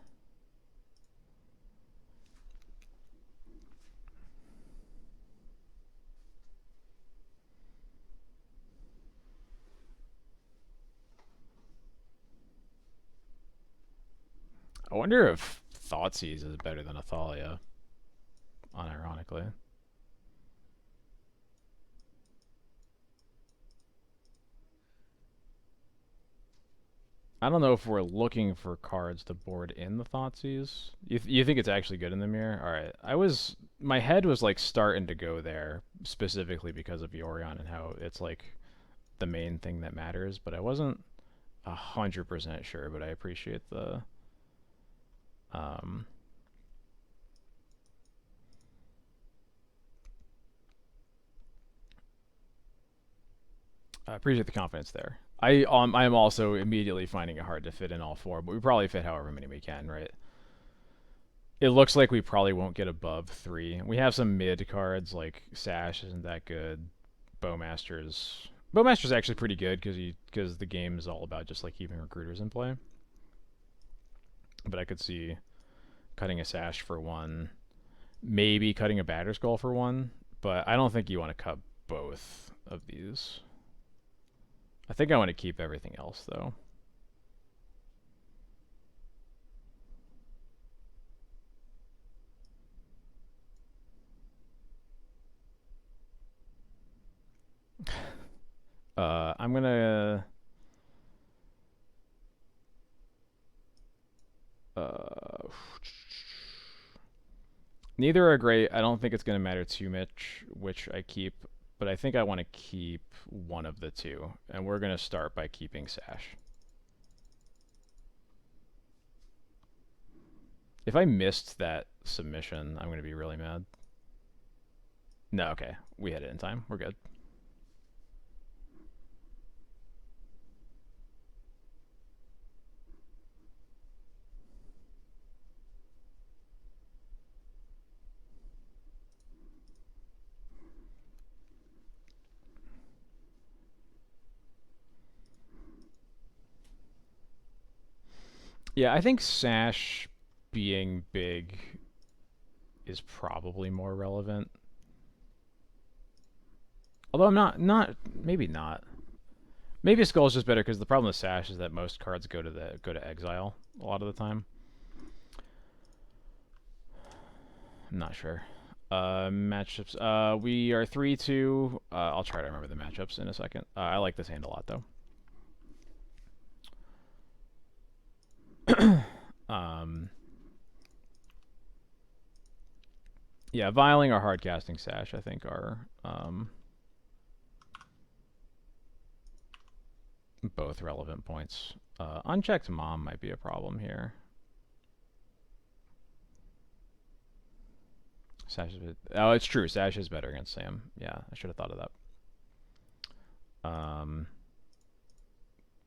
I wonder if Thoughtseize is better than a Thalia, unironically. I don't know if we're looking for cards to board in the Thoughtseize. You think it's actually good in the mirror? Alright. My head was like starting to go there, specifically because of Yorion and how it's like the main thing that matters, but I wasn't 100% sure, but I appreciate the I appreciate the confidence there. I'm also immediately finding it hard to fit in all four, but we probably fit however many we can, right? It looks like we probably won't get above 3. We have some mid cards, like Sash isn't that good. Bowmaster's actually pretty good because the game is all about just like keeping recruiters in play. But I could see cutting a Sash for 1, maybe cutting a Batterskull for 1, but I don't think you want to cut both of these. I think I want to keep everything else, though. I'm gonna... Neither are great. I don't think it's going to matter too much which I keep, but I think I want to keep one of the two, and we're going to start by keeping Sash. If I missed that submission, I'm going to be really mad. No, okay. We hit it in time. We're good. Yeah, I think Sash being big is probably more relevant. Although I'm not, maybe not. Maybe Skull's just better because the problem with Sash is that most cards go to exile a lot of the time. I'm not sure. Matchups. We are 3-2. I'll try to remember the matchups in a second. I like this hand a lot though. Yeah, Viling or hardcasting Sash, I think, are both relevant points. Unchecked Mom might be a problem here. Sash is, oh, it's true. Sash is better against Sam. Yeah, I should have thought of that.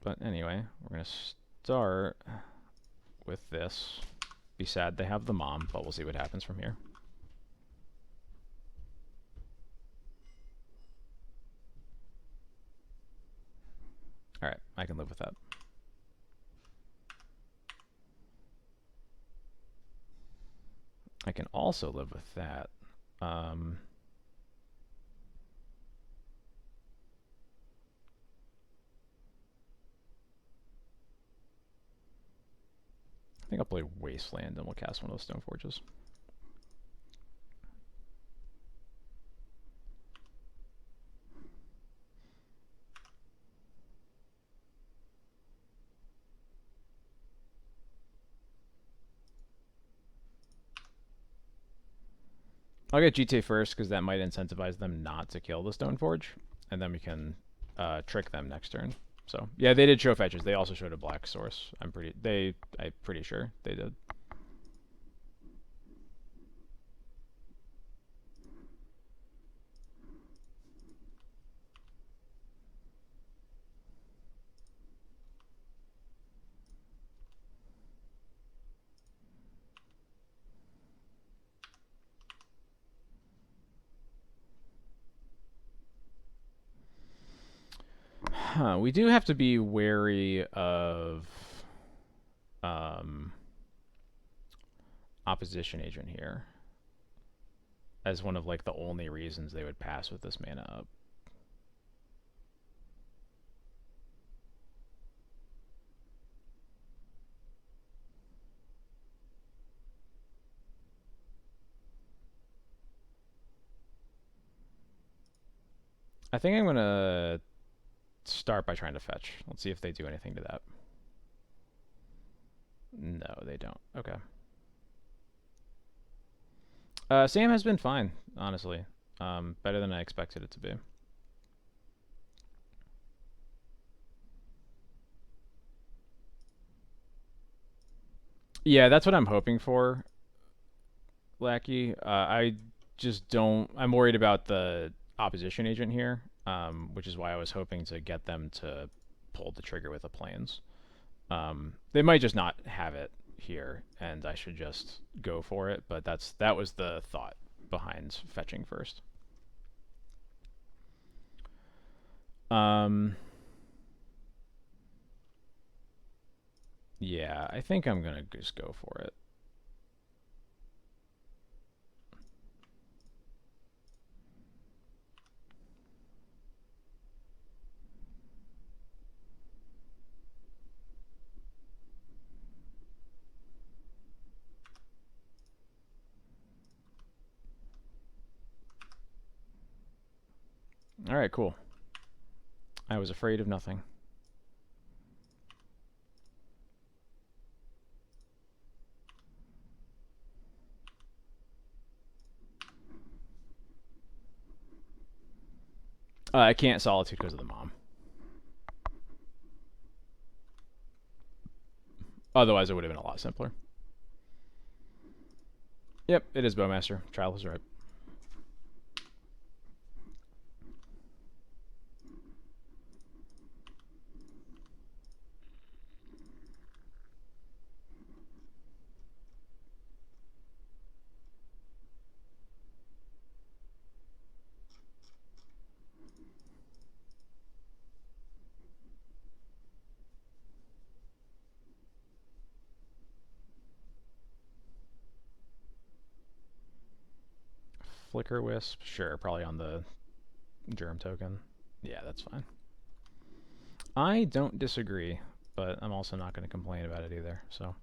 But anyway, we're gonna start with this. Be sad they have the mom, but we'll see what happens from here. Alright, I can live with that. I can also live with that. I think I'll play Wasteland and we'll cast one of those Stone Forges. I'll get GTA first because that might incentivize them not to kill the Stoneforge, and then we can trick them next turn. So yeah, they did show fetches. They also showed a black source. I'm pretty sure they did. We do have to be wary of opposition agent here as one of like the only reasons they would pass with this mana up. I think I'm gonna start by trying to fetch. Let's see if they do anything to that. No, they don't. Okay. Sam has been fine, honestly. Better than I expected it to be. Yeah, that's what I'm hoping for, Lackey. I just don't... I'm worried about the opposition agent here, which is why I was hoping to get them to pull the trigger with the planes. They might just not have it here, and I should just go for it, but that was the thought behind fetching first. Yeah, I think I'm gonna just go for it. Alright, cool. I was afraid of nothing. I can't Solitude because of the mom. Otherwise, it would have been a lot simpler. Yep, it is Bowmaster. Trial is right. Flicker Wisp, sure, probably on the Germ token. Yeah, that's fine. I don't disagree, but I'm also not going to complain about it either, so.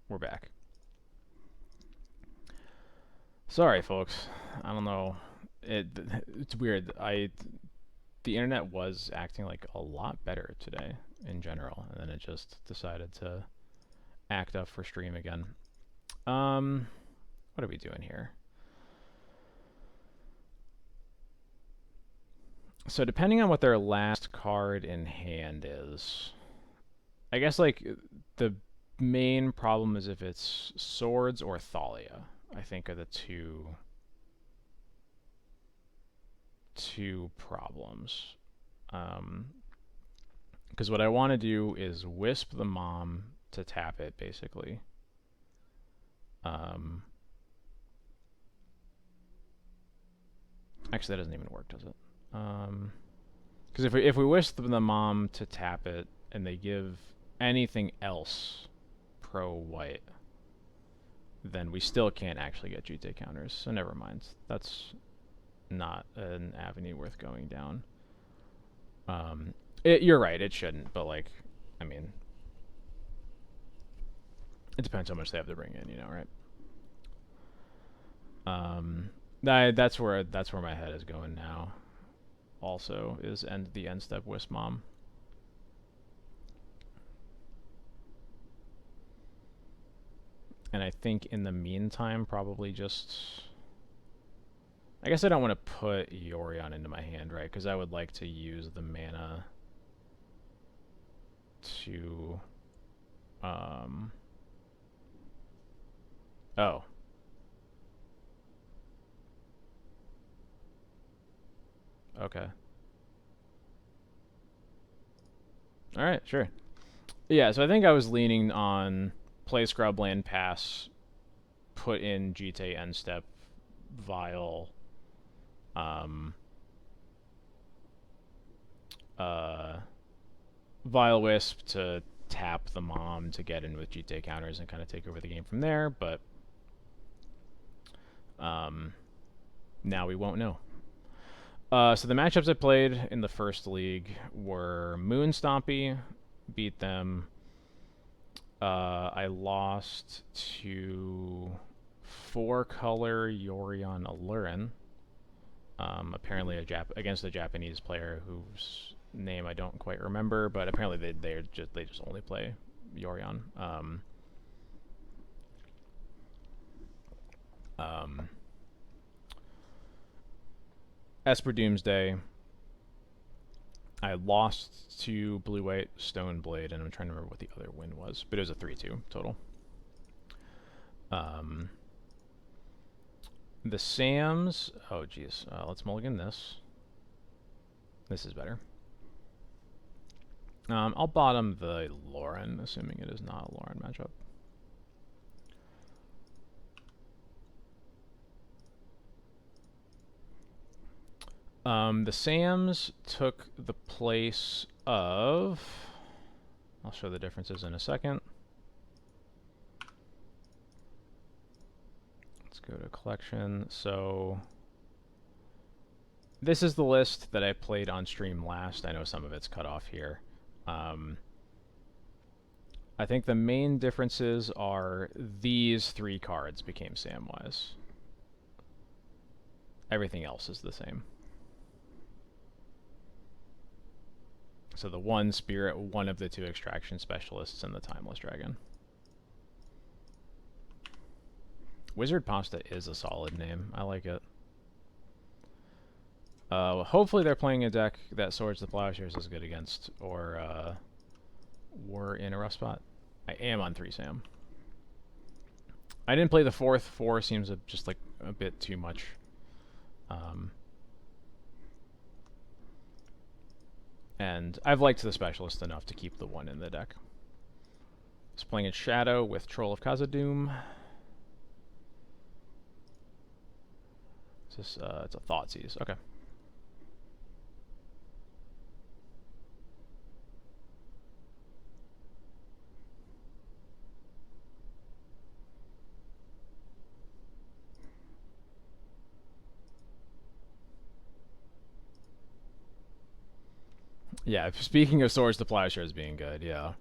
We're back. Sorry, folks. I don't know. It's weird. The internet was acting like a lot better today in general, and then it just decided to act up for stream again. What are we doing here? So depending on what their last card in hand is, I guess like the main problem is if it's Swords or Thalia. I think, are the two problems. Because what I want to do is wisp the mom to tap it, basically. Actually, that doesn't even work, does it? Because if we wisp the mom to tap it, and they give anything else pro-white, then we still can't actually get GT counters, so never mind. That's not an avenue worth going down. You're right, it shouldn't, but, like, I mean, it depends how much they have to bring in, you know, right? That's where my head is going now. Also, is the end step wisp mom. And I think in the meantime, probably just... I guess I don't want to put Yorion into my hand, right? Because I would like to use the mana to... Oh. Okay. Alright, sure. Yeah, so I think I was leaning on play Scrubland, pass, put in GT end step, Vile, Vile Wisp to tap the mom to get in with GT counters and kind of take over the game from there, but now we won't know. So the matchups I played in the first league were Moon Stompy, beat them. I lost to 4-color Yorion Allurin. Apparently against a Japanese player whose name I don't quite remember, but apparently they just only play Yorion. Esper Doomsday. I lost to Blue-White Stoneblade, and I'm trying to remember what the other win was, but it was a 3-2 total. The Sams... Oh, geez. Let's mulligan this. This is better. I'll bottom the Lauren, assuming it is not a Lauren matchup. The Sams took the place of... I'll show the differences in a second. Let's go to collection. So this is the list that I played on stream last. I know some of it's cut off here. I think the main differences are these 3 cards became Samwise. Everything else is the same. So the 1 Spirit, one of the 2 Extraction Specialists, and the Timeless Dragon. Wizard Pasta is a solid name. I like it. Hopefully they're playing a deck that Swords to Plowshares is good against, or we're in a rough spot. I am on 3 Sam. I didn't play the 4th. 4 seems just like a bit too much. And I've liked the Specialist enough to keep the 1 in the deck. It's playing in Shadow with Troll of Khazad-dûm. It's a Thoughtseize. Okay. Yeah, speaking of Swords to Plowshares being good, yeah.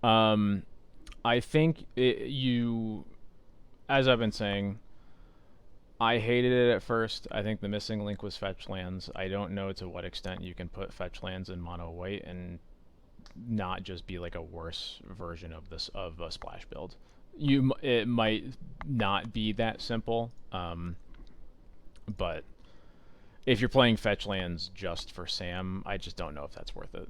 I think as I've been saying, I hated it at first. I think the missing link was fetch lands. I don't know to what extent you can put fetch lands in mono white and not just be like a worse version of a splash build. It might not be that simple, but if you're playing fetch lands just for Sam, I just don't know if that's worth it.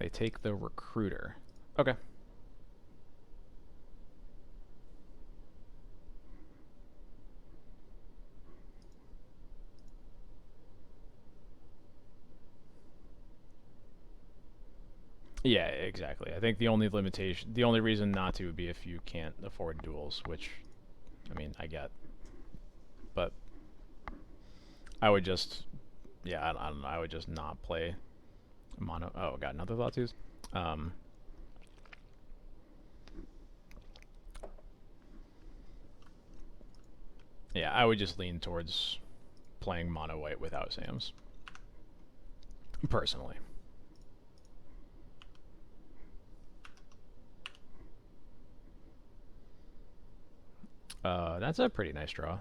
They take the recruiter. Okay. Yeah, exactly. I think the only limitation, the only reason not to would be if you can't afford duels, which, I mean, I get. But I would just, yeah, I don't know. I would just not play mono. Oh, got another thought twos. Um, yeah, I would just lean towards playing mono white without Sam's, personally. That's a pretty nice draw.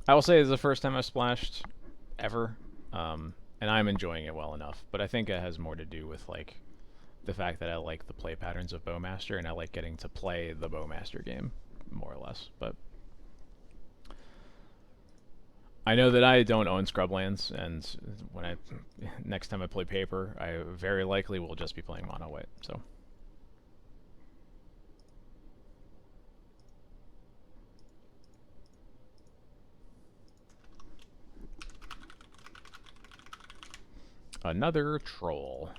I will say it's the first time I've splashed ever, and I'm enjoying it well enough. But I think it has more to do with like the fact that I like the play patterns of Bowmaster, and I like getting to play the Bowmaster game more or less. But I know that I don't own Scrublands, and when I next time I play Paper, I very likely will just be playing mono white. So. Another troll.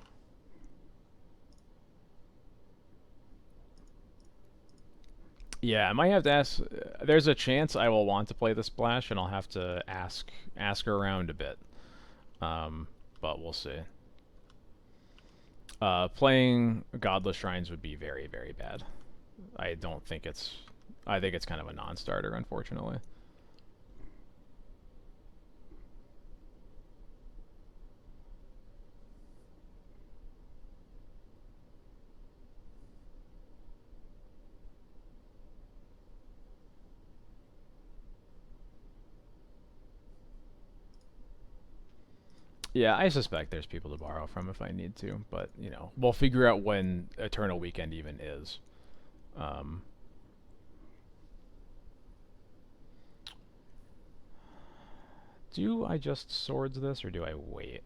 Yeah, I might have to ask. There's a chance I will want to play the splash, and I'll have to ask around a bit. But we'll see. Playing Godless Shrines would be very, very bad. I don't think it's. I think it's kind of a non-starter, unfortunately. Yeah, I suspect there's people to borrow from if I need to, but you know, we'll figure out when Eternal Weekend even is. Um, do I just swords this or do I wait?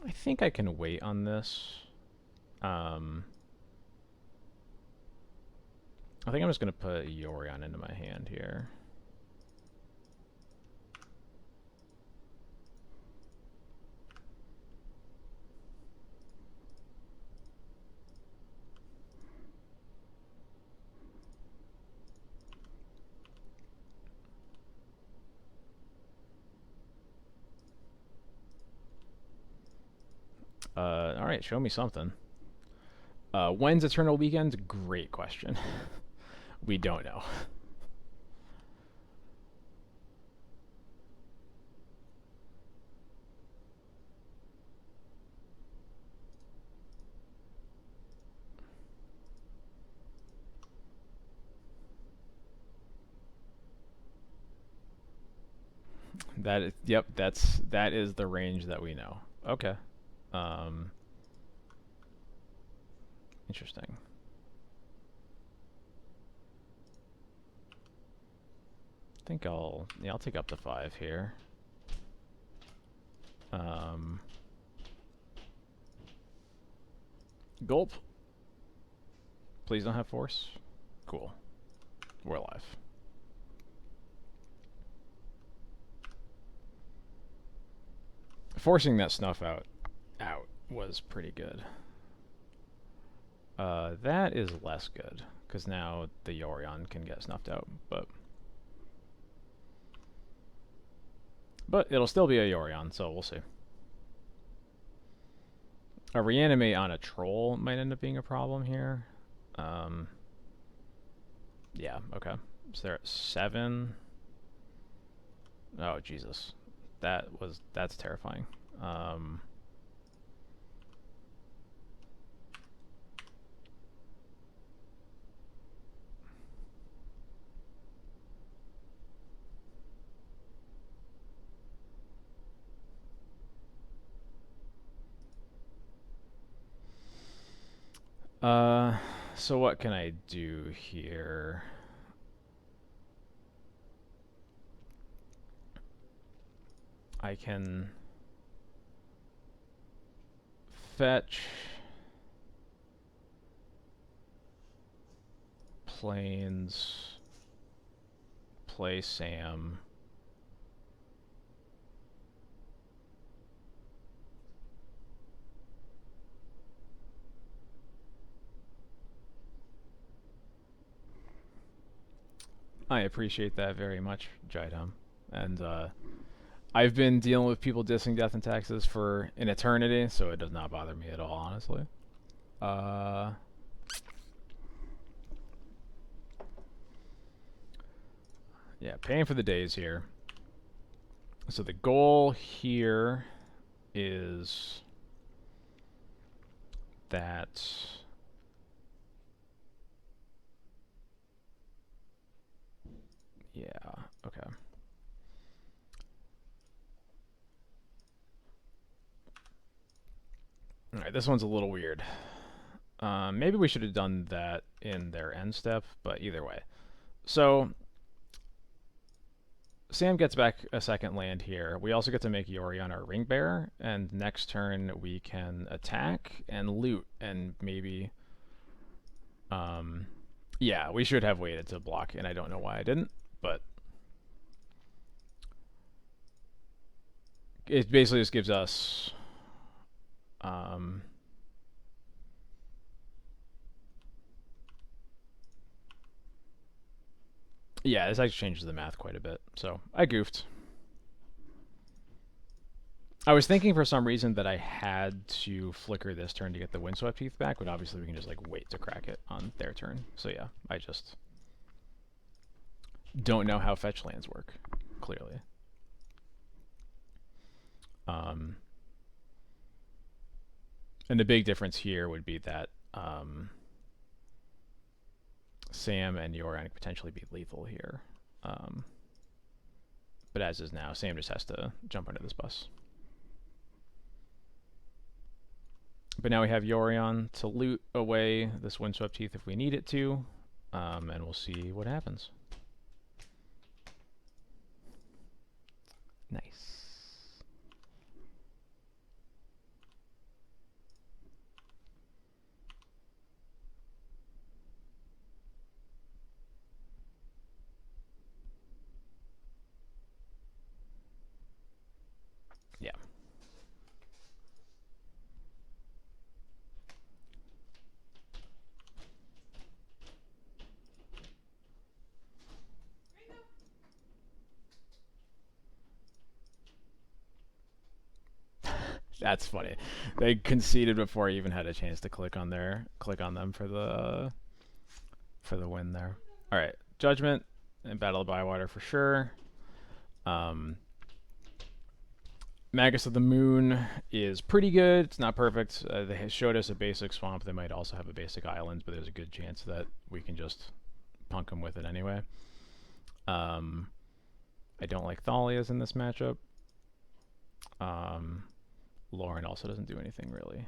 I think I can wait on this. Um, I think I'm just going to put Yorion into my hand here. Alright, show me something. When's Eternal Weekend? Great question. We don't know. Yep, that is the range that we know. Okay. Um, interesting. I think I'll take up to 5 here. Um, Gulp. Please don't have force. Cool. We're alive. Forcing that snuff out was pretty good. That is less good, because now the Yorion can get snuffed out, but it'll still be a Yorion, so we'll see. A reanimate on a troll might end up being a problem here. Yeah, okay. So they're at 7. Oh, Jesus. That's terrifying. Um, uh, so what can I do here? I can fetch planes, play Sam. I appreciate that very much, Jaidam. And I've been dealing with people dissing Death and Taxes for an eternity, so it does not bother me at all, honestly. Uh, yeah, paying for the days here. So the goal here is that yeah, okay. All right, this one's a little weird. Maybe we should have done that in their end step, but either way. So Sam gets back a second land here. We also get to make Yorion our ring bearer, and next turn we can attack and loot, and maybe, yeah, we should have waited to block, and I don't know why I didn't, but it basically just gives us, yeah, this actually changes the math quite a bit, so I goofed. I was thinking for some reason that I had to flicker this turn to get the Windswept Heath back, but obviously we can just like wait to crack it on their turn. So yeah, I just don't know how fetch lands work, clearly. And the big difference here would be that Sam and Yorion could potentially be lethal here. But as is now, Sam just has to jump under this bus. But now we have Yorion to loot away this Windswept Heath if we need it to, and we'll see what happens. Nice. Yeah. That's funny. They conceded before I even had a chance to click on them for the win there. All right, Judgment and Battle of Bywater for sure. Magus of the Moon is pretty good. It's not perfect. They showed us a basic swamp. They might also have a basic island, but there's a good chance that we can just punk them with it anyway. I don't like Thalia's in this matchup. Lauren also doesn't do anything really.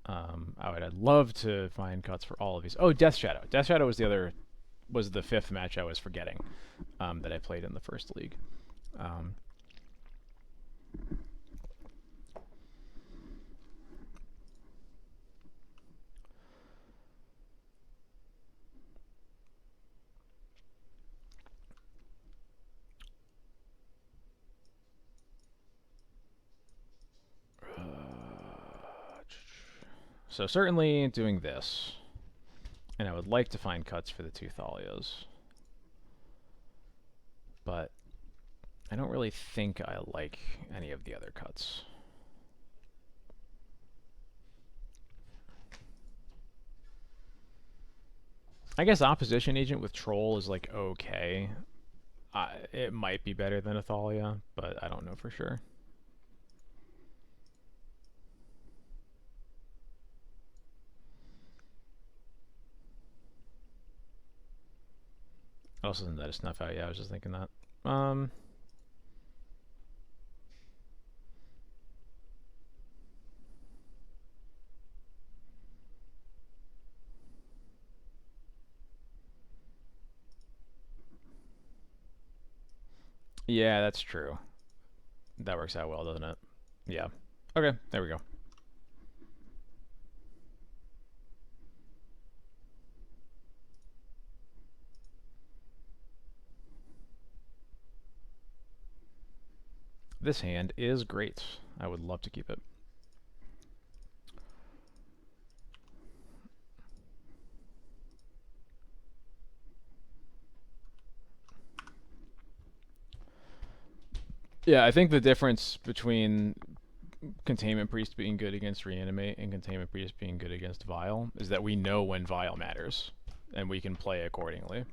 I'd love to find cuts for all of these. Oh, Death Shadow. Death Shadow was the fifth match I was forgetting that I played in the first league. So certainly doing this. And I would like to find cuts for the two Thalias. But I don't really think I like any of the other cuts. I guess opposition agent with troll is like okay. It might be better than Athalia, but I don't know for sure. Also, isn't that a snuff out? Yeah, I was just thinking that. Yeah, that's true. That works out well, doesn't it? Yeah. Okay, there we go. This hand is great. I would love to keep it. Yeah, I think the difference between Containment Priest being good against Reanimate and Containment Priest being good against Vile is that we know when Vile matters, and we can play accordingly.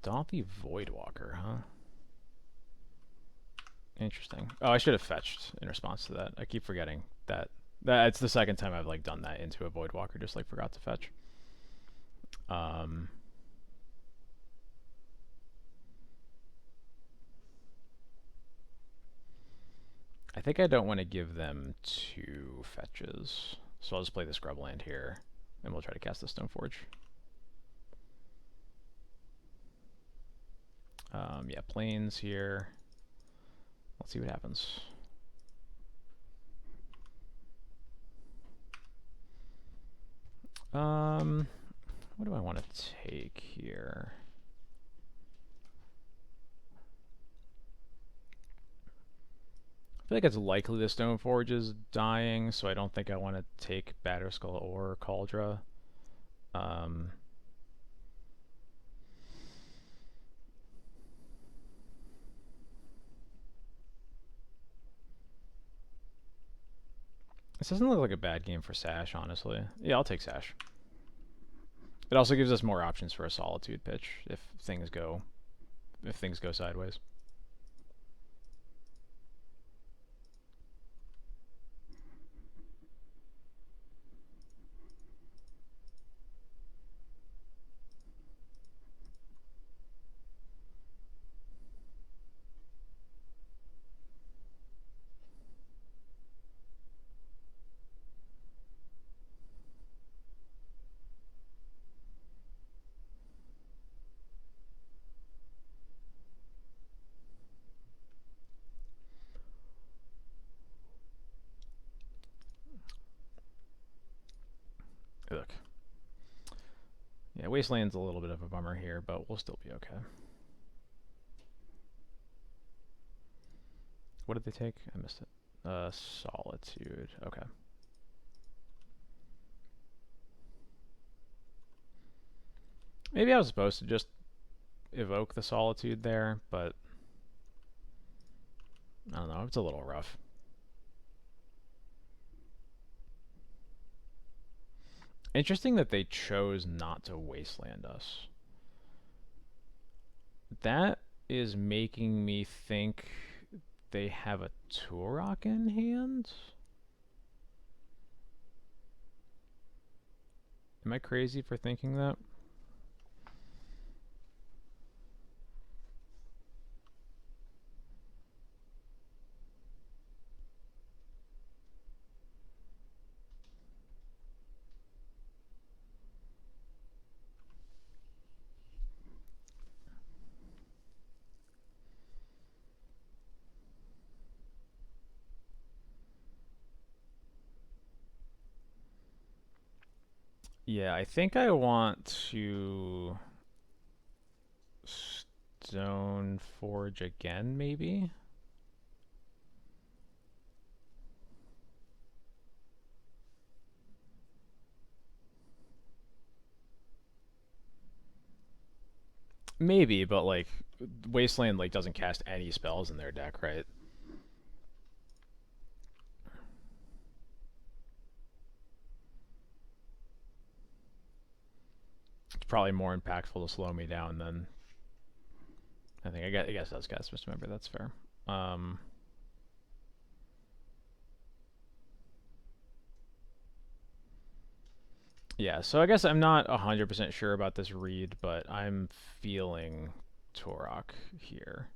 Daunthy Voidwalker, huh? Interesting. Oh, I should have fetched in response to that. I keep forgetting that. It's the second time I've like done that into a Voidwalker, just like forgot to fetch. I think I don't want to give them 2 fetches, so I'll just play the Scrubland here, and we'll try to cast the Stoneforge. Yeah, planes here. Let's see what happens. What do I want to take here? I feel like it's likely the Stoneforge is dying, so I don't think I want to take Batterskull or Cauldra. This doesn't look like a bad game for Sash, honestly. Yeah, I'll take Sash. It also gives us more options for a Solitude pitch if things go sideways. Look. Yeah, Wasteland's a little bit of a bummer here, but we'll still be okay. What did they take? I missed it. Solitude. Okay. Maybe I was supposed to just evoke the Solitude there, but I don't know. It's a little rough. Interesting that they chose not to Wasteland us. That is making me think they have a Turok in hand? Am I crazy for thinking that? Yeah, I think I want to Stone Forge again, maybe? Maybe, but like Wasteland like doesn't cast any spells in their deck, right? It's probably more impactful to slow me down than I think. I guess that's cast Misremember. That's fair. Um, yeah, so I guess I'm not 100% sure about this read, but I'm feeling Torok here.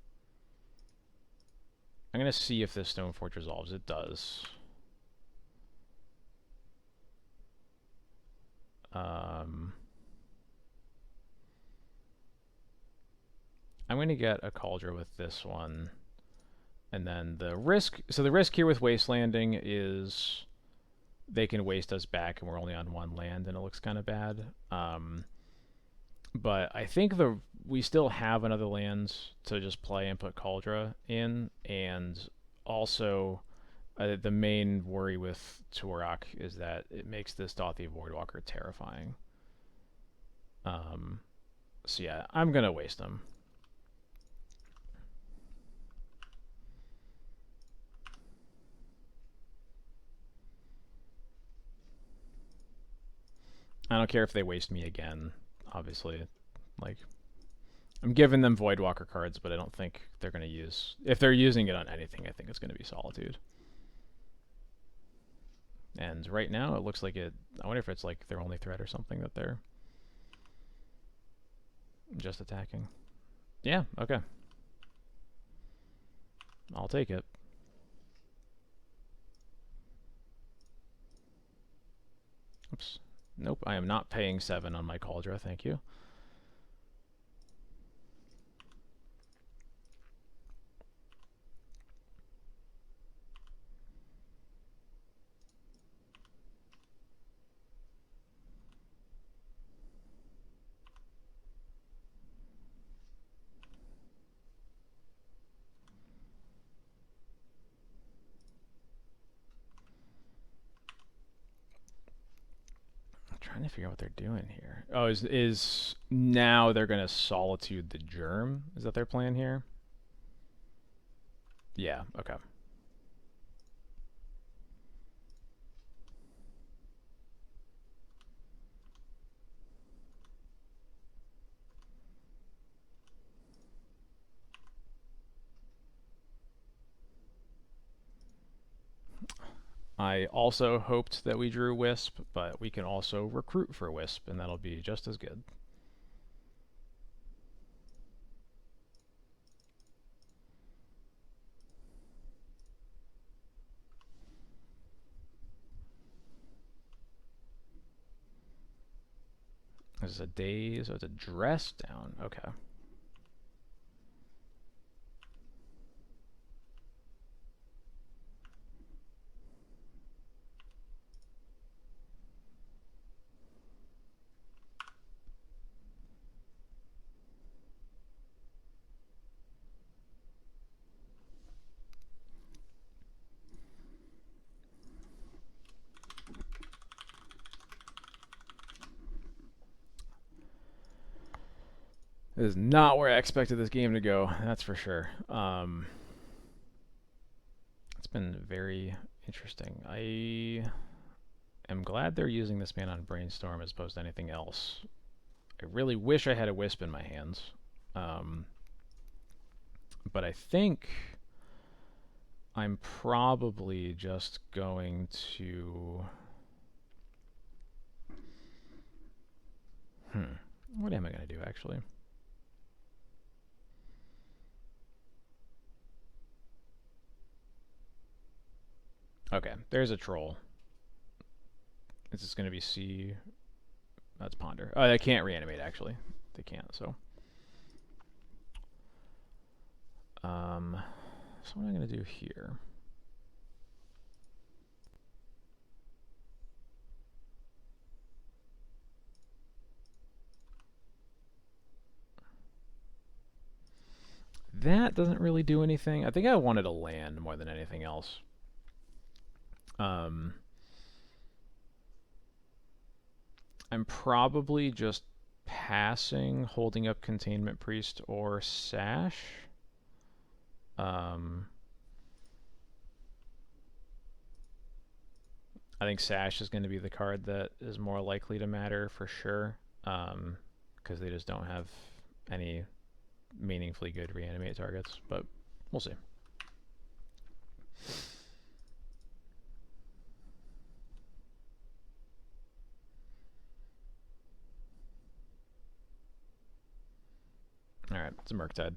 I'm going to see if this Stoneforge resolves. It does. Um, I'm going to get a Cauldron with this one. And then the risk... So the risk here with Wastelanding is they can waste us back and we're only on one land and it looks kind of bad. But I think we still have another land to just play and put Cauldron in. And also... the main worry with Turok is that it makes this Dothy Voidwalker terrifying. So yeah, I'm gonna waste them. I don't care if they waste me again. Obviously, like I'm giving them Voidwalker cards, but I don't think they're gonna use. If they're using it on anything, I think it's gonna be Solitude. And right now, it looks like it. I wonder if it's like their only threat or something that they're just attacking. Yeah. Okay. I'll take it. Oops. Nope. I am not paying 7 on my Cauldron. Thank you. Trying to figure out what they're doing here. Oh, is now they're gonna Solitude the Germ? Is that their plan here? Yeah. Okay. I also hoped that we drew Wisp, but we can also recruit for Wisp, and that'll be just as good. This is a daze, so it's a dress down. Okay. This is not where I expected this game to go, that's for sure. It's been very interesting. I am glad they're using this man on Brainstorm as opposed to anything else. I really wish I had a Wisp in my hands. But I think I'm probably just going to... What am I going to do, actually? Okay, there's a troll. Is this going to be C? That's Ponder. Oh, they can't reanimate, actually. They can't, so... So what am I going to do here? that doesn't really do anything. I think I wanted a land more than anything else. I'm probably just passing holding up Containment Priest or Sash. I think Sash is going to be the card that is more likely to matter for sure, because they just don't have any meaningfully good reanimate targets, but we'll see. Alright, it's a Murktide.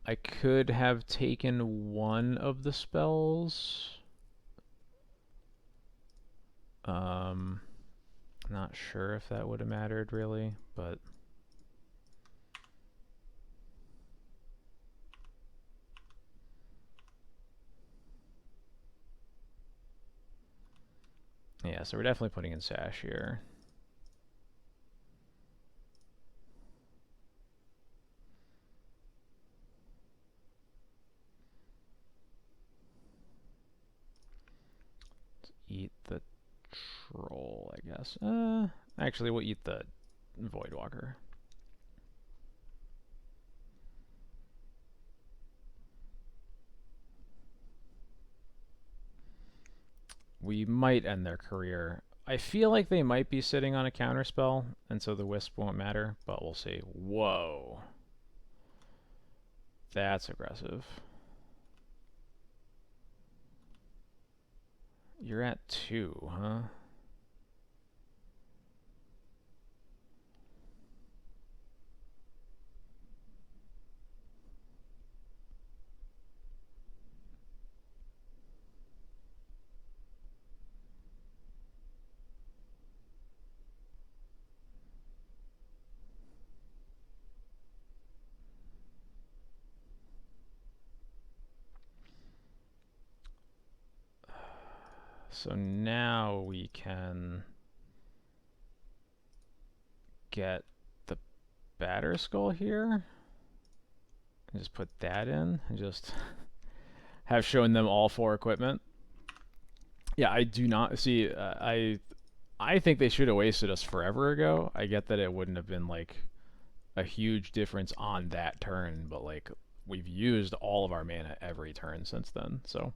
I could have taken one of the spells. Not sure if that would have mattered really, but yeah, so we're definitely putting in Sash here. Let's eat the troll, I guess. Actually, we'll eat the Voidwalker. We might end their career. I feel like they might be sitting on a counterspell, and so the Wisp won't matter, but we'll see. Whoa. That's aggressive. You're at 2, huh? So now we can get the Batterskull here and just put that in and just have shown them all 4 equipment. Yeah, I do not see. I think they should have wasted us forever ago. I get that it wouldn't have been like a huge difference on that turn, but like we've used all of our mana every turn since then. So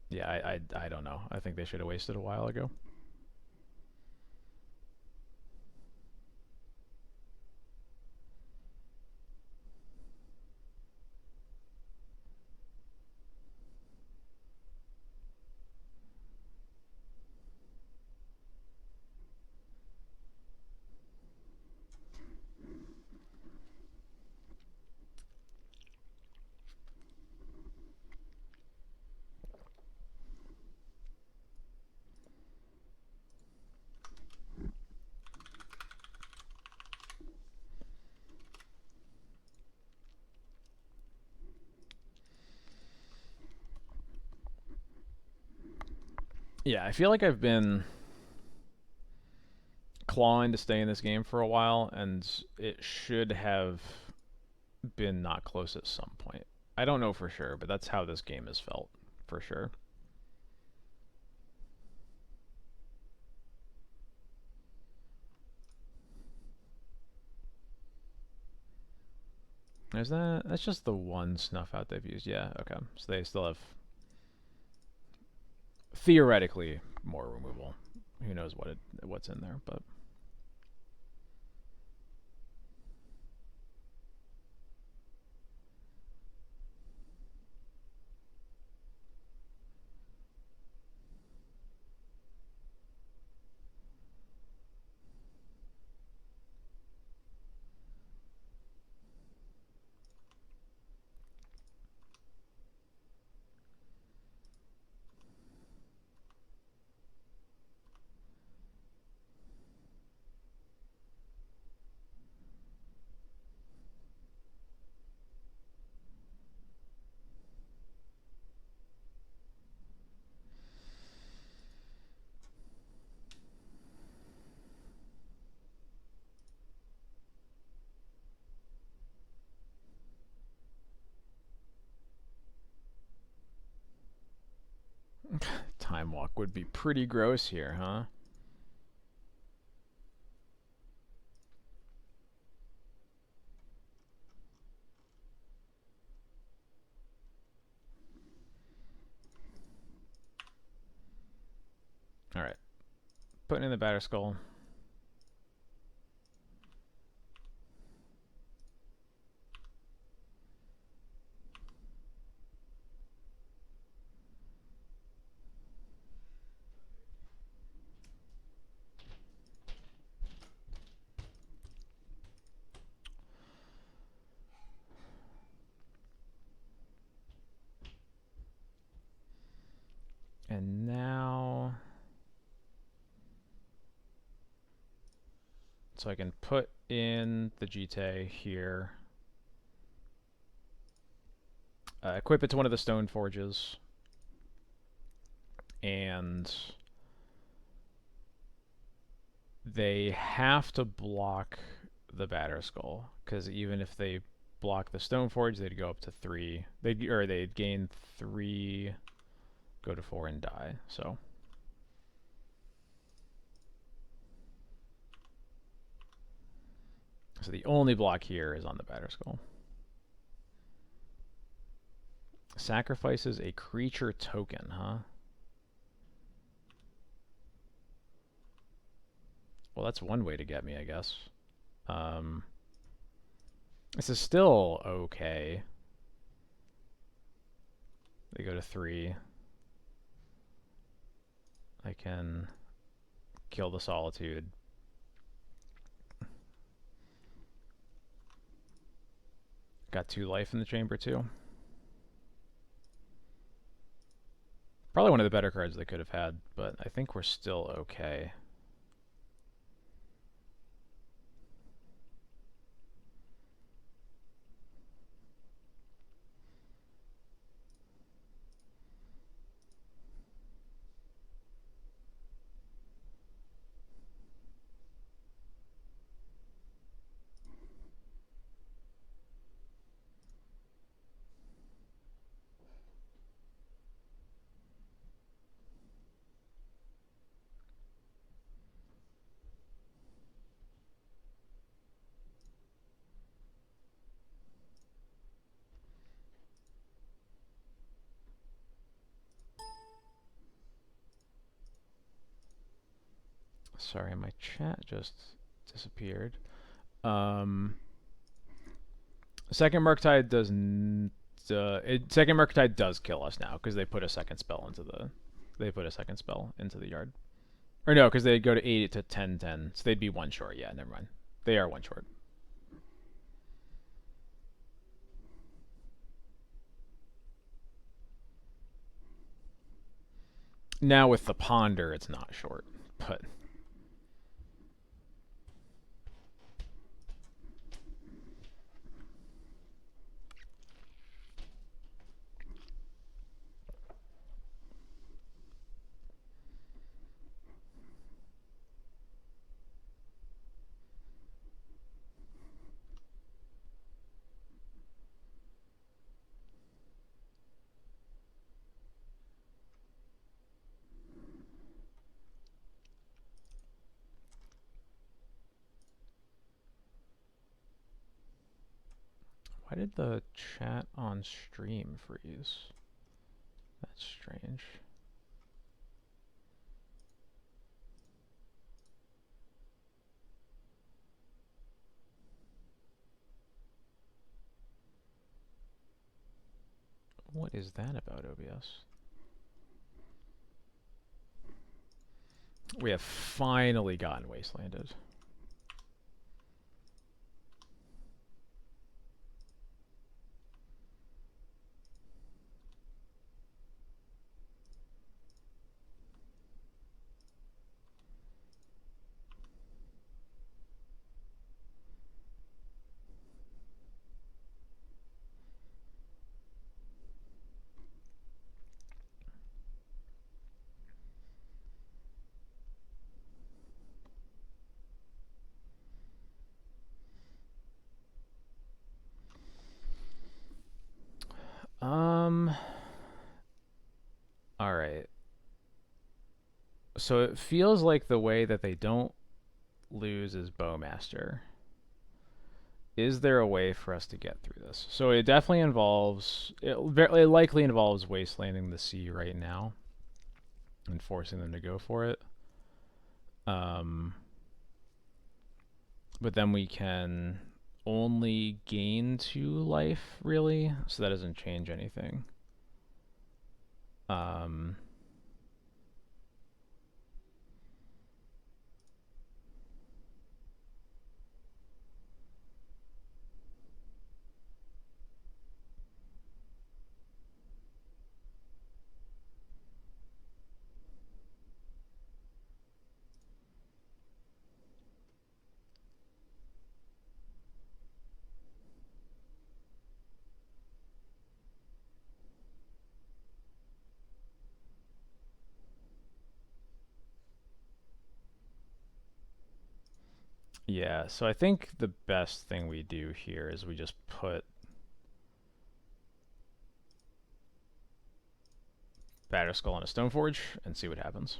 yeah, I don't know. I think they should have wasted a while ago. Yeah, I feel like I've been clawing to stay in this game for a while, and it should have been not close at some point. I don't know for sure, but that's how this game has felt, for sure. Is that... That's just the one snuff out they've used. Yeah, okay. So they still have... theoretically more removal. Who knows what's in there, but... Time walk would be pretty gross here, huh? Alright. Putting in the batter skull. And now... So I can put in the Jite here. Equip it to one of the stone forges. And they have to block the batter skull, because even if they block the stone forge, they'd go up to 3. They'd gain 3, go to 4, and die. So the only block here is on the batter skull. Sacrifices a creature token, huh? Well, that's one way to get me, I guess. This is still okay. They go to 3. I can kill the Solitude. Got 2 life in the chamber, too. Probably one of the better cards they could have had, but I think we're still okay. Sorry, my chat just disappeared. Second Murktide does Second Murktide does kill us now because they put a second spell into the yard. Or no, because they go to 8 to 10, so they'd be 1 short. Yeah, never mind. They are 1 short. Now with the Ponder, it's not short, but... Why did the chat on stream freeze? That's strange. What is that about, OBS? We have finally gotten wastelanded. So it feels like the way that they don't lose is Bowmaster. Is there a way for us to get through this? So it definitely involves, it likely involves wastelanding the sea right now and forcing them to go for it. But then we can only gain 2 life, really, so that doesn't change anything. Yeah, so I think the best thing we do here is we just put Batterskull on a Stoneforge and see what happens.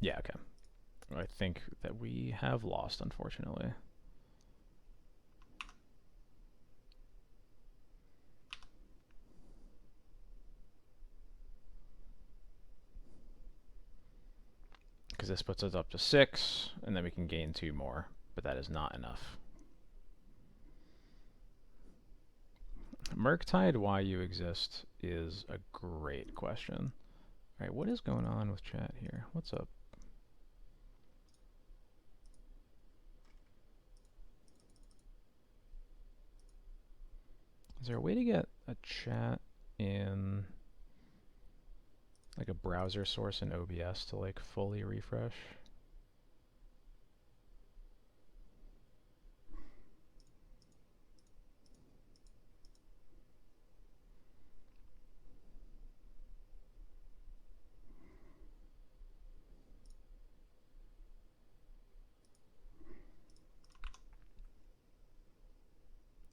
Yeah, okay. I think that we have lost, unfortunately. Because this puts us up to 6, and then we can gain 2 more, but that is not enough. Murktide, why you exist, is a great question. Alright, what is going on with chat here? What's up? Is there a way to get a chat in like a browser source in OBS to like fully refresh?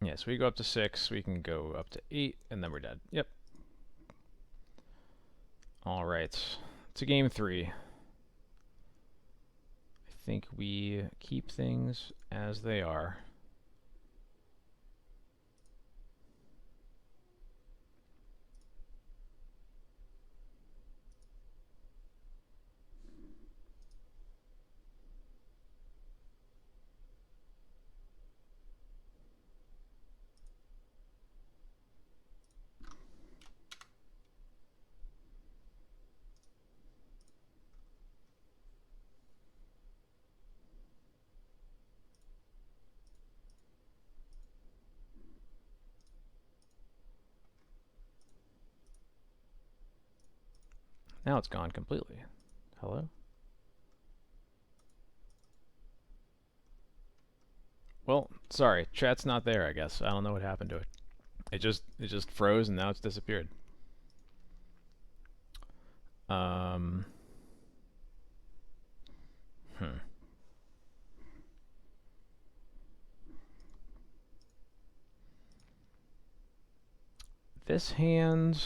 Yeah, so we go up to 6, we can go up to 8, and then we're dead. Yep. Alright, to game 3. I think we keep things as they are. Now it's gone completely. Hello? Well, sorry, chat's not there, I guess. I don't know what happened to it. It just froze and now it's disappeared. Hmm. This hand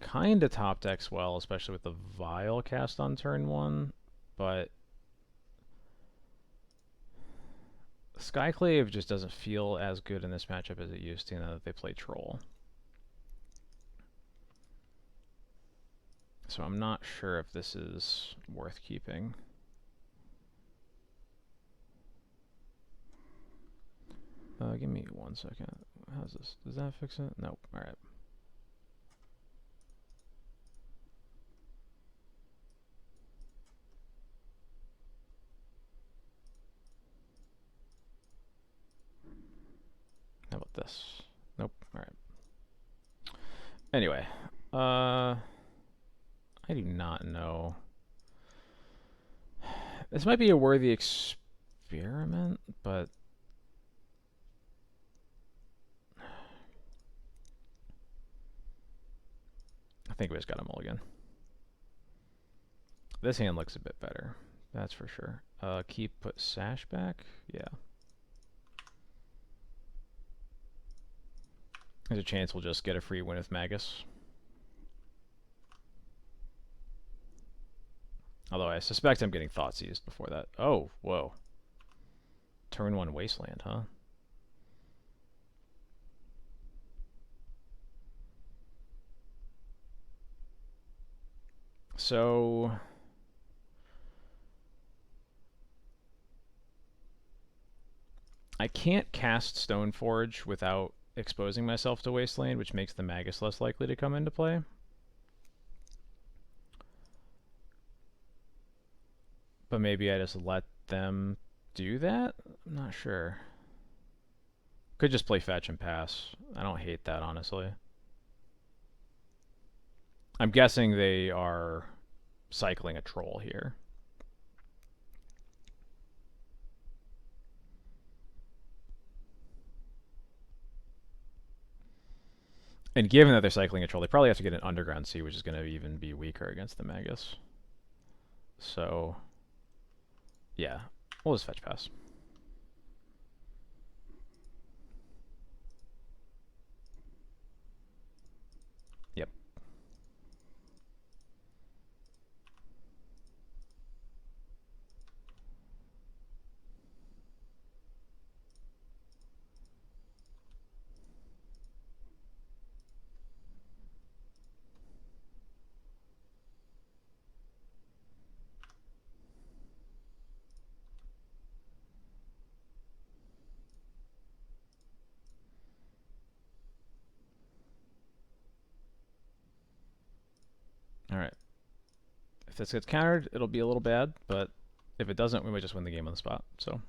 kind of top decks well, especially with the Vial cast on turn 1, but Skyclave just doesn't feel as good in this matchup as it used to now that they play Troll. So I'm not sure if this is worth keeping. Give me 1 second. How's this? Does that fix it? Nope. Alright. How about this? Nope. Alright. Anyway. I do not know. This might be a worthy experiment, but I think we just got a mulligan. This hand looks a bit better. That's for sure. Keep, put Sash back. Yeah. There's a chance we'll just get a free win with Magus. Although I suspect I'm getting Thoughtseized before that. Oh, whoa. Turn 1 Wasteland, huh? So... I can't cast Stoneforge without exposing myself to Wasteland, which makes the Magus less likely to come into play. But maybe I just let them do that? I'm not sure. Could just play fetch and pass. I don't hate that, honestly. I'm guessing they are cycling a troll here. And given that they're cycling a troll, they probably have to get an Underground Sea, which is going to even be weaker against the Magus. So, yeah, we'll just fetch pass. Yep. Alright. If this gets countered, it'll be a little bad, but if it doesn't, we might just win the game on the spot. So,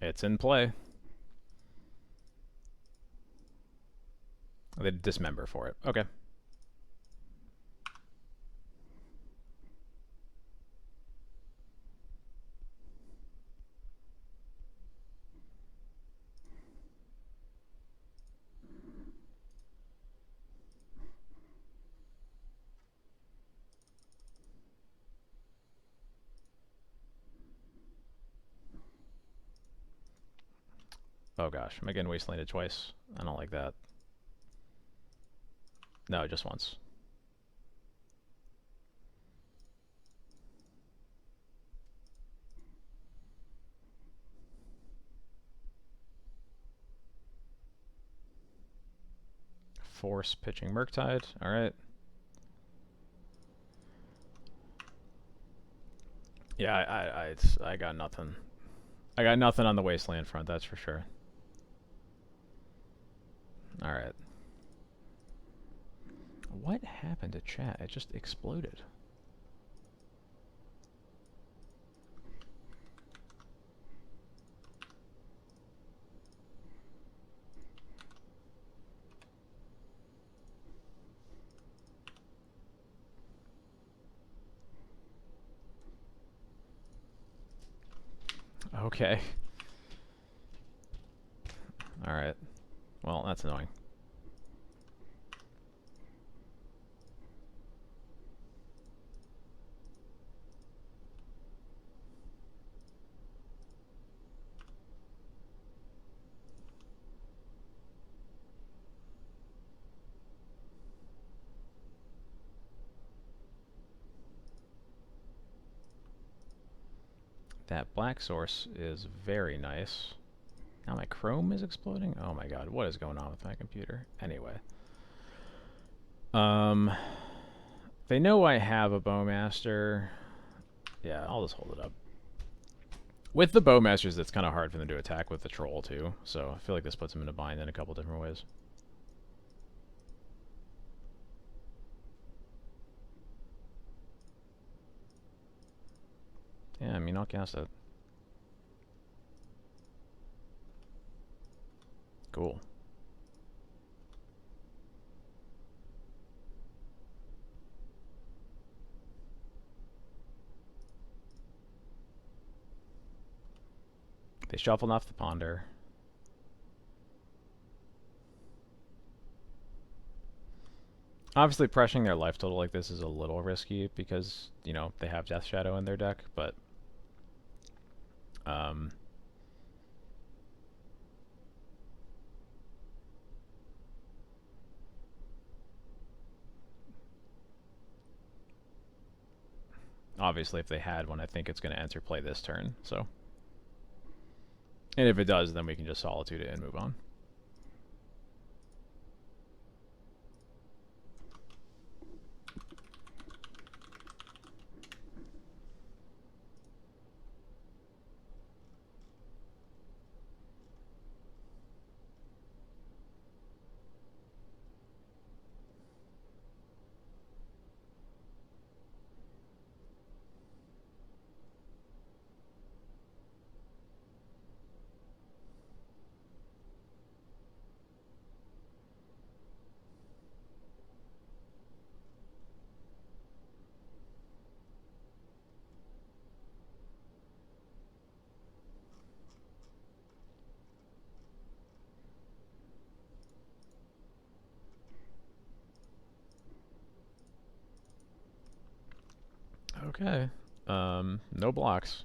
it's in play. They dismember for it. Okay. Oh gosh, am I getting wastelanded twice? I don't like that. No, just once. Force pitching Murktide. Alright. Yeah, I got nothing. I got nothing on the wasteland front, that's for sure. Alright. What happened to chat? It just exploded. Okay. Alright. Well, that's annoying. That black source is very nice. Now my Chrome is exploding? Oh my god, what is going on with my computer? Anyway. They know I have a Bowmaster. Yeah, I'll just hold it up. With the Bowmasters, it's kind of hard for them to attack with the Troll, too. So I feel like this puts them in a bind in a couple different ways. Yeah, I mean, I'll cast it. Cool. They shuffled off the Ponder. Obviously, pressuring their life total like this is a little risky because, you know, they have Death Shadow in their deck, but um, obviously if they had one, I think it's going to enter play this turn. So, and if it does, then we can just Solitude it and move on. Okay. No blocks.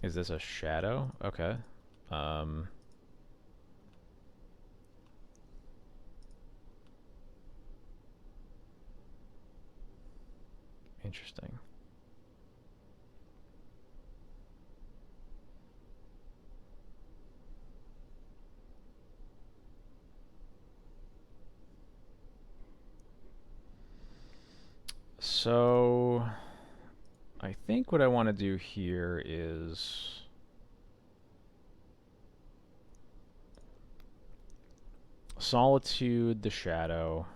Is this a shadow? Okay. Um, Interesting. So, I think what I want to do here is Solitude the Shadow.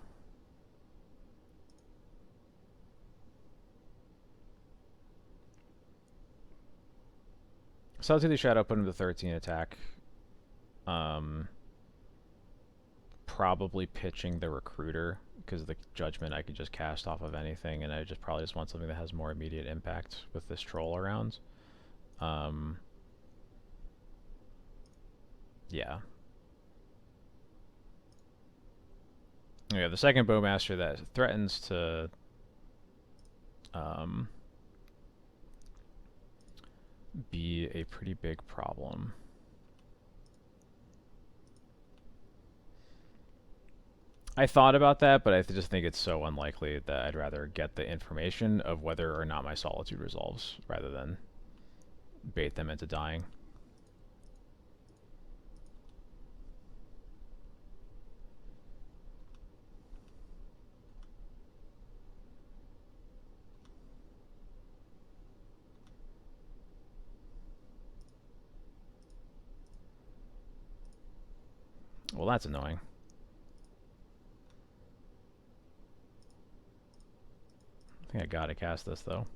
Solitude the Shadow, put him to 13 attack. Probably pitching the Recruiter, because the Judgment I could just cast off of anything, and I probably just want something that has more immediate impact with this Troll around. Yeah. We have the second Bowmaster that threatens to be a pretty big problem. I thought about that, but I just think it's so unlikely that I'd rather get the information of whether or not my Solitude resolves rather than bait them into dying. Well, that's annoying. I think I gotta cast this, though.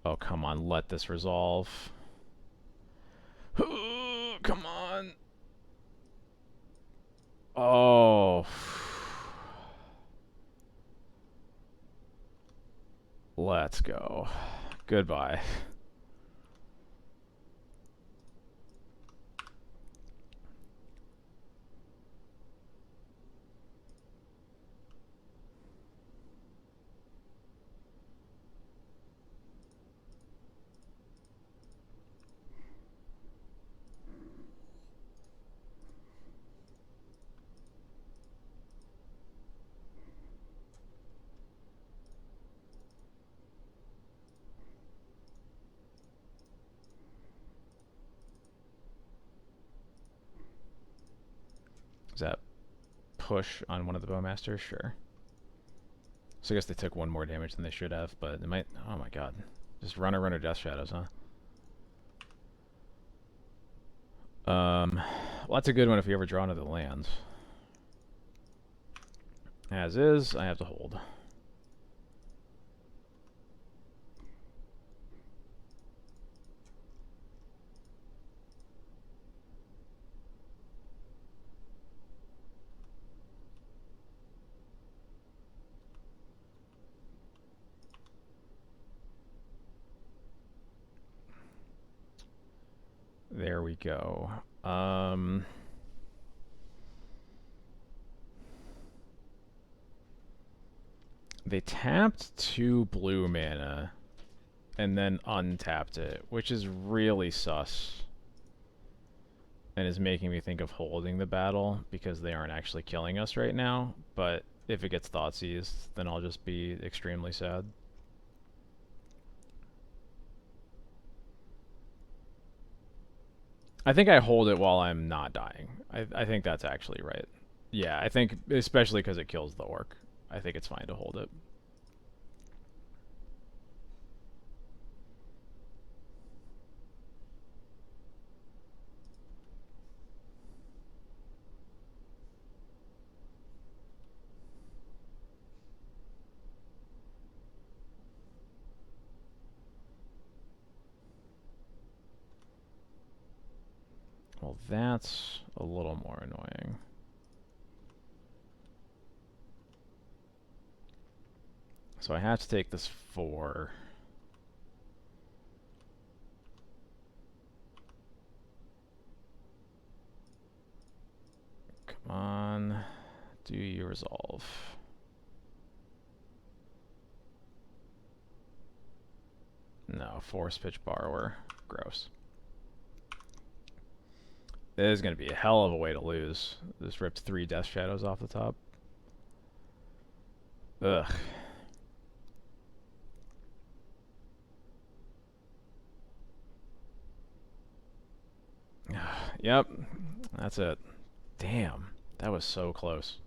Oh, come on, let this resolve. Come on. Oh. Let's go. Goodbye. Is that push on one of the Bowmasters? Sure. So I guess they took one more damage than they should have, but it might... Oh my god. Just runner, Death Shadows, huh? Well, that's a good one if we ever draw another land. As is, I have to hold. we go. They tapped 2 blue mana and then untapped it, which is really sus. And is making me think of holding the battle because they aren't actually killing us right now. But if it gets Thoughtseized, then I'll just be extremely sad. I think I hold it while I'm not dying. I think that's actually right. Yeah, I think, especially because it kills the orc, I think it's fine to hold it. Well, that's a little more annoying. So I have to take this 4. Come on. Do you resolve? No, Force Pitch Borrower. Gross. This is going to be a hell of a way to lose. This ripped 3 Death Shadows off the top. Ugh. Yep. That's it. Damn. That was so close.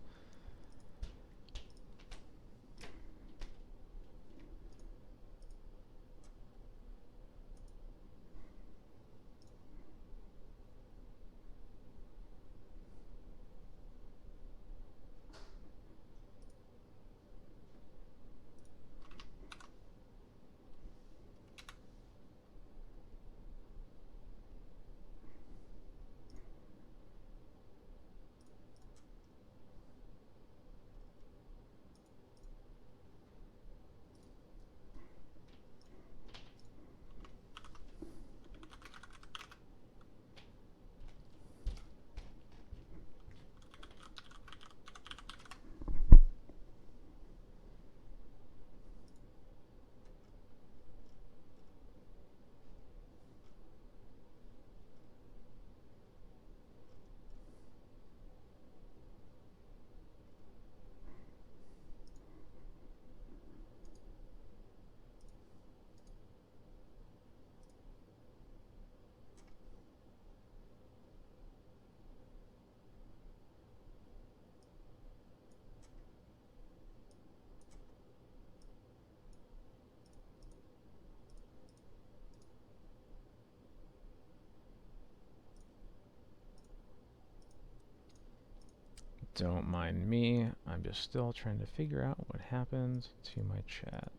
Don't mind me. I'm just still trying to figure out what happened to my chat.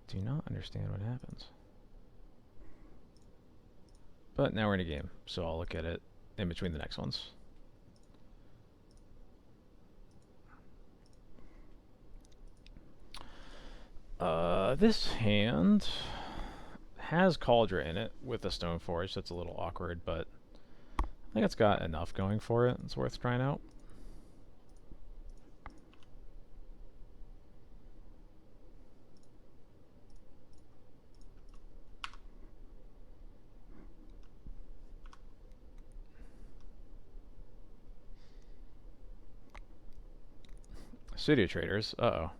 Do not understand what happens. But now we're in a game, so I'll look at it in between the next ones. This hand has Cauldron in it with a Stoneforge. That's a little awkward, but I think it's got enough going for it. It's worth trying out. Studio Traders. Uh-oh.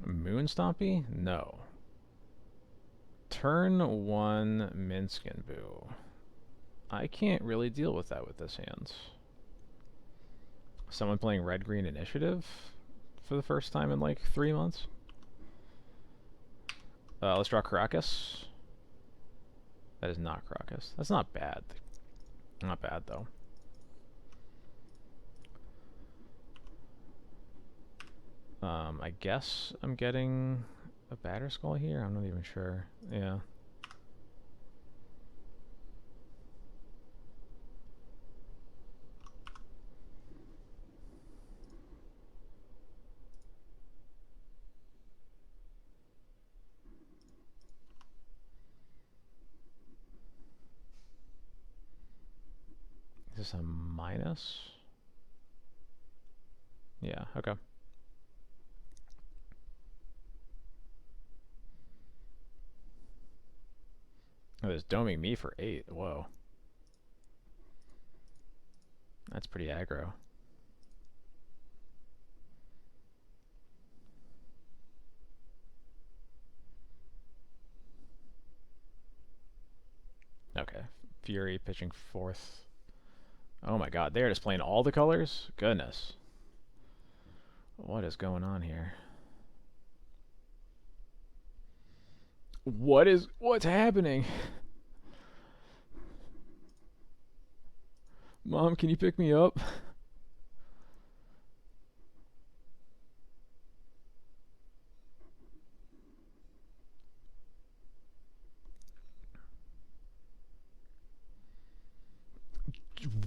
Moonstompy? No. Turn 1 Minskin Boo. I can't really deal with that with this hand. Someone playing red-green initiative for the first time in like 3 months. Let's draw Caracas. That is not Caracas. That's not bad. Not bad, though. I guess I'm getting a Batterskull here? I'm not even sure. Yeah. Is this a minus? Yeah, okay. Oh, it's doming me for 8. Whoa. That's pretty aggro. Okay. Fury pitching 4th. Oh my god, they're just playing all the colors? Goodness. What is going on here? What's happening? Mom, can you pick me up?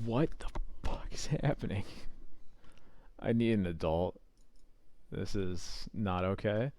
What the fuck is happening? I need an adult. This is not okay.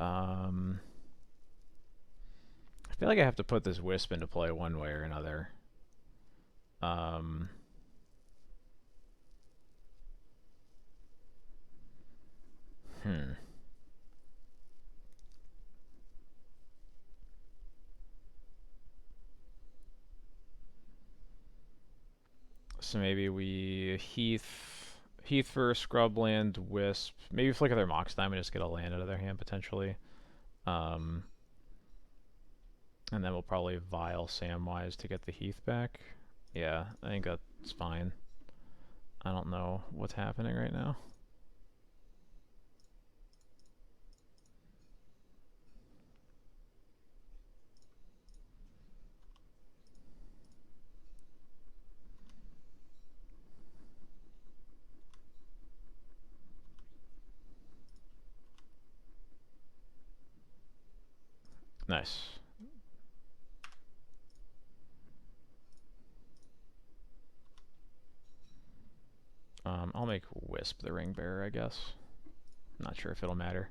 I feel like I have to put this Wisp into play one way or another. Hmm. So maybe we Heath for Scrubland, Wisp. Maybe flicker their Mox Time and just get a land out of their hand potentially. And then we'll probably Vile Samwise to get the Heath back. Yeah, I think that's fine. I don't know what's happening right now. Nice. I'll make Wisp the ring bearer, I guess. Not sure if it'll matter.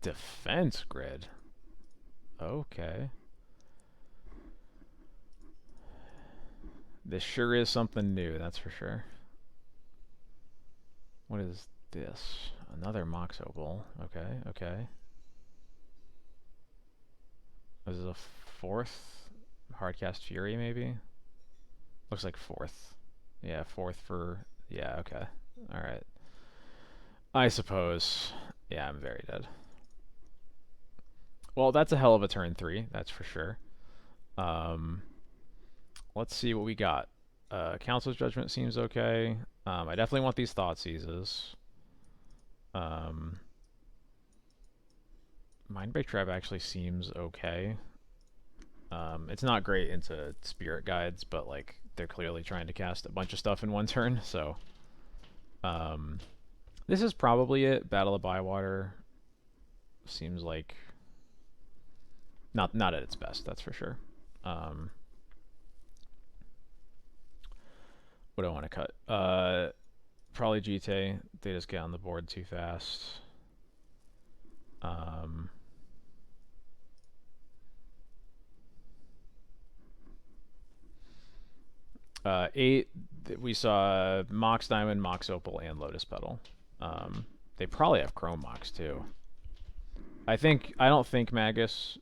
Defense grid. Okay. This sure is something new, that's for sure. What is this? Another Mox Opal. Okay, okay. This is a 4th Hardcast Fury, maybe? Looks like 4th. Yeah, 4th for... Yeah, okay. Alright. I suppose. Yeah, I'm very dead. Well, that's a hell of a turn 3, that's for sure. Let's see what we got. Council's Judgment seems okay. I definitely want these Thoughtseizes. Mindbreak Trap actually seems okay. It's not great into Spirit Guides, but like they're clearly trying to cast a bunch of stuff in one turn, so this is probably it. Battle of Bywater seems like not at its best, that's for sure. What do I want to cut? Probably GT. They just get on the board too fast. 8, we saw Mox Diamond, Mox Opal, and Lotus Petal. They probably have Chrome Mox too. I don't think Magus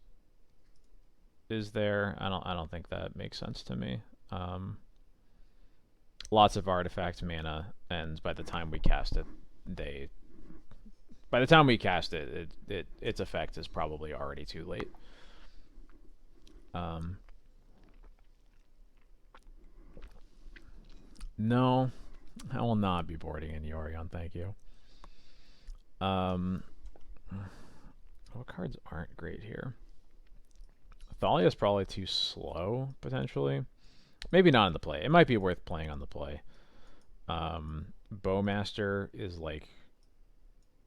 is there. I don't think that makes sense to me. Um, Lots of artifact mana, and by the time we cast it, they by the time we cast it, its effect is probably already too late. Um, no, I will not be boarding in Yorion, thank you. What cards aren't great here? Thalia is probably too slow, potentially. Maybe not on the play. It might be worth playing on the play. Bowmaster is like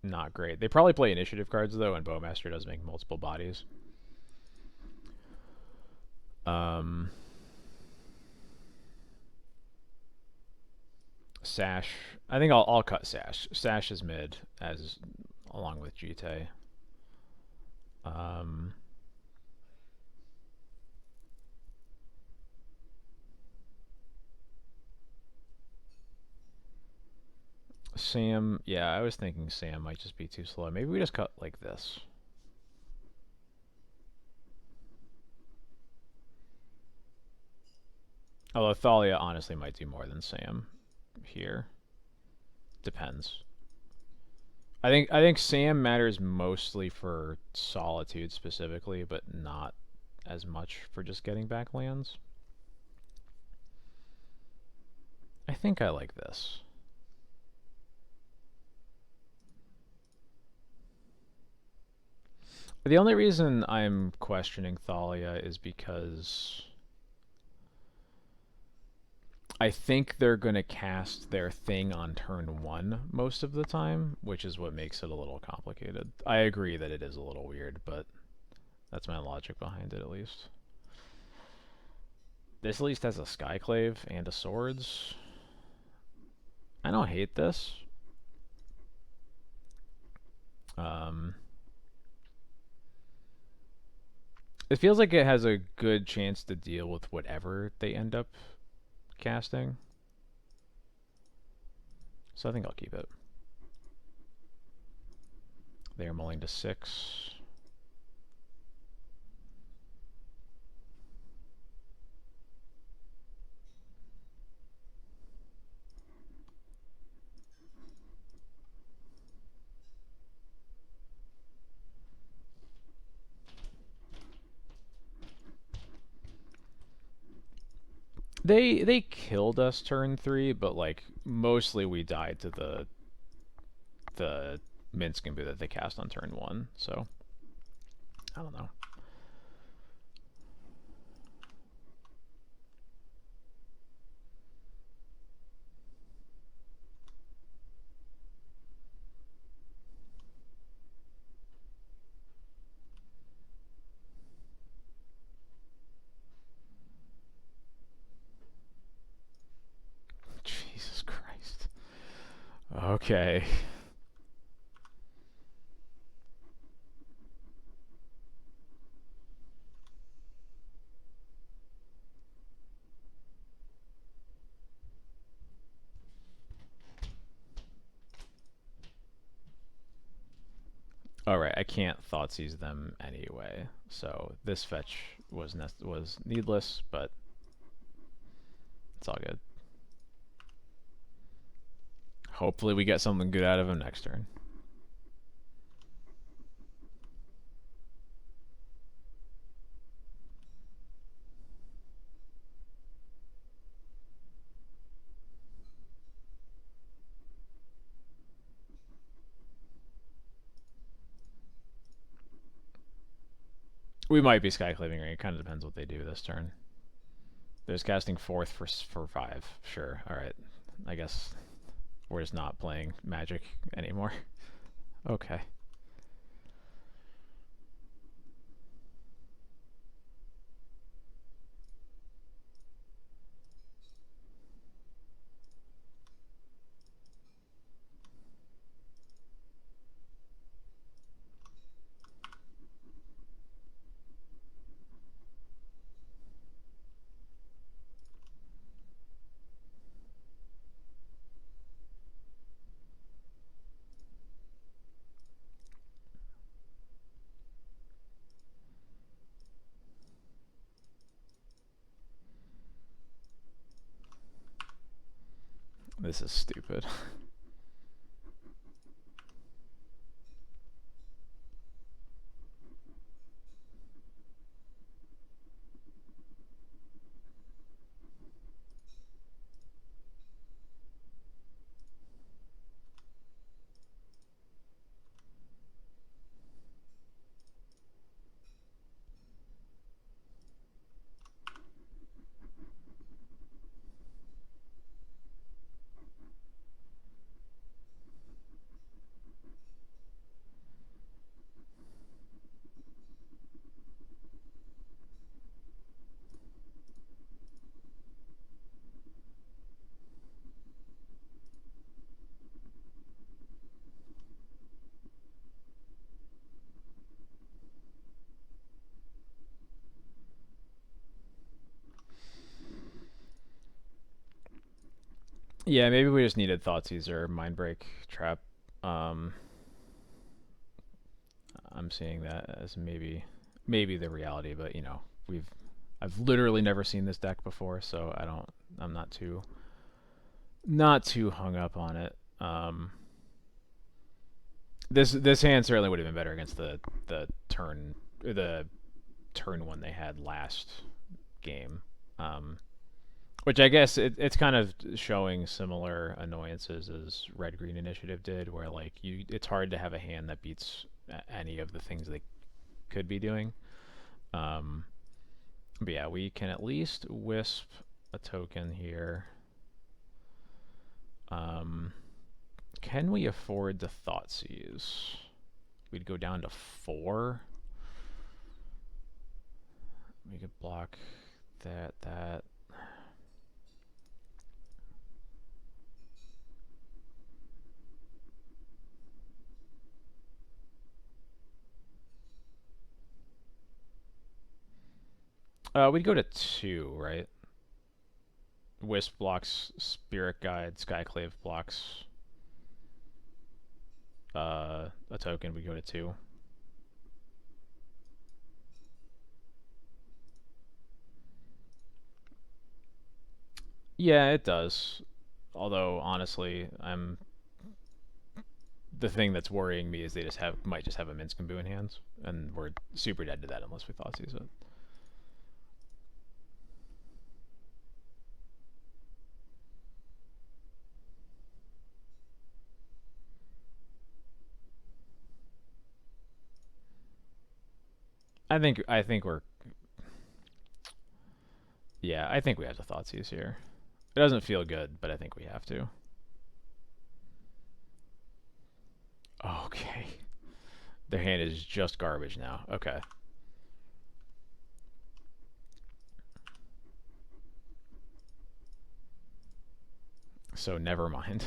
not great. They probably play initiative cards though, and Bowmaster does make multiple bodies. Sash. I think I'll cut Sash. Sash is mid as along with Jite. Sam, yeah, I was thinking Sam might just be too slow. Maybe we just cut like this. Although Thalia honestly might do more than Sam here. Depends. I think Sam matters mostly for Solitude specifically, but not as much for just getting back lands. I think I like this. The only reason I'm questioning Thalia is because I think they're going to cast their thing on turn 1 most of the time, which is what makes it a little complicated. I agree that it is a little weird, but that's my logic behind it at least. This at least has a Skyclave and a Swords. I don't hate this. It feels like it has a good chance to deal with whatever they end up casting. So I think I'll keep it. They are mulling to 6. They killed us turn 3, but like mostly we died to the Minsc Imbu that they cast on turn 1. So I don't know. Jesus Christ. Okay. Alright, I can't Thoughtseize them anyway, so this fetch was needless, but it's all good. Hopefully we get something good out of him next turn. We might be Skyclaving Ring. It kind of depends what they do this turn. There's casting 4th for 5. Sure. Alright. I guess we're just not playing Magic anymore. Okay. This is stupid. Yeah, maybe we just needed Thoughtseize or Mindbreak Trap. Um, I'm seeing that as maybe the reality, but you know, I've literally never seen this deck before, so I'm not too hung up on it. This hand certainly would have been better against the turn one they had last game. Which I guess it's kind of showing similar annoyances as Red Green Initiative did, where like it's hard to have a hand that beats any of the things they could be doing. But yeah, we can at least wisp a token here. Can we afford the Thoughtseize? We'd go down to 4. We could block that. We'd go to 2, right? Wisp blocks Spirit Guide, Skyclave blocks a token, we go to 2. Yeah, it does. Although honestly, the thing that's worrying me is they might just have a Minskambu in hands, and we're super dead to that unless we Thoughtseize it. I think we're yeah, I think we have to Thoughtseize here. It doesn't feel good, but I think we have to. Okay. Their hand is just garbage now. Okay. So never mind.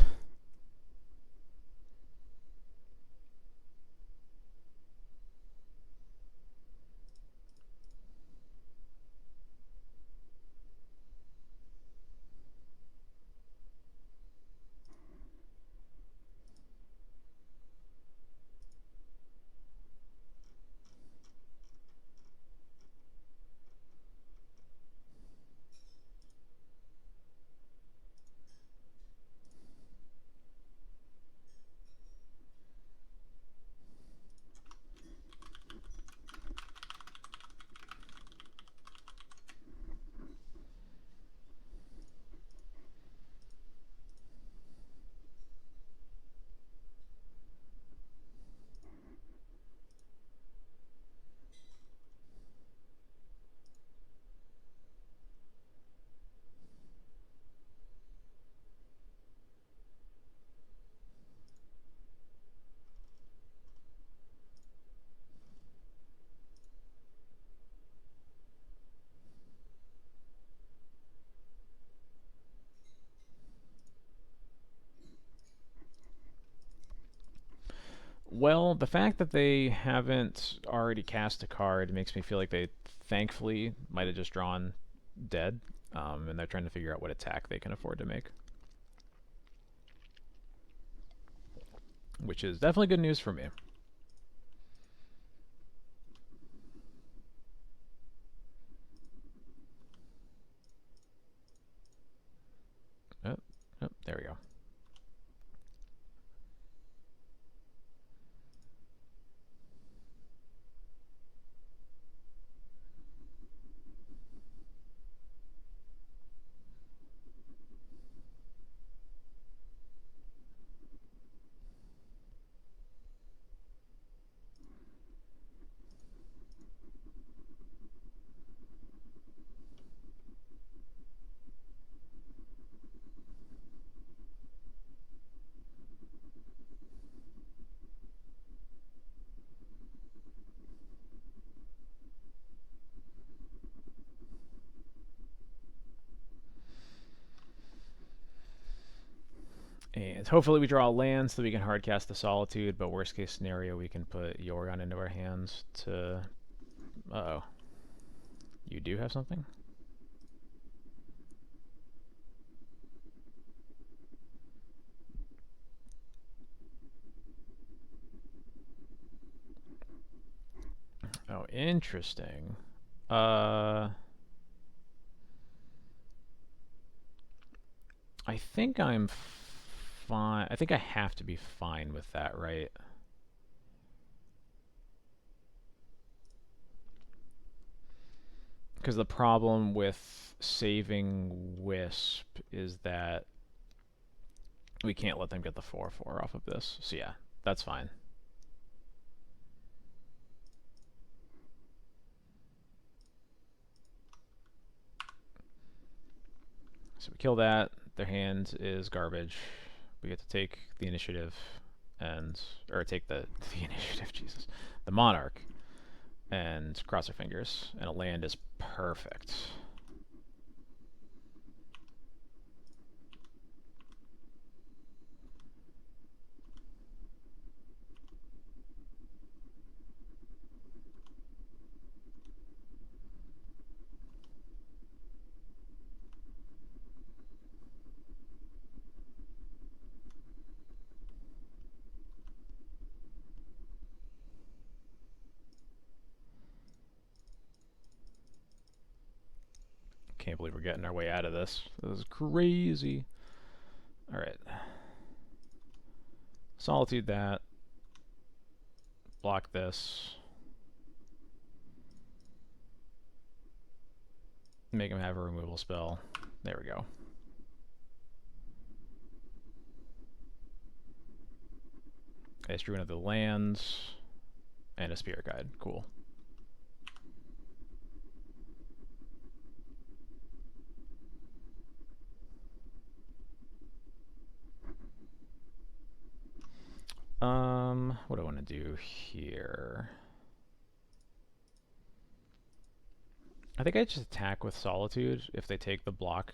Well, the fact that they haven't already cast a card makes me feel like they thankfully might have just drawn dead, and they're trying to figure out what attack they can afford to make. Which is definitely good news for me. Oh, there we go. And hopefully we draw a land so that we can hardcast the Solitude, but worst case scenario, we can put Yorion into our hands to... Uh-oh. You do have something? Oh, interesting. I think I'm fine. I think I have to be fine with that, right? Because the problem with saving Wisp is that we can't let them get the 4/4 off of this. So yeah, that's fine. So we kill that. Their hand is garbage. We get to take the initiative and... Or take the initiative, Jesus. The Monarch. And cross our fingers. And a land is perfect. Can't believe we're getting our way out of this. This is crazy. Alright. Solitude that. Block this. Make him have a removal spell. There we go. I just drew another lands and a Spirit Guide. Cool. What do I want to do here? I think I just attack with Solitude. If they take the block,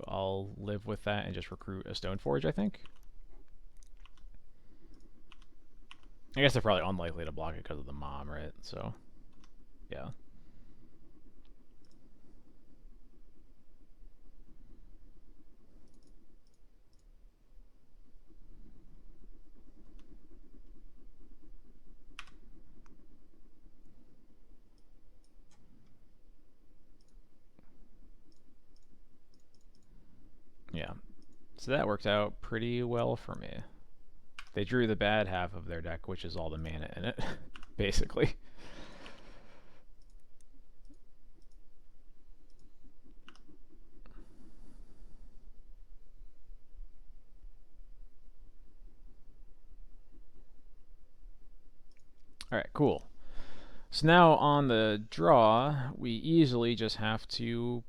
I'll live with that and just recruit a Stoneforge, I think. I guess they're probably unlikely to block it because of the mom, right? So, yeah. Yeah. So that worked out pretty well for me. They drew the bad half of their deck, which is all the mana in it, basically. Alright, cool. So now on the draw, we easily just have to...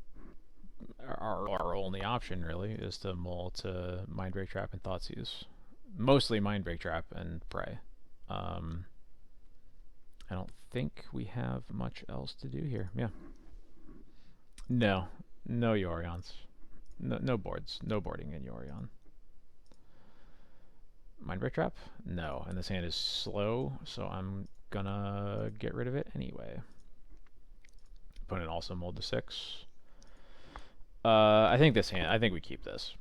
Our only option, really, is to mull to Mindbreak Trap and Thoughtseize. Mostly Mindbreak Trap and Pray. I don't think we have much else to do here. Yeah. No. No Yorions. No boards. No boarding in Yorion. Mindbreak Trap? No. And this hand is slow, so I'm gonna get rid of it anyway. Opponent also mulled to 6. I think this hand... I think we keep this.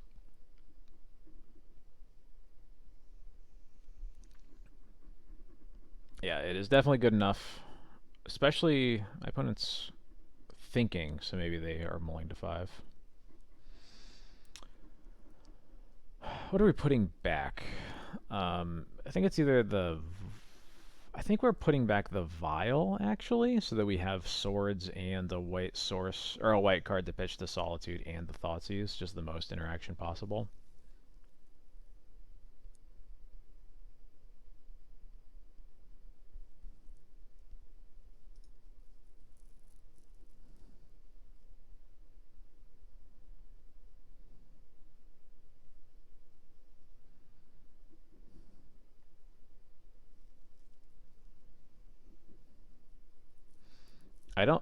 Yeah, it is definitely good enough. Especially my opponent's thinking, so maybe they are mulling to 5. What are we putting back? I think it's either the... I think we're putting back the Vial, actually, so that we have swords and a white source, or a white card to pitch the Solitude and the Thoughtseize, just the most interaction possible.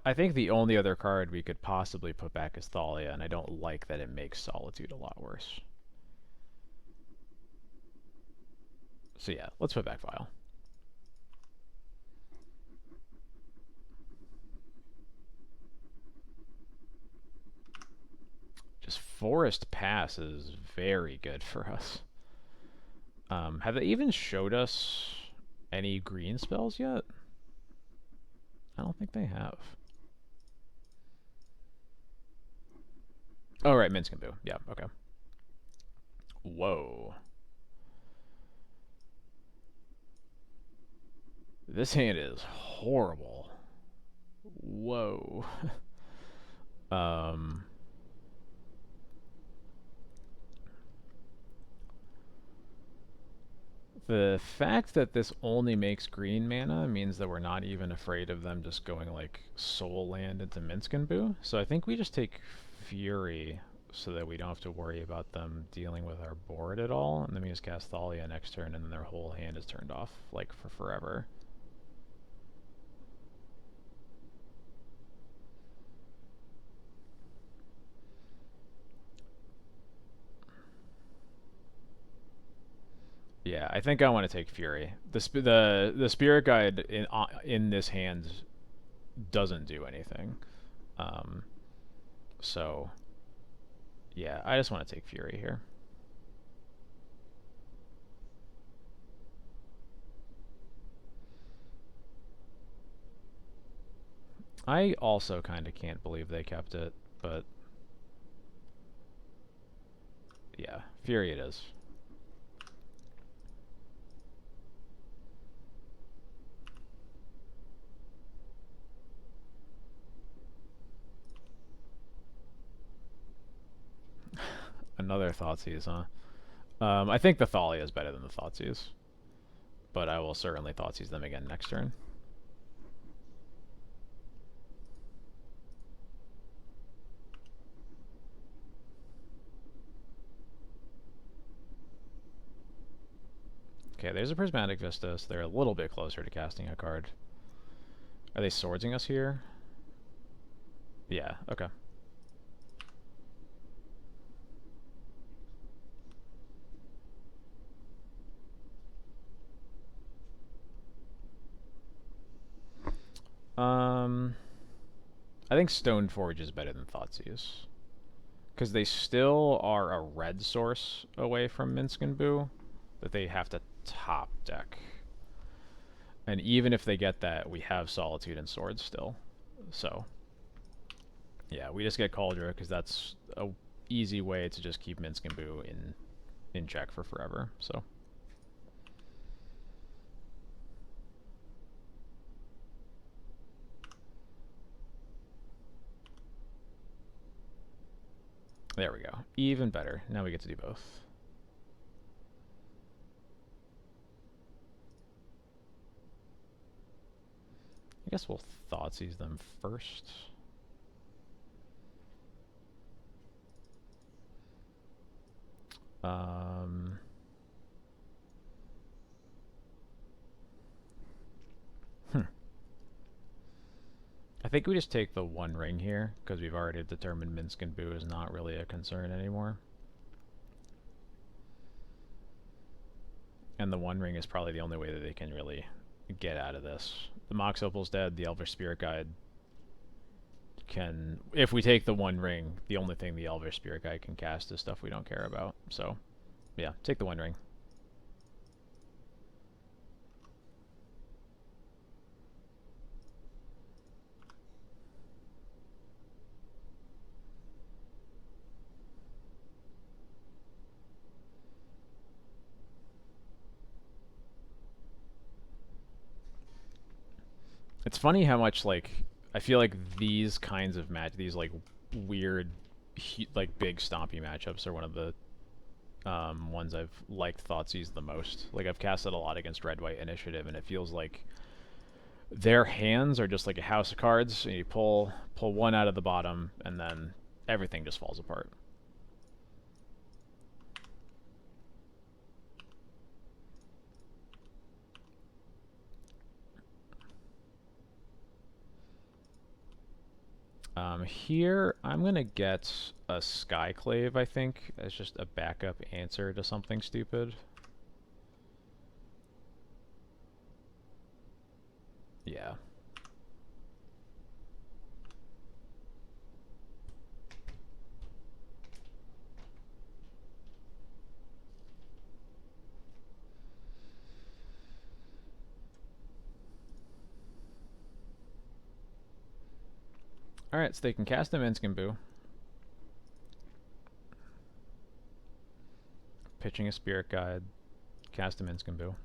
I think the only other card we could possibly put back is Thalia, and I don't like that it makes Solitude a lot worse. So yeah, let's put back file. Just Forest Pass is very good for us. Have they even showed us any green spells yet? I don't think they have. Oh, right, Minsc and Boo. Yeah, okay. Whoa. This hand is horrible. Whoa. um... The fact that this only makes green mana means that we're not even afraid of them just going like Soul Land into Minsc and Boo. So I think we just take Fury so that we don't have to worry about them dealing with our board at all. And then we just cast Thalia next turn and then their whole hand is turned off like for forever. Yeah, I think I want to take Fury. The Spirit Guide in this hand doesn't do anything. Um, so yeah, I just want to take Fury here. I also kind of can't believe they kept it, but yeah, Fury it is. Another Thoughtseize, huh? I think the Thalia is better than the Thoughtseize, but I will certainly Thoughtseize them again next turn. Okay, there's a Prismatic Vista, so they're a little bit closer to casting a card. Are they swordsing us here? Yeah, okay. I think Stoneforge is better than Thoughtseize. Because they still are a red source away from Minsc and Boo that they have to top deck. And even if they get that, we have Solitude and Swords still. So, yeah, we just get Cauldron because that's a easy way to just keep Minsc and Boo in check for forever. So. There we go. Even better. Now we get to do both. I guess we'll Thoughtseize them first. I think we just take the One Ring here, because we've already determined Minsc and Boo is not really a concern anymore. And the One Ring is probably the only way that they can really get out of this. The Mox Opal's dead, the Elvish Spirit Guide can... If we take the One Ring, the only thing the Elvish Spirit Guide can cast is stuff we don't care about. So, yeah, take the One Ring. It's funny how much, like, I feel like these kinds of these, like, weird, like, big stompy matchups are one of the ones I've liked Thoughtseize the most. Like, I've casted a lot against Red-White Initiative, and it feels like their hands are just like a house of cards, and you pull one out of the bottom, and then everything just falls apart. Here, I'm going to get a Skyclave, I think, as just a backup answer to something stupid. Alright, so they can cast a Minskamboo. Pitching a Spirit Guide. Cast a Minskamboo.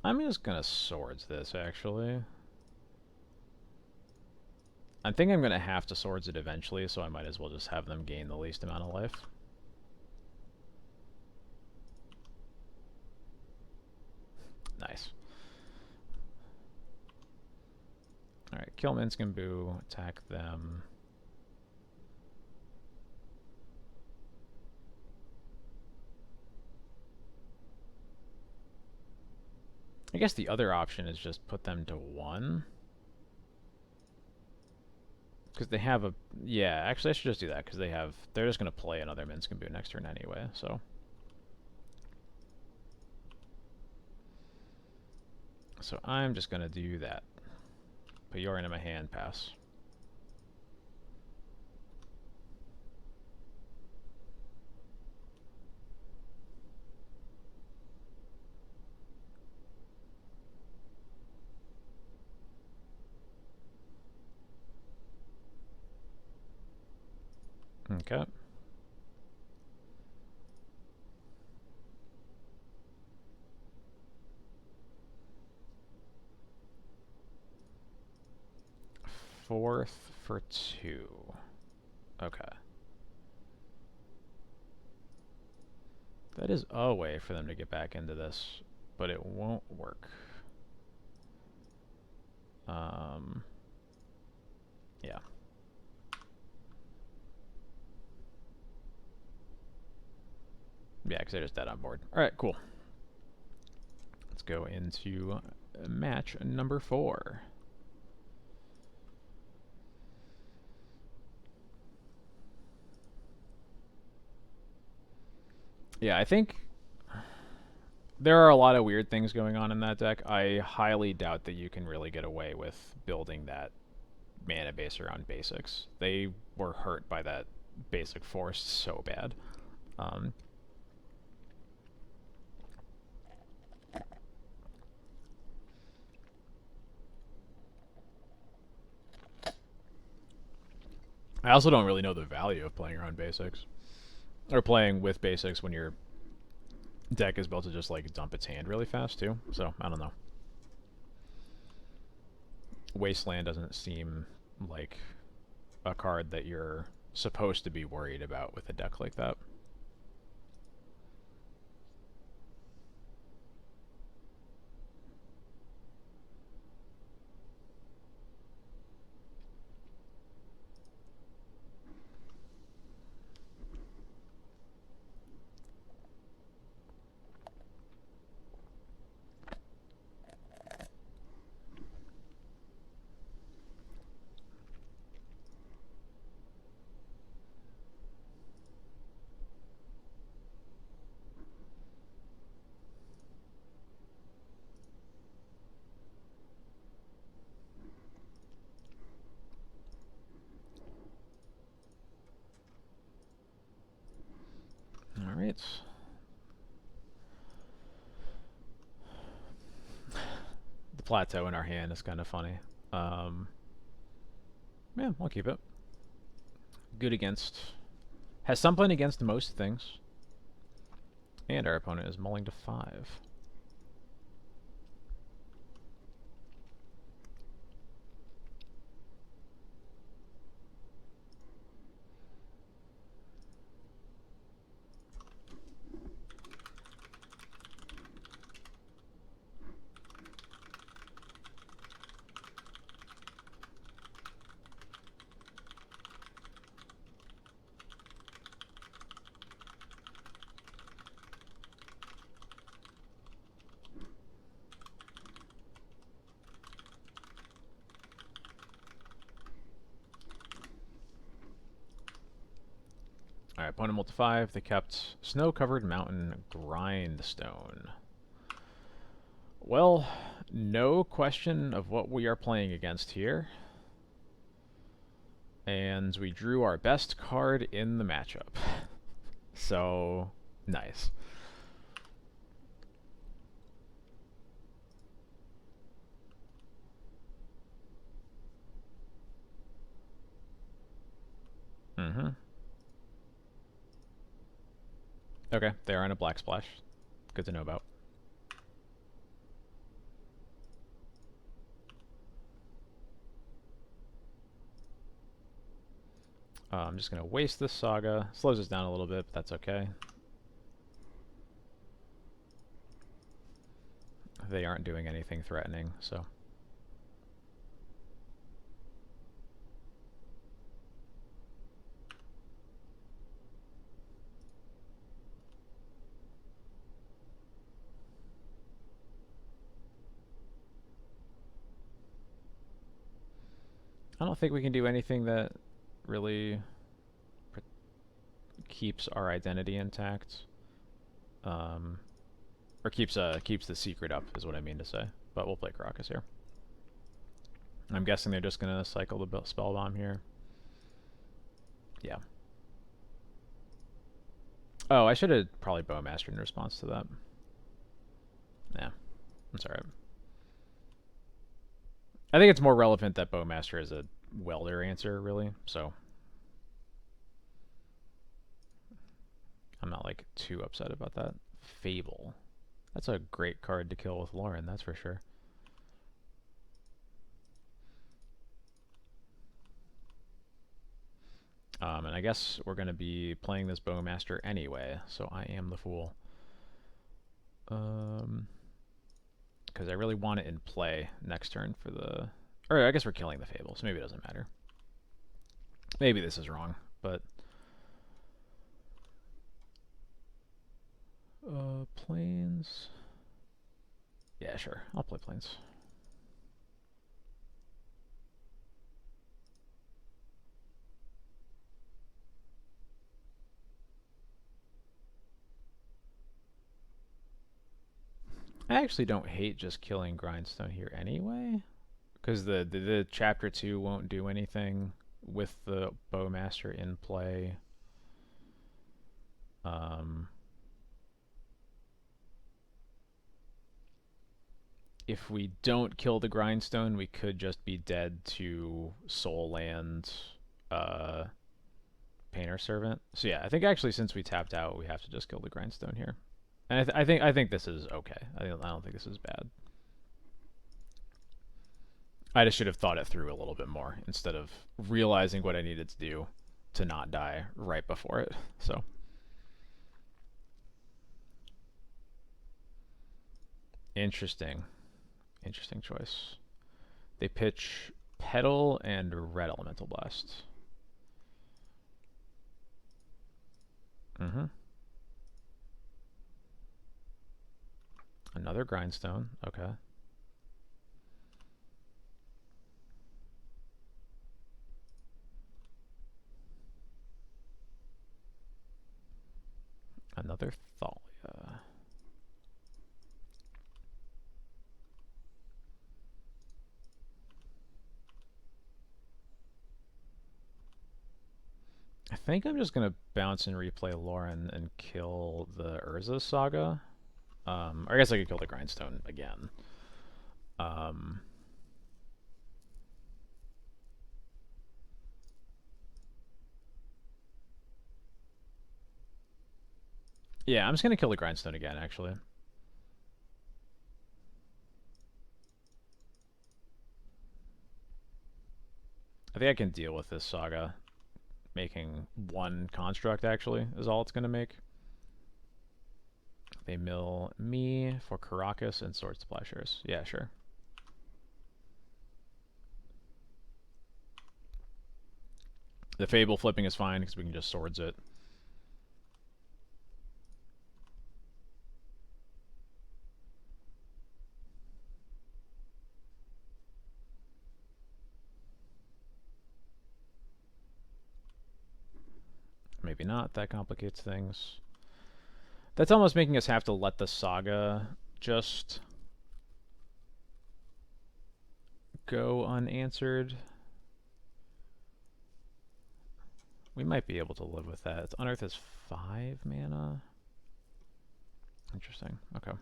I'm just gonna Swords this, actually. I think I'm gonna have to Swords it eventually, so I might as well just have them gain the least amount of life. Nice. Alright, kill Minskamboo, attack them. I guess the other option is just put them to 1. Because they have a... Yeah, actually I should just do that, because they're just going to play another Minskamboo next turn anyway, so... So I'm just going to do that. Put Yorion in my hand, pass. Okay. Fourth for 2. Okay. That is a way for them to get back into this, but it won't work. Yeah. Yeah, because they're just dead on board. Alright, cool. Let's go into match number 4. Yeah, I think there are a lot of weird things going on in that deck. I highly doubt that you can really get away with building that mana base around basics. They were hurt by that basic force so bad. I also don't really know the value of playing around basics. Or playing with basics when your deck is built to just like dump its hand really fast too. So, I don't know. Wasteland doesn't seem like a card that you're supposed to be worried about with a deck like that. Alright. The plateau in our hand is kind of funny. Yeah, I'll keep it. Good against... Has something against most things. And our opponent is mulling to 5. Alright, opponent multi 5. They kept Snow-Covered Mountain Grindstone. Well, no question of what we are playing against here. And we drew our best card in the matchup. So nice. Mm-hmm. Okay, they are in a black splash. Good to know about. I'm just going to waste this Saga. Slows us down a little bit, but that's okay. They aren't doing anything threatening, so... I don't think we can do anything that really keeps our identity intact. Or keeps the secret up, is what I mean to say. But we'll play Caracas here. I'm guessing they're just going to cycle the Spell Bomb here. Yeah. Oh, I should have probably Bowmastered in response to that. Yeah, that's alright. I think it's more relevant that Bowmaster is a welder answer, really, so... I'm not, like, too upset about that. Fable. That's a great card to kill with Lauren, that's for sure. And I guess we're going to be playing this Bowmaster anyway, so I am the fool. Because I really want it in play next turn for the... Or I guess we're killing the Fable, so maybe it doesn't matter. Maybe this is wrong, but... Plains... Yeah, sure. I'll play Plains. I actually don't hate just killing Grindstone here anyway, because the Chapter 2 won't do anything with the Bowmaster in play. If we don't kill the Grindstone, we could just be dead to Soul Land, Painter Servant. So yeah, I think actually since we tapped out, we have to just kill the Grindstone here. And I think this is okay. I don't think this is bad. I just should have thought it through a little bit more instead of realizing what I needed to do to not die right before it. So interesting choice. They pitch Petal and Red Elemental Blast. Another Grindstone. Okay. Another Thalia. I think I'm just going to bounce and replay Lauren and kill the Urza Saga. Or I guess I could kill the Grindstone again. Yeah, I'm just going to kill the Grindstone again, actually. I think I can deal with this Saga. Making one construct, actually, is all it's going to make. They mill me for Caracas and Sword Splashers. Yeah, sure. The Fable flipping is fine because we can just Swords it. Maybe not. That complicates things. That's almost making us have to let the Saga just go unanswered. We might be able to live with that. It's Unearth is 5 mana. Interesting. Okay.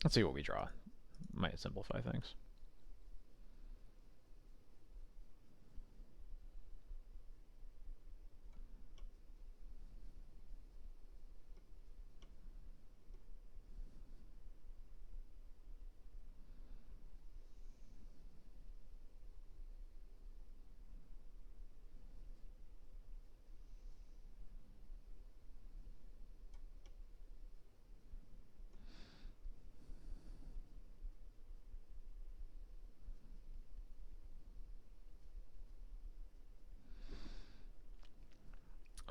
Let's see what we draw. Might simplify things.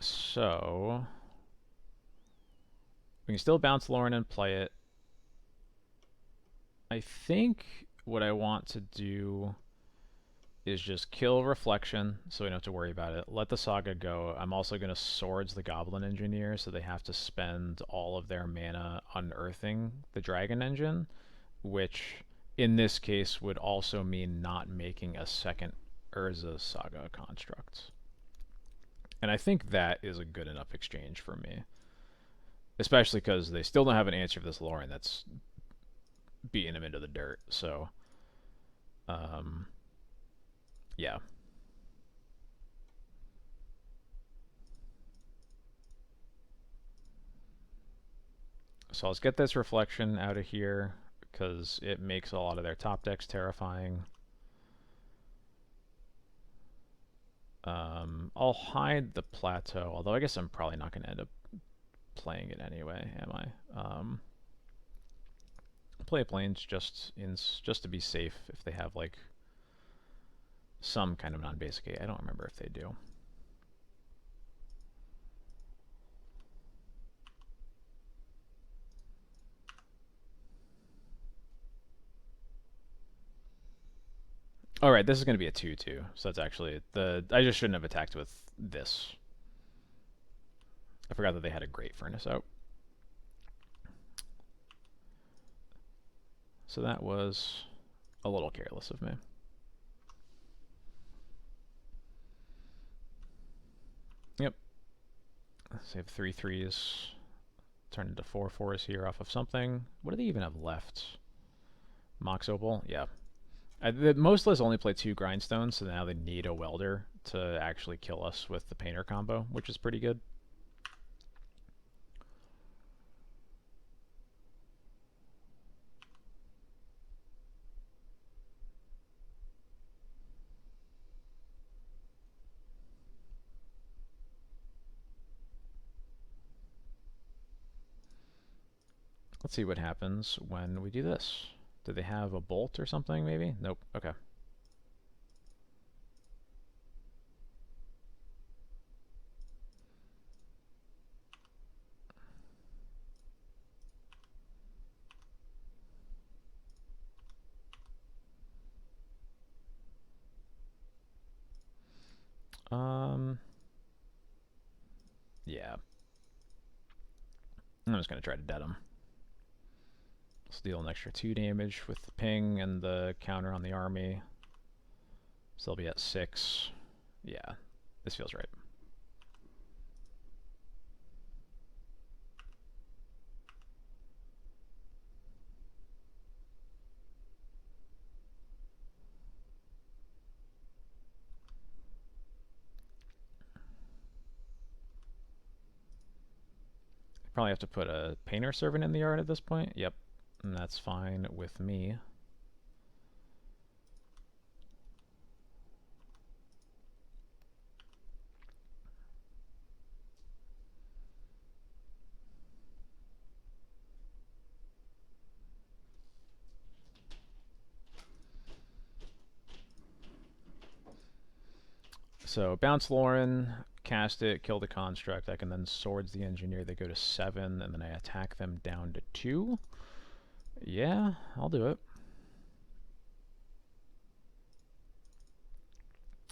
So we can still bounce Lauren and play it. I think what I want to do is just kill Reflection so we don't have to worry about it. Let the Saga go. I'm also going to Swords the Goblin Engineer so they have to spend all of their mana unearthing the Dragon Engine, which in this case would also mean not making a second Urza Saga construct. And I think that is a good enough exchange for me. Especially because they still don't have an answer for this Lauren that's beating him into the dirt. So, yeah. So let's get this Reflection out of here because it makes a lot of their top decks terrifying. I'll hide the Plateau, although I guess I'm probably not going to end up playing it anyway, am I? Play Plains just to be safe if they have like some kind of non-basic 8. I don't remember if they do. Alright, this is going to be a 2-2, so that's actually I just shouldn't have attacked with this. I forgot that they had a Great Furnace out. So that was a little careless of me. Yep. Save 3 3s. Turn into 4 4s here off of something. What do they even have left? Mox Opal? Yeah. Most lists only play 2 Grindstones, so now they need a Welder to actually kill us with the Painter combo, which is pretty good. Let's see what happens when we do this. Do they have a bolt or something, maybe? Nope. Okay. Yeah. I'm just going to try to dead him. Let's deal an extra 2 damage with the ping and the counter on the army. So they'll be at 6. Yeah, this feels right. Probably have to put a Painter Servant in the yard at this point. Yep, and that's fine with me. So bounce Lauren, cast it, kill the construct. I can then Swords the Engineer. They go to 7, and then I attack them down to 2. Yeah, I'll do it.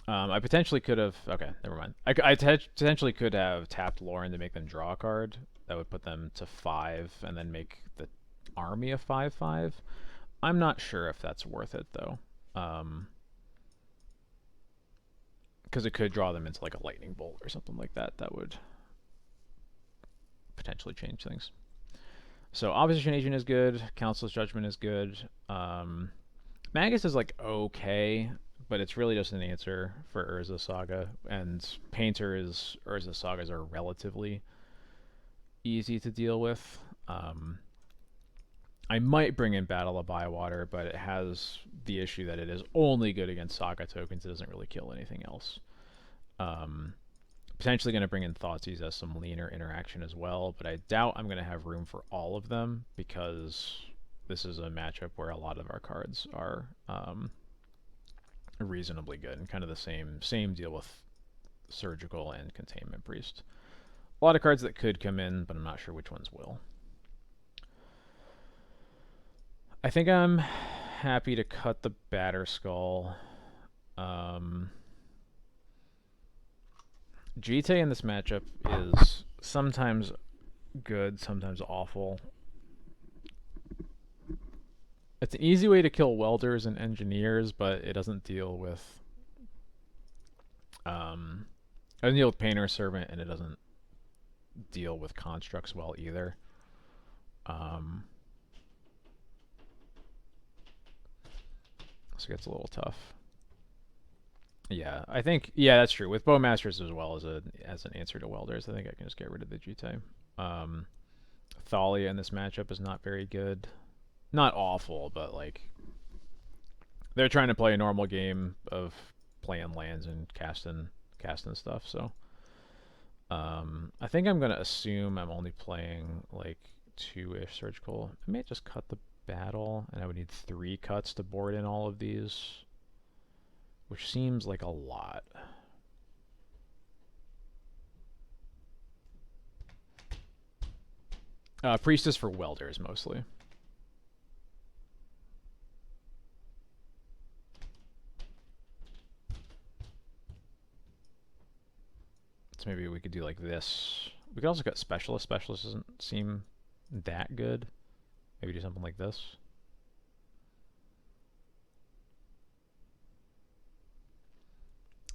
I potentially could have... Okay, never mind. I potentially could have tapped Lauren to make them draw a card. That would put them to 5, and then make the army a 5/5. I'm not sure if that's worth it, though. because it could draw them into like a lightning bolt or something like that. That would potentially change things. So opposition agent is good. Council's judgment is good. Magus is like okay, but it's really just an answer for Urza Saga, and Painter is Urza Sagas are relatively easy to deal with. I might bring in Battle of Bywater, but it has the issue that it is only good against Saga tokens. It doesn't really kill anything else. Potentially going to bring in Thoughtseize as some leaner interaction as well, but I doubt I'm going to have room for all of them because this is a matchup where a lot of our cards are reasonably good, and kind of the same deal with Surgical and Containment Priest. A lot of cards that could come in, but I'm not sure which ones will. I think I'm happy to cut the Batterskull. Jite in this matchup is sometimes good, sometimes awful. It's an easy way to kill welders and engineers, but it doesn't deal with it doesn't deal with Painter Servant, and it doesn't deal with constructs well either. So it gets a little tough. Yeah, I think that's true. With Bowmasters as well as an answer to welders, I think I can just get rid of the Jite. Thalia in this matchup is not very good. Not awful, but like they're trying to play a normal game of playing lands and casting stuff. So I think I'm gonna assume I'm only playing like 2-ish Surgical. I may just cut the battle, and I would need 3 cuts to board in all of these, which seems like a lot. Priestess for welders mostly. So maybe we could do like this. We could also cut Specialist. Specialist doesn't seem that good. Maybe do something like this.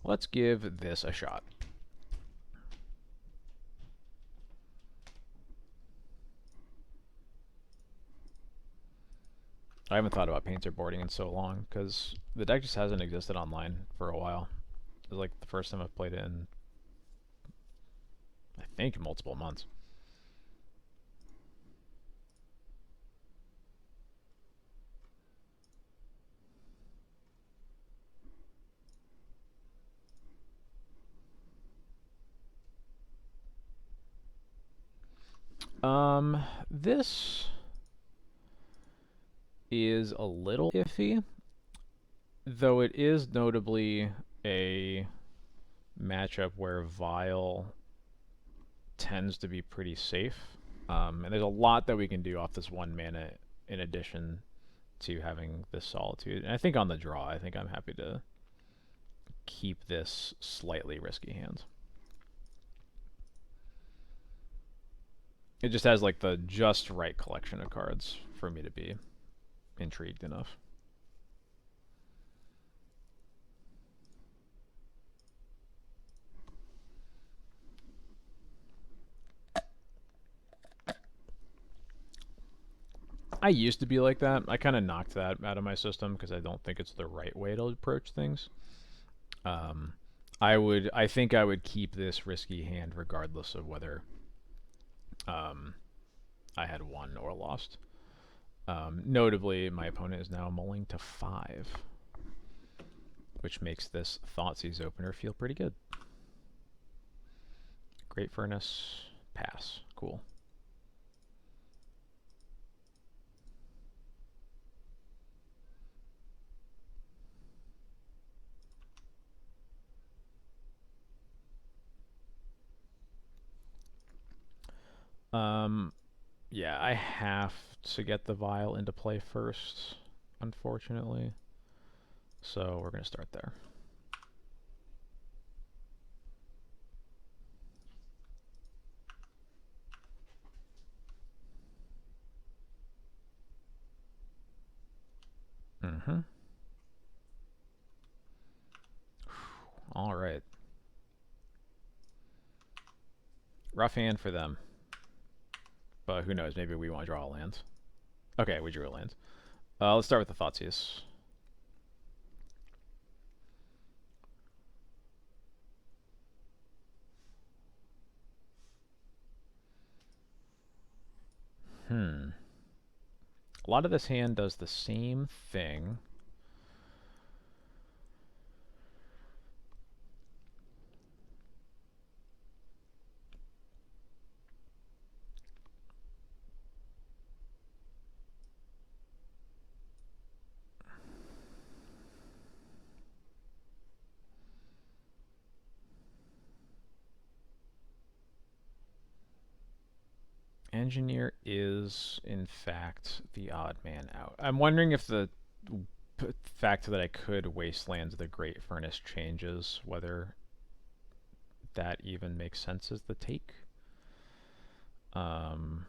Let's give this a shot. I haven't thought about Painter boarding in so long because the deck just hasn't existed online for a while. It was like the first time I've played it in, I think, multiple months. This is a little iffy, though it is notably a matchup where Vile tends to be pretty safe. And there's a lot that we can do off this 1 mana in addition to having this Solitude. And I think on the draw, I think I'm happy to keep this slightly risky hand. It just has like the just right collection of cards for me to be intrigued enough. I used to be like that. I kind of knocked that out of my system because I don't think it's the right way to approach things. I think I would keep this risky hand regardless of whether I had won or lost. Notably, my opponent is now mulling to 5, which makes this Thoughtseize opener feel pretty good. Great Furnace, pass. Cool. Yeah, I have to get the Vial into play first, unfortunately. So we're going to start there. All right. Rough hand for them. But who knows, maybe we want to draw a land. Okay, we drew a land. Let's start with the Thoughtseize. A lot of this hand does the same thing. Engineer is, in fact, the odd man out. I'm wondering if the fact that I could wasteland the Great Furnace changes, whether that even makes sense as the take. But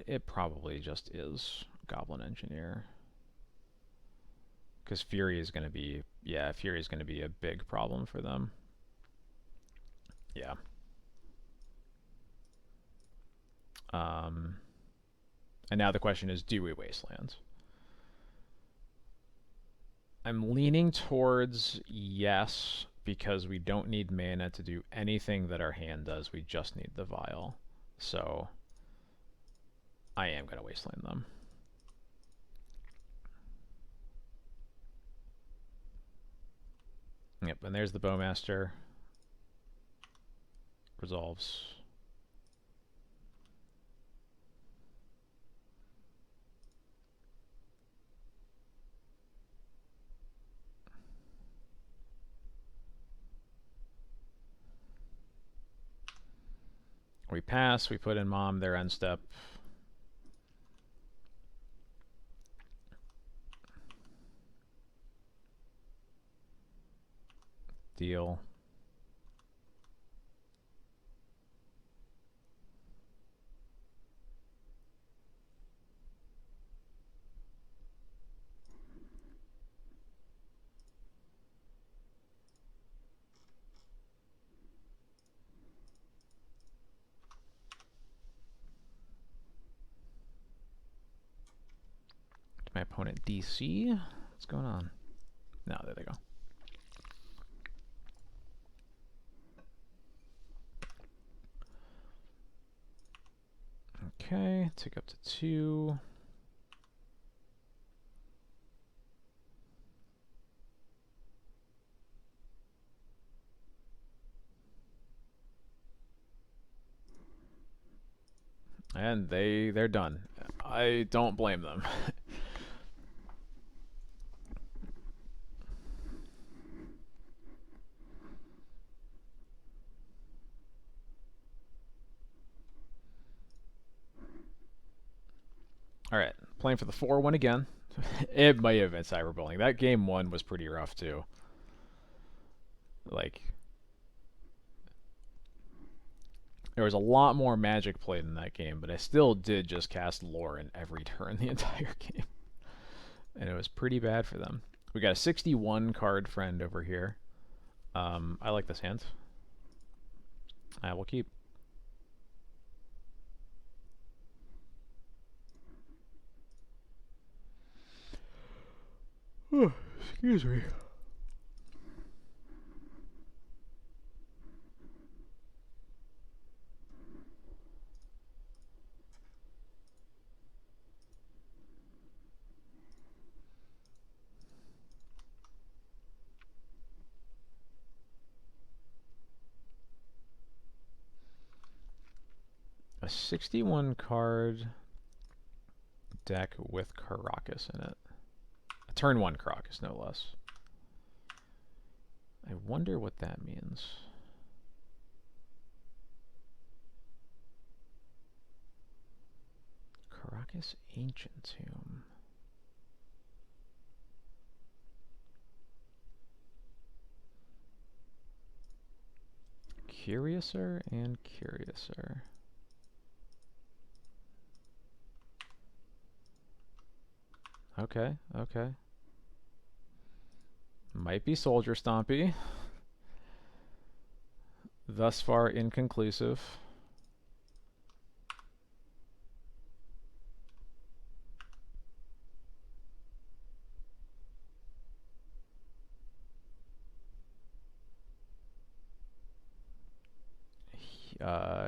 it probably just is Goblin Engineer. Because Fury is going to be, yeah, Fury is going to be a big problem for them. Yeah. And now the question is, do we wasteland? I'm leaning towards yes, because we don't need mana to do anything that our hand does. We just need the vial. So I am going to wasteland them. Yep, and there's the Bowmaster. Resolves. We pass, we put in Mom, their end step. Deal. My opponent DC. What's going on? No, there they go. Okay, tick up to 2. And they're done. I don't blame them. Alright, playing for the 4-1 again. It might have been cyberbullying. That game 1 was pretty rough too. Like, there was a lot more Magic played in that game, but I still did just cast Lauren every turn the entire game. And it was pretty bad for them. We got a 61 card friend over here. I like this hand. I will keep. Oh, excuse me. A 61 card deck with Caracas in it. A turn 1 Caracas, no less. I wonder what that means. Caracas Ancient Tomb. Curiouser and Curiouser. Okay, okay. Might be Soldier Stompy. Thus far, inconclusive.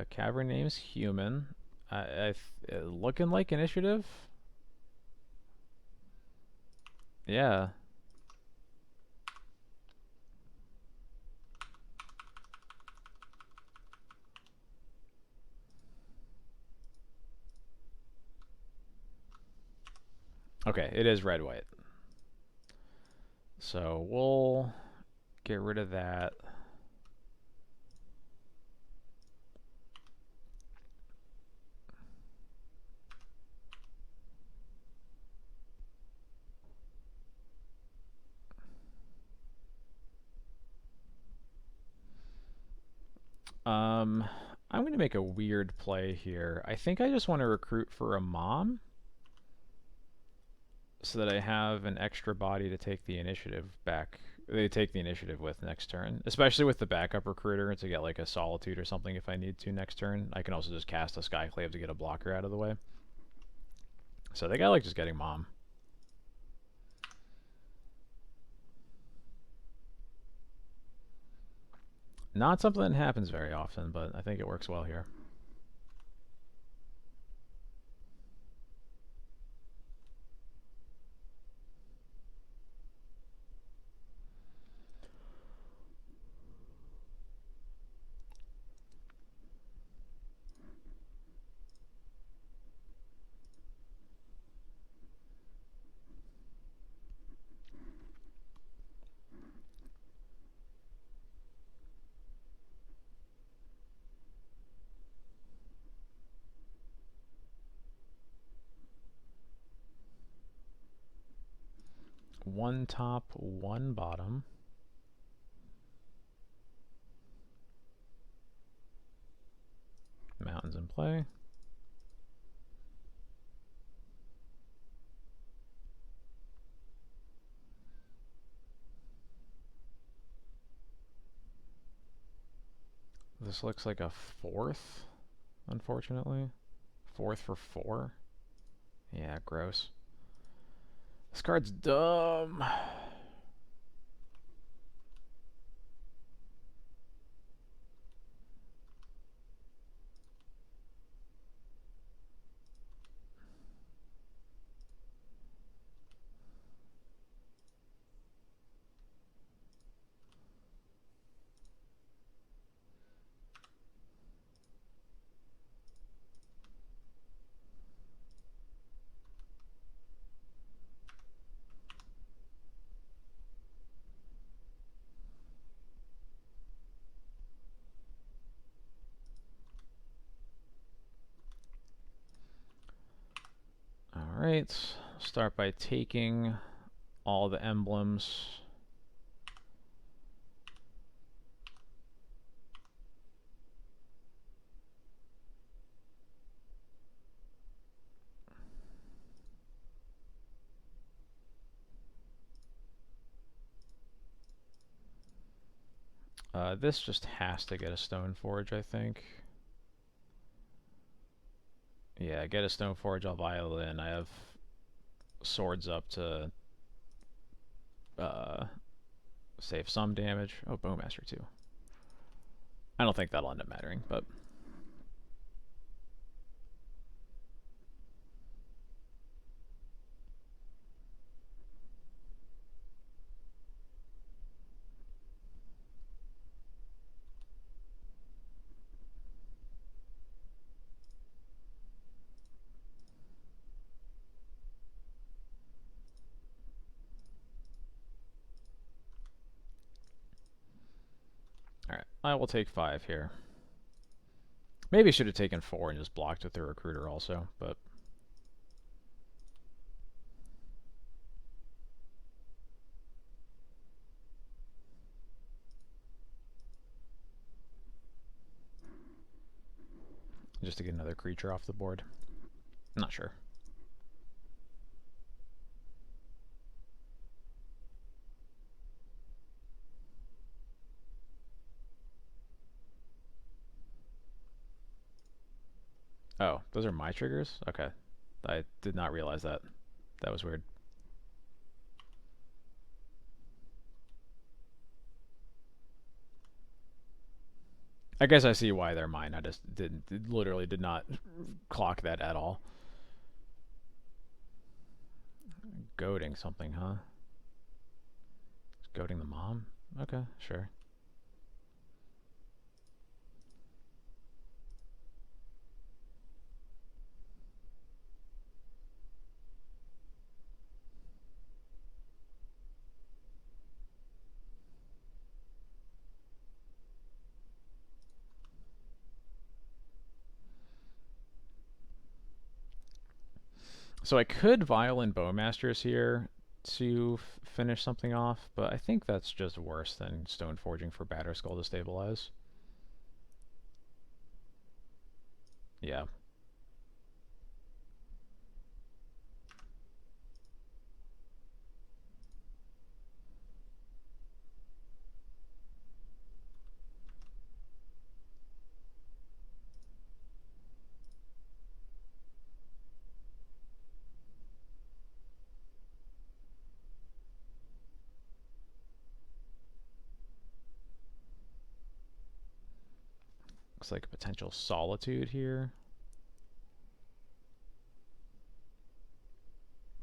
Cavern name's human. Looking like initiative. Yeah. Okay, it is red-white. So we'll get rid of that. I'm going to make a weird play here. I think I just want to recruit for a mom so that I have an extra body to take the initiative back. They take the initiative with next turn, especially with the backup recruiter to get like a solitude or something if I need to next turn. I can also just cast a Skyclave to get a blocker out of the way. So I think I like just getting mom. Not something that happens very often, but I think it works well here. One top, one bottom. Mountains in play. This looks like a fourth, unfortunately. Fourth for 4. Yeah, gross. This card's dumb. Alright, start by taking all the emblems. This just has to get a Stone Forge, I think. Yeah, get a Stone Forge, I'll vial it in. I have swords up to save some damage. Oh, Bowmaster too. I don't think that'll end up mattering, but... Alright, I will take 5 here. Maybe I should have taken 4 and just blocked with the recruiter also, but... just to get another creature off the board. I'm not sure. Oh, those are my triggers? Okay. I did not realize that. That was weird. I guess I see why they're mine. I just literally did not clock that at all. Goading something, huh? Goading the mom? Okay, sure. So I could Violin Bowmasters here to finish something off, but I think that's just worse than Stone Forging for Batterskull to stabilize. Yeah. Looks like a potential Solitude here.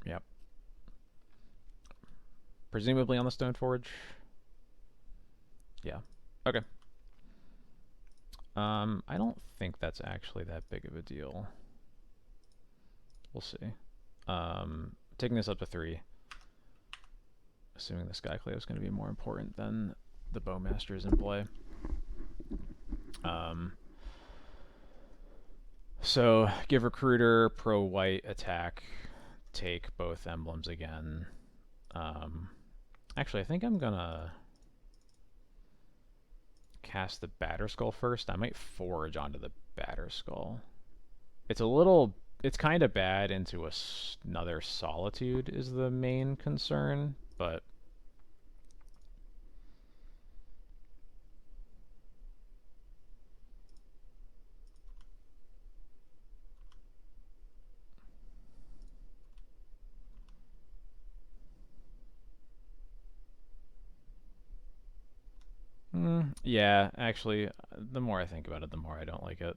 Yep. Presumably on the Stone Forge. Yeah. Okay. I don't think that's actually that big of a deal. We'll see. Taking this up to 3. Assuming the Skyclave is going to be more important than the Bowmasters in play. So give Recruiter pro white attack, take both emblems again. Actually, I think I'm gonna cast the Batterskull first. I might forge onto the Batterskull. It's kind of bad into another Solitude is the main concern, but yeah, actually, the more I think about it, the more I don't like it.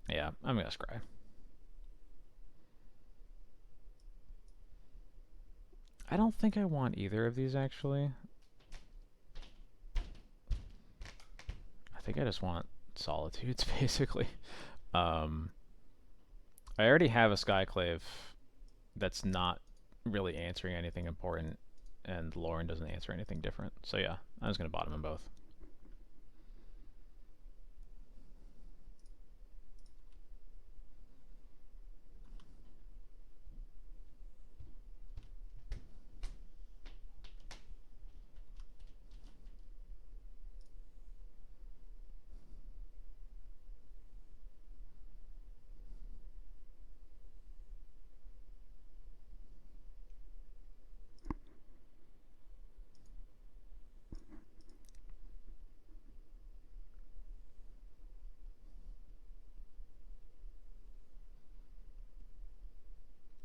Yeah, I'm gonna scry. I don't think I want either of these, actually. I think I just want Solitudes, basically. I already have a Skyclave that's not really answering anything important, and Lauren doesn't answer anything different. So yeah, I'm just going to bottom them both.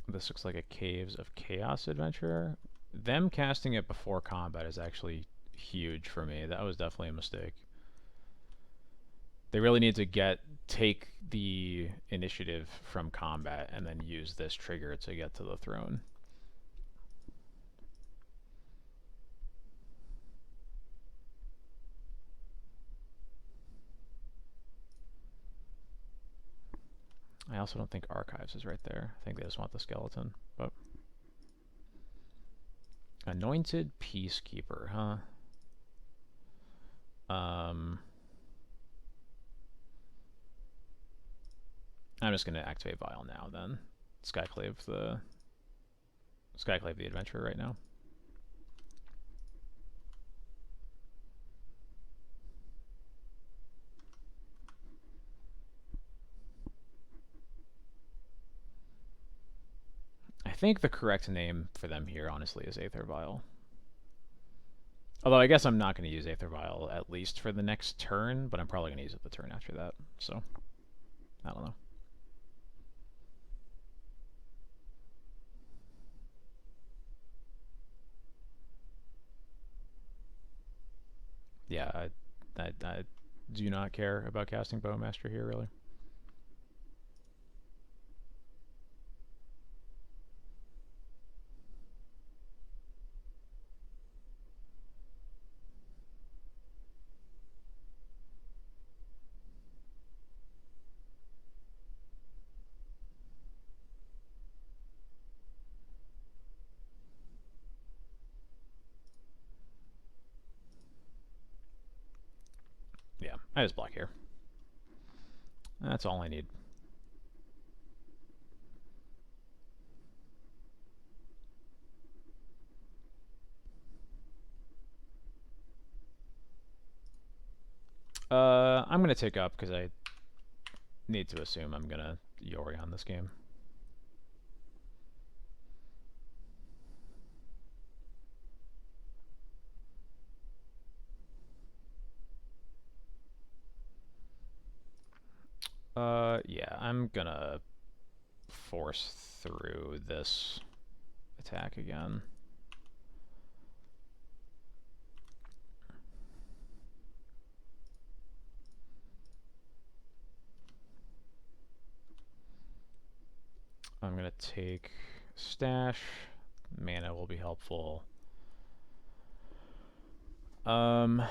This looks like a Caves of Chaos adventure. Them casting it before combat is actually huge for me. That was definitely a mistake. They really need to take the initiative from combat and then use this trigger to get to the throne. I also don't think Archives is right there. I think they just want the skeleton. But Anointed Peacekeeper, huh? I'm just gonna activate Vial now then. Skyclave the adventurer right now. I think the correct name for them here, honestly, is Aether Vial. Although I guess I'm not going to use Aether Vial at least for the next turn, but I'm probably going to use it the turn after that. So, I don't know. Yeah, I do not care about casting Bowmaster here, really. Yeah, I just block here. That's all I need. I'm going to take up because I need to assume I'm going to Yorion this game. Yeah, I'm going to force through this attack again. I'm going to take Stash. Mana will be helpful. And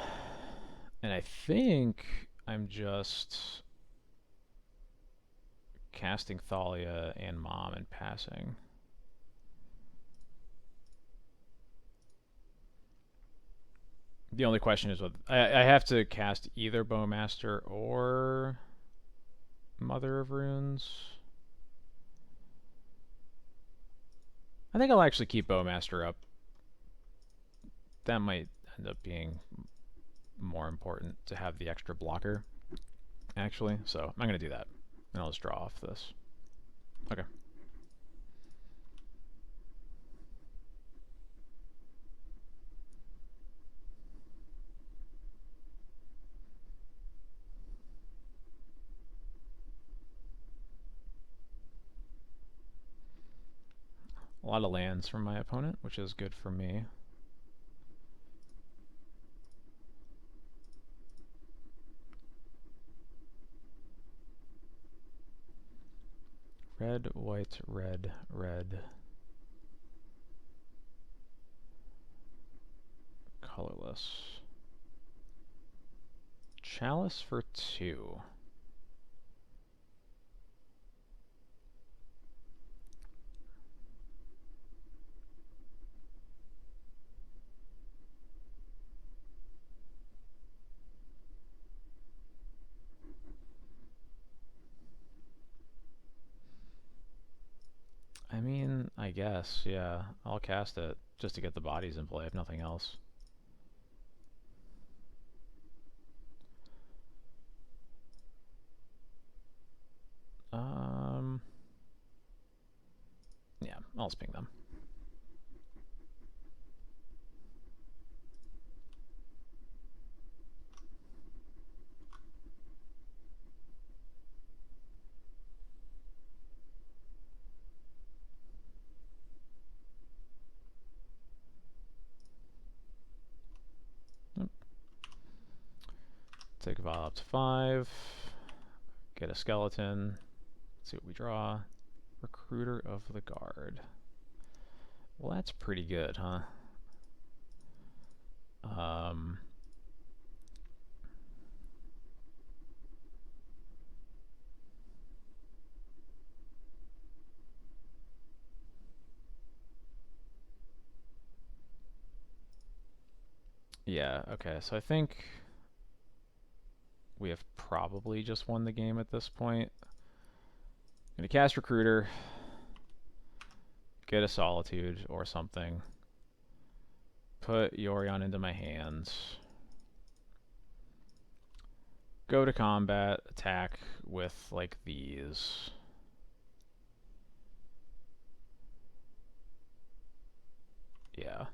I think I'm just casting Thalia and Mom and passing. The only question is whether I have to cast either Bowmaster or Mother of Runes. I think I'll actually keep Bowmaster up. That might end up being more important to have the extra blocker, actually. So I'm going to do that. And I'll just draw off this. Okay. A lot of lands from my opponent, which is good for me. Red, white, red, red. Colorless. Chalice for 2. I mean, I guess, yeah. I'll cast it just to get the bodies in play, if nothing else. Yeah, I'll just ping them. Take a vial up to 5. Get a skeleton. Let's see what we draw. Recruiter of the Guard. Well, that's pretty good, huh? Yeah, okay, so I think we have probably just won the game at this point. I'm gonna cast Recruiter, get a Solitude or something, put Yorion into my hands, go to combat, attack with, like, these. Yeah.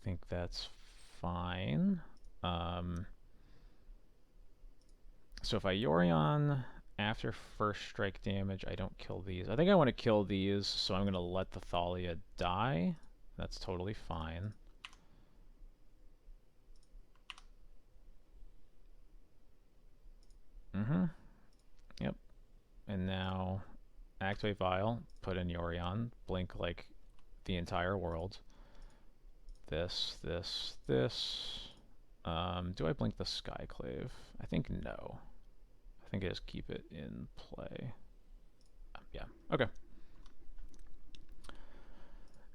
think that's fine. So if I Yorion after first strike damage, I don't kill these. I think I want to kill these, so I'm going to let the Thalia die. That's totally fine. Yep. And now activate Vial, put in Yorion, blink like the entire world. This. Do I blink the Skyclave? I think no. I think I just keep it in play. Yeah, okay.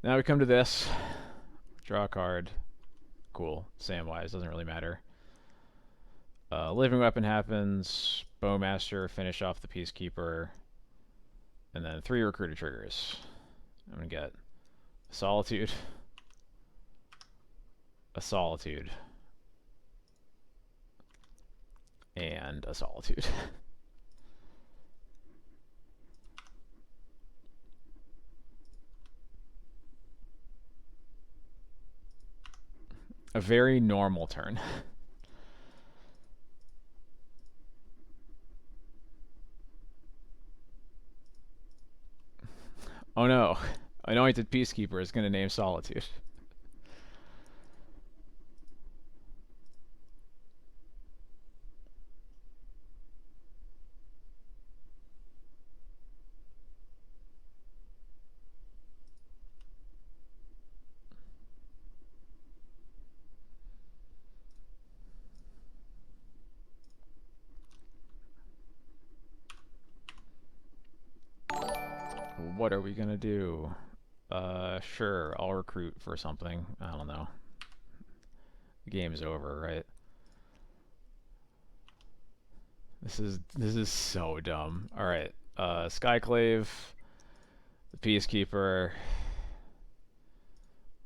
Now we come to this. Draw a card. Cool. Samwise, doesn't really matter. Living Weapon happens. Bowmaster, finish off the Peacekeeper. And then 3 Recruiter triggers. I'm going to get a Solitude. A Solitude. And a Solitude. A very normal turn. Oh no. Anointed Peacekeeper is going to name Solitude. What are we gonna do? Sure, I'll recruit for something. I don't know. The game's over, right? This is so dumb. Alright. Skyclave, the Peacekeeper,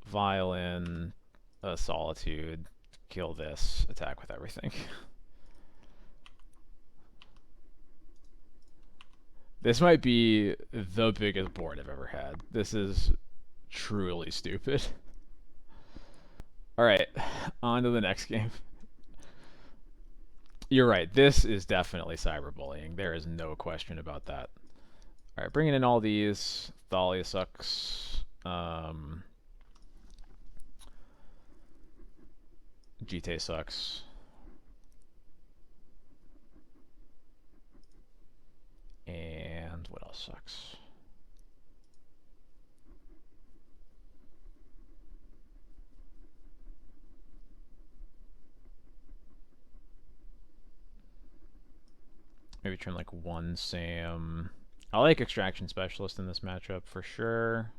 Violin, Solitude, kill this, attack with everything. This might be the biggest board I've ever had. This is truly stupid. Alright, on to the next game. You're right, this is definitely cyberbullying. There is no question about that. Alright, bringing in all these. Thalia sucks. GT sucks. And what else sucks? Maybe turn like 1 Sam. I like Extraction Specialist in this matchup for sure.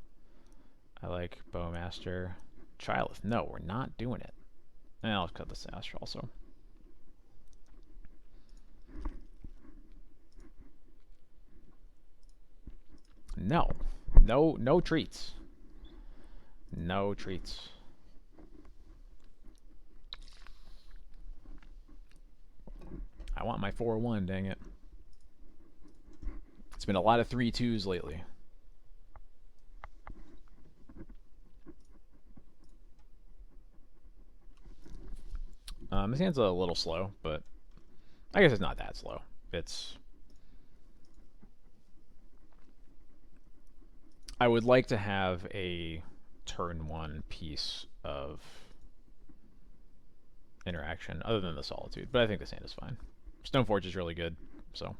I like Bowmaster. Childless. No, we're not doing it. And I'll cut this Astro also. No. No treats. No treats. I want my 4-1, dang it. It's been a lot of 3-2s lately. This hand's a little slow, but I guess it's not that slow. It's... I would like to have a turn 1 piece of interaction other than the Solitude, but I think this hand is fine. Stoneforge is really good, so...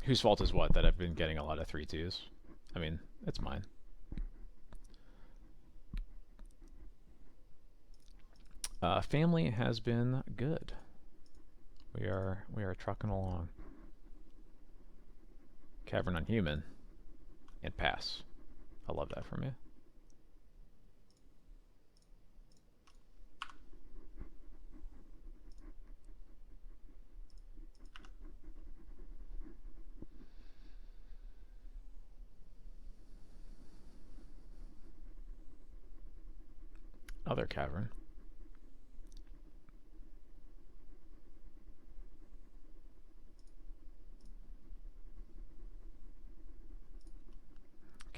Whose fault is what? That I've been getting a lot of 3-2s? I mean, it's mine. Family has been good. We are trucking along. Cavern on Human and pass. I love that from you. Other cavern.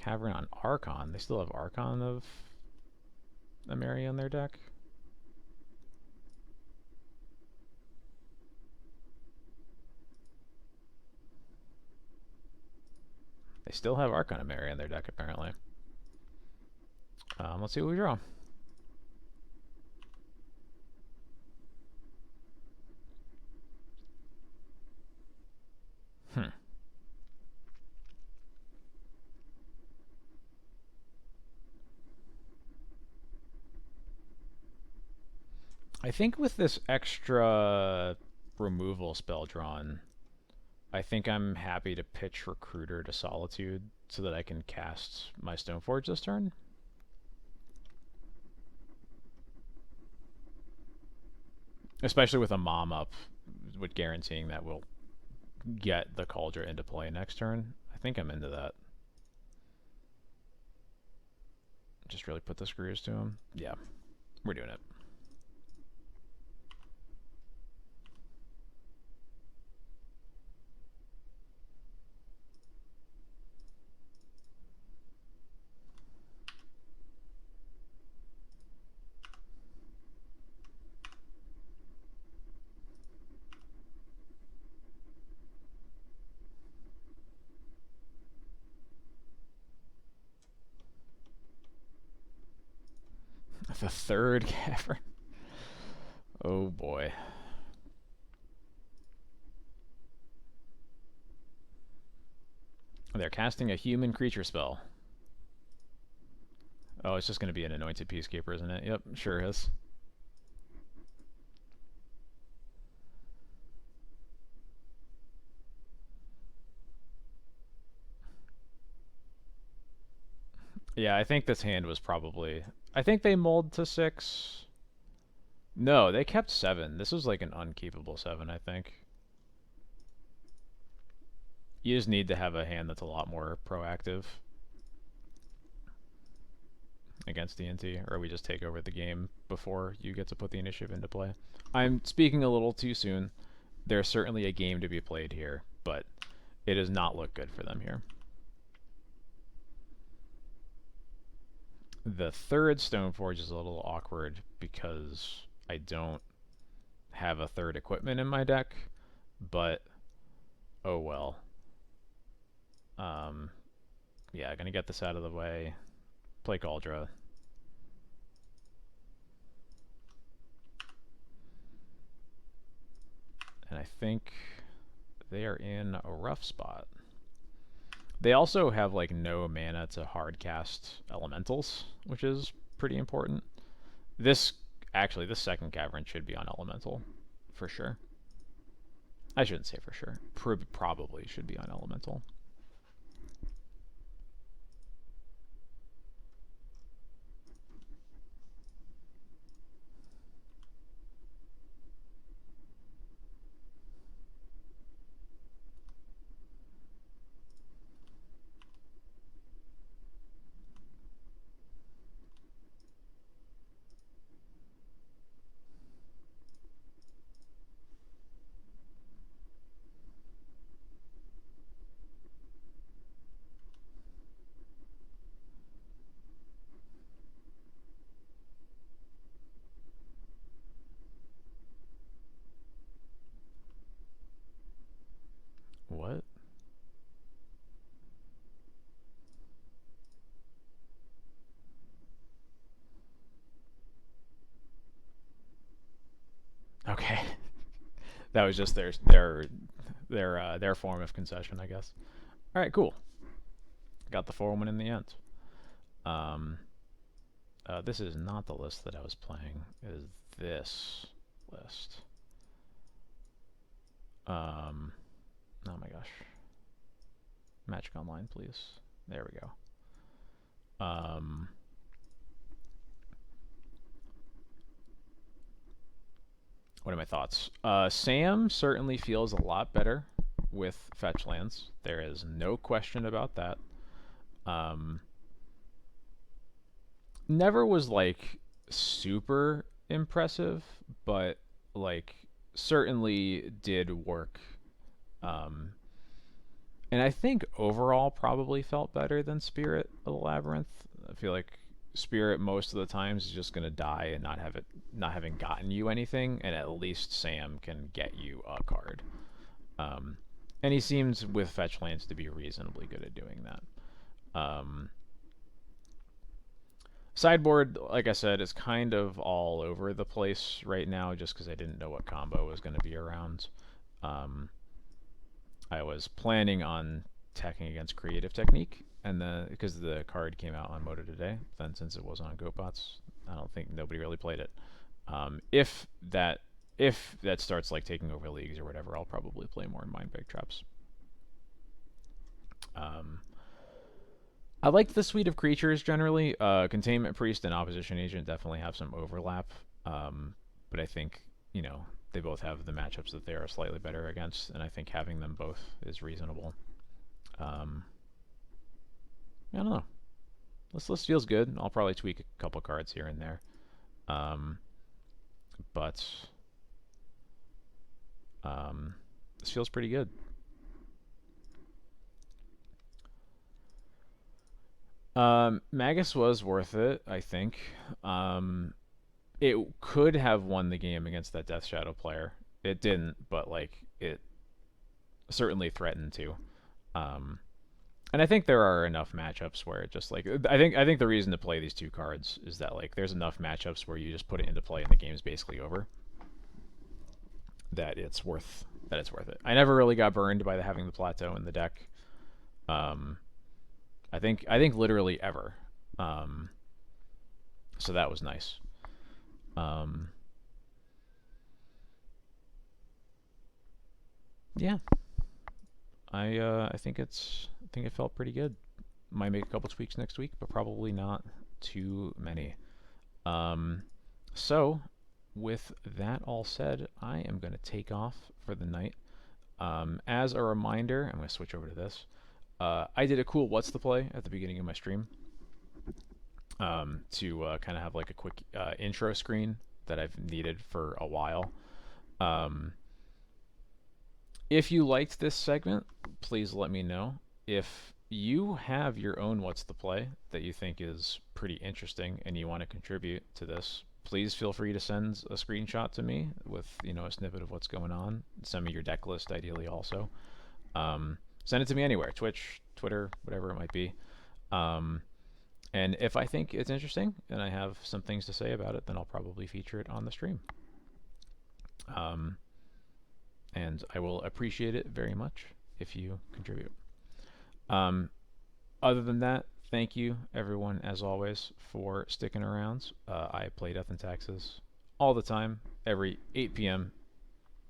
Cavern on Archon. They still have Archon of Emery on their deck. They still have Archon of Emery on their deck, apparently. Let's see what we draw. I think with this extra removal spell drawn, I think I'm happy to pitch Recruiter to Solitude so that I can cast my Stoneforge this turn. Especially with a Mom up, with guaranteeing that we'll get the Cauldron into play next turn. I think I'm into that. Just really put the screws to him. Yeah, we're doing it. The third cavern. Oh boy. They're casting a human creature spell. Oh, it's just going to be an Anointed Peacekeeper, isn't it? Yep, sure is. Yeah, I think this hand was probably... I think they mulled to 6. No, they kept 7. This was like an unkeepable 7, I think. You just need to have a hand that's a lot more proactive against DNT, or we just take over the game before you get to put the initiative into play. I'm speaking a little too soon. There's certainly a game to be played here, but it does not look good for them here. The third Stoneforge is a little awkward because I don't have a third equipment in my deck, but oh well. Yeah, gonna get this out of the way. Play Cauldron. And I think they are in a rough spot. They also have like no mana to hard cast elementals, which is pretty important. This second cavern should be on elemental for sure. I shouldn't say for sure. Probably should be on elemental. What? Okay. That was just their form of concession, I guess. All right, cool. Got the 4-woman in the end. This is not the list that I was playing. It is this list. Oh my gosh. Magic Online, please. There we go. What are my thoughts? Sam certainly feels a lot better with fetch lands. There is no question about that. Never was like super impressive, but like certainly did work And I think overall probably felt better than Spirit of the Labyrinth. I feel like Spirit most of the times is just gonna die and not having gotten you anything, and at least Sam can get you a card. Um, and he seems with fetch lands to be reasonably good at doing that. Sideboard, like I said, is kind of all over the place right now, just because I didn't know what combo was going to be around. I was planning on attacking against Creative Technique, and then because the card came out on Moto today, then since it wasn't on GoatBots, I don't think nobody really played it. If that starts like taking over leagues or whatever, I'll probably play more in Mindbreak Traps. I like the suite of creatures generally. Containment Priest and Opposition Agent definitely have some overlap, but I think they both have the matchups that they are slightly better against, and I think having them both is reasonable. I don't know. This list feels good. I'll probably tweak a couple cards here and there, but this feels pretty good. Magus was worth it, I think. It could have won the game against that Death Shadow player. It didn't, but like it certainly threatened to. And I think there are enough matchups where it just like I think the reason to play these two cards is that like there's enough matchups where you just put it into play and the game's basically over. That it's worth it. I never really got burned by having the plateau in the deck. I think literally ever. So that was nice. Yeah. I think it felt pretty good. Might make a couple tweaks next week, but probably not too many. So with that all said, I am going to take off for the night. As a reminder, I'm going to switch over to this. I did a cool What's the Play at the beginning of my stream to kind of have like a quick intro screen that I've needed for a while. If you liked this segment, please let me know. If you have your own What's the Play that you think is pretty interesting and you want to contribute to this, please feel free to send a screenshot to me with a snippet of what's going on. Send me your deck list, ideally, also. Send it to me anywhere, Twitch, Twitter, whatever it might be. And if I think it's interesting and I have some things to say about it, then I'll probably feature it on the stream. And I will appreciate it very much if you contribute. Other than that, thank you, everyone, as always, for sticking around. I play Death and Taxes all the time, every 8 p.m.,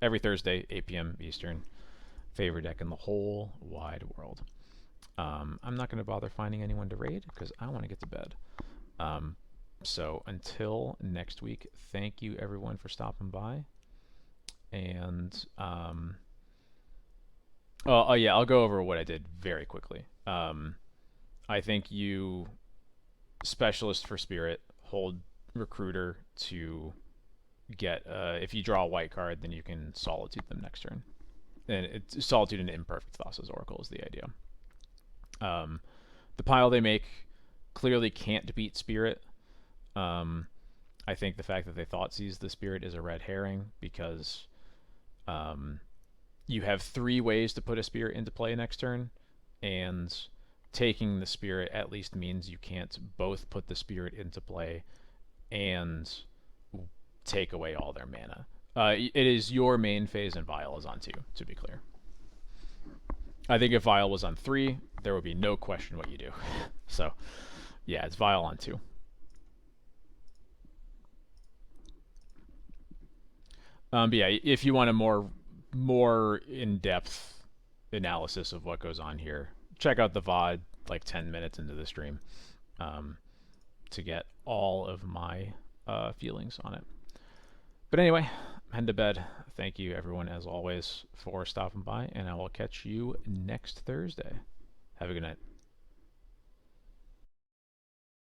every Thursday, 8 p.m. Eastern. Favorite deck in the whole wide world. I'm not going to bother finding anyone to raid because I want to get to bed. So until next week, thank you, everyone, for stopping by. And yeah, I'll go over what I did very quickly. I think you specialist for Spirit, hold Recruiter to get if you draw a white card, then you can Solitude them next turn. And it's Solitude and Imperfect Thassa's Oracle is the idea. The pile they make clearly can't beat Spirit. I think the fact that they Thoughtseize the Spirit is a red herring because you have 3 ways to put a Spirit into play next turn, and taking the Spirit at least means you can't both put the Spirit into play and take away all their mana. It is your main phase and Vial is on 2, to be clear. I think if Vial was on 3, there would be no question what you do. So, yeah, it's Vial on 2. But yeah, if you want a more in-depth analysis of what goes on here, check out the VOD like 10 minutes into the stream to get all of my feelings on it. But anyway, I'm heading to bed. Thank you, everyone, as always, for stopping by, and I will catch you next Thursday. Have a good night.